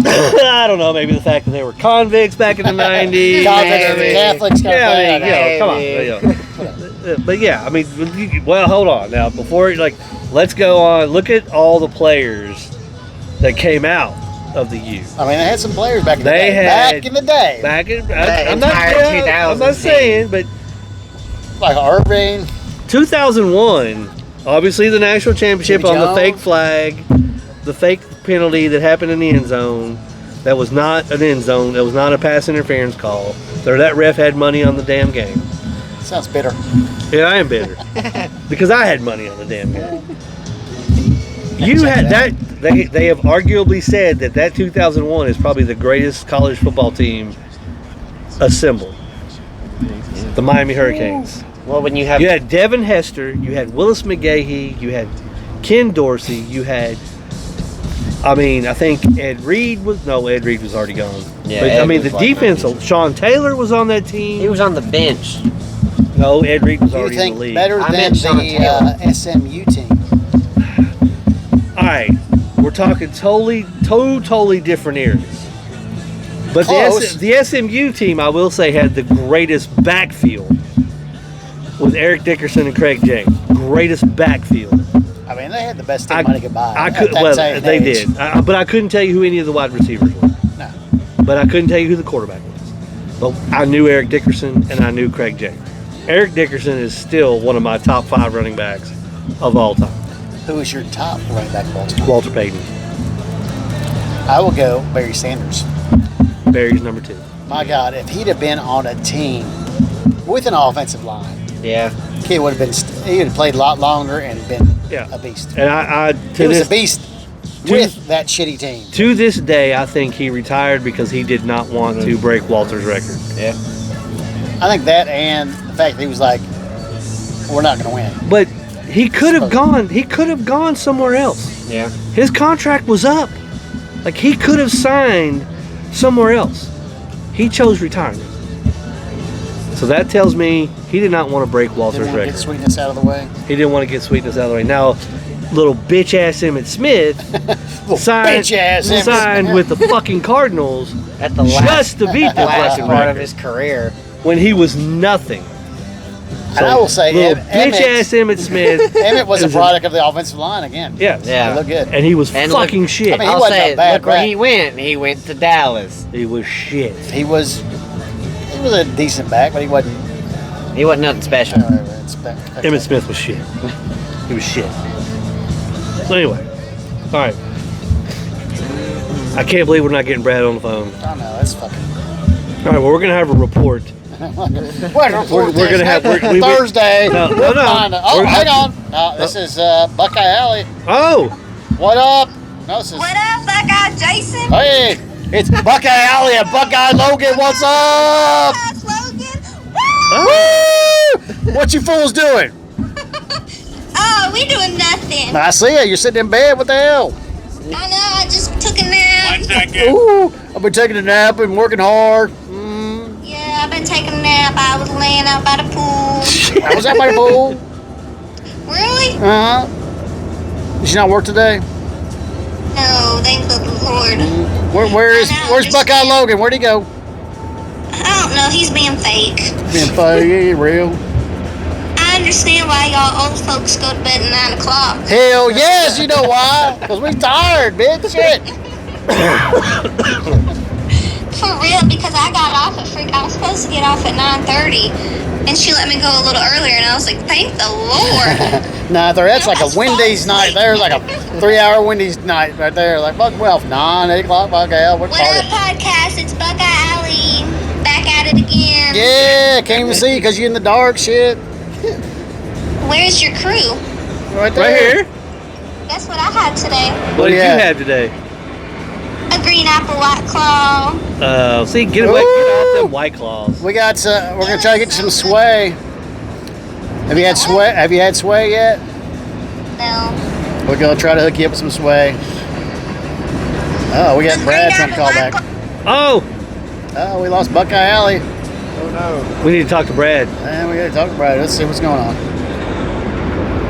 I don't know. Maybe the fact that they were convicts back in the '90s. Convicts and Catholics kind Yeah, of thing. I mean, come on. But yeah, I mean, well, hold on now. Before let's go on. Look at all the players that came out of the U. I mean, they had some players back in the They day. had- Back in the day. Back in, That I'm not entire I'm not 2000 saying, but Like Irving. 2001, obviously the national championship Jimmy on the Jones. fake flag, the fake penalty that happened in the end zone. That was not an end zone. That was not a pass interference call. That ref had money on the damn game. Sounds bitter. Yeah, I am bitter because I had money on the damn game. You had that. They have arguably said that 2001 is probably the greatest college football team assembled. The Miami Hurricanes. Well, when you have You had Devin Hester, you had Willis McGahee, you had Ken Dorsey, you had, I think Ed Reed was already gone. Yeah, But, Ed the was like defense, 90s. Sean Taylor was on that team. he was on the bench. No, Ed Reed was Do you already in think the league. better I than meant Sean the Taylor. SMU team? All right, We're talking totally different eras. But the SMU team, I will say, had the greatest backfield with Eric Dickerson and Craig James. Greatest backfield. I mean, they had the best team money could buy. They did. But I couldn't tell you who any of the wide receivers were. No. But I couldn't tell you who the quarterback was. But I knew Eric Dickerson and I knew Craig James. Eric Dickerson is still one of my top 5 running backs of all time. Who is your top running back of all time? Walter Payton. I will go Barry Sanders. Barry's number 2. My God, if he'd have been on a team with an offensive line, Yeah. he would have been. He would have played a lot longer and been a beast. And He was a beast with that shitty team. To this day, I think he retired because he did not want to break Walter's record. Yeah. I think that and the fact that he was like, we're not going to win. But he could have gone. He could have gone somewhere else. Yeah. His contract was up. Like, he could have signed somewhere else. He chose retirement. So that tells me he did not want to break Walter's Didn't want to record. get sweetness out of the way. He didn't want to get sweetness out of the way. Now, little bitch ass Emmitt Smith signed with the fucking Cardinals At the last, just to beat the last fucking part of record his career. when he was nothing. And I will say, little bitch ass Emmitt Smith. Emmett was a product of the offensive line again. Yes. Yeah. He looked good. And he was And fucking look- shit. I mean, he I'll wasn't say, a bad look where back. he went. He went to Dallas. He was shit. He was a decent back, but he wasn't. He wasn't nothing special. Emmitt Smith was shit. He was shit. So anyway, all right. I can't believe we're not getting Brad on the phone. I know, that's fucking. All right, well, we're gonna have a report. We're gonna have Thursday. No. Hang on. This is Buckeye Alley. Oh, What up? No, this is. What up, Buckeye Jason? Hey, it's Buckeye Alley and Buckeye Logan. What's up? That's Logan. Woo! What you fools doing? Oh, we doing nothing. I see you. You're sitting in bed. What the hell? I know, I just took a nap. Ooh, I've been taking a nap and working hard. Yeah, I've been taking a nap. I was laying out by the pool. I was at my pool. Really? Did you not work today? No, thank the Lord. Where's I know, Where's just- Buckeye Logan? Where'd he go? I don't know, he's being fake. Being funny, real. I understand why y'all old folks go to bed at 9 o'clock. Hell yes, you know why? Because we tired, bitch. Shit. For real, because I got off at I was supposed to get off at 9:30, and she let me go a little earlier, and I was like, thank the Lord. Nah, that's like a Wendy's night. There's like a 3-hour Wendy's night right there. Like, fuck, well, 9, 8 o'clock, Buckeye. We're What up, tired. podcast? It's Buckeye Alley. Back at it again. Yeah, can't even see because you're in the dark. Shit. Where's your crew? Right there. right here. Guess what I had today? What did you Yeah. have today? A green apple white claw. See, get away, get off them White Claws. We got. We're gonna try to get some sway. Have you had sway? Have you had sway yet? No. We're gonna try to hook you up with some sway. Oh, we got Brad trying to call back. Oh, Oh, we lost Buckeye Alley. we need to talk to Brad. And we gotta talk to Brad. Let's see what's going on.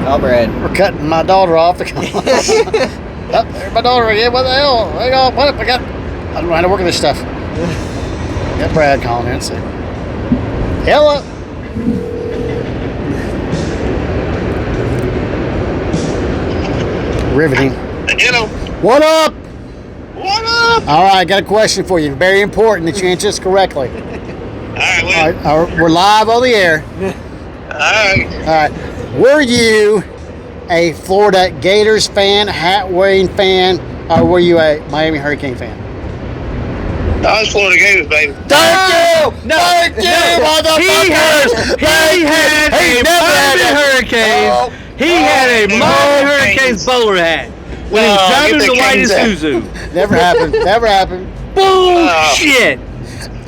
Oh, Brad. We're cutting my daughter off. Oh, there's my daughter again. What the hell? Hang on. What? I got. I don't know how to work with this stuff. Got Brad calling in. Let's see. Hello. Riveting. Hello. What up? What up? All right, got a question for you. Very important that you answer this correctly. All All right, right, we're live on the air. all right. All right. Were you a Florida Gators fan, hat-wearing fan, or were you a Miami Hurricane fan? I was Florida Gators, baby. Thank you! No, Thank you, He had a Miami Hurricanes. He had a Miami Hurricanes bowler hat when he was Oh, driving get the the white Canes out. Isuzu. Never happened. Never happened. Bullshit.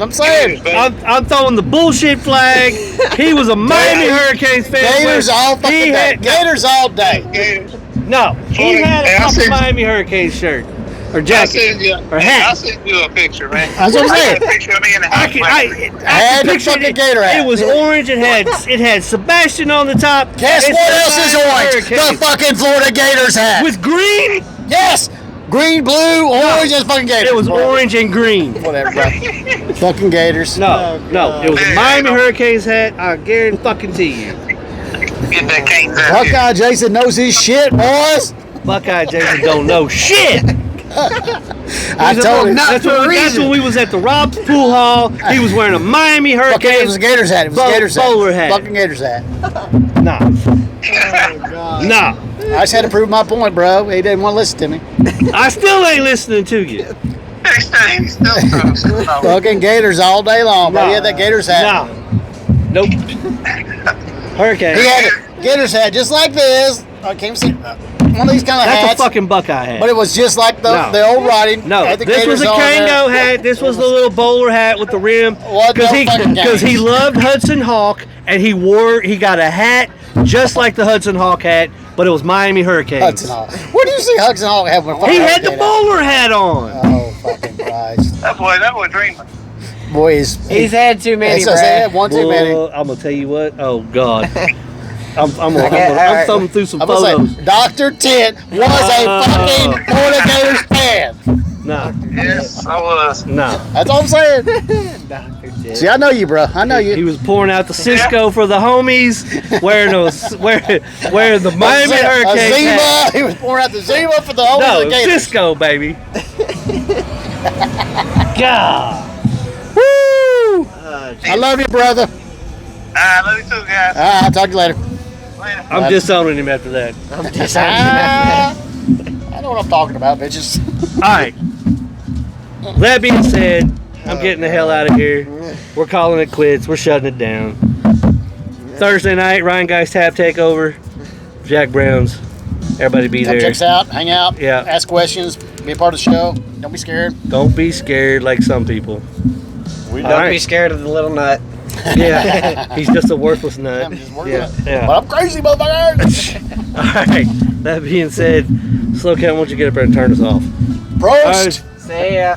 I'm saying. Gators, baby. I'm throwing the bullshit flag. He was a Miami Hurricanes fan. Gators all fucking He day. had- Gators all day. Gators. No, he Florida- had Hey, a I fucking said- Miami Hurricanes shirt or I jacket. sent you. Or Hey, hat. I sent you a picture, man. That's what I'm I saying. got a picture of me in the I hat. can Had the picture fucking it. Gator hat. It was orange. It had Sebastian on the top. Guess It what said else is Miami orange? Hurricanes. The fucking Florida Gators hat. With green? Yes. Green, blue, orange, and fucking Gators. It was orange and green. Whatever, bro. Fucking Gators. No, it was a Miami Hurricanes hat. I guarantee fucking to you. Get that Canes out here. Buckeye Jason knows his shit, boys. Buckeye Jason don't know shit. I told him. That's when we was at the Rob's Pool Hall. He was wearing a Miami Fucking, it was Hurricanes. a Gators hat. It was a Gators hat. Bowler hat. Fucking Gators hat. Nah. Nah. I just had to prove my point, bro. He didn't want to listen to me. I still ain't listening to you. Next time, he's still close. Fucking Gators all day long, bro. He had that Gators hat. Nah. Nope. Hurricane. He had a Gators hat just like this. I can't see. One of these kind of That's hats. a fucking Buckeye hat. But it was just like No. the old writing. No, Had the this was Gators a on there. Kango hat. This was the little bowler hat with the rim. What the fucking Because he games? loved Hudson Hawk, and he got a hat just like the Hudson Hawk hat, but it was Miami Hurricanes. Hudson Hawk. Where do you see Hudson Hawk have one? He had the bowler hat on. Oh, fucking Christ. That boy dreaming. Boy, He's had too many, so they had bro. one too many. Well, I'm gonna tell you what. Oh God, I'm alright. thumbing through some I'm photos. gonna say, Dr. Tent was a fucking Florida Gators fan. No, Yes, I was. no. That's all I'm saying. See, I know you, bro. I know He you. was pouring out the Cisco for the homies, wearing the Miami Hurricanes hat. Zima. He was pouring out the Zima for the homies of No, the Gators. Cisco, baby. God. Woo! I love you, brother. I love you too, guys. I'll talk to you later. Later. I'm disowning him after that. I know what I'm talking about, bitches. All right. That being said, I'm getting the hell out of here. We're calling it quits. We're shutting it down. Thursday night, Ryan Guy's Tap Takeover. Jack Brown's. Everybody be Come there. check us out, hang out, Yeah. ask questions, be a part of the show. Don't be scared. Don't be scared like some people. Don't Alright. be scared of the little nut. Yeah. He's just a worthless nut. I'm just working Yeah. it. Yeah. But I'm crazy, motherfucker. All right. That being said, Slow Cat, why don't you get up there and turn us off? Prost. See ya.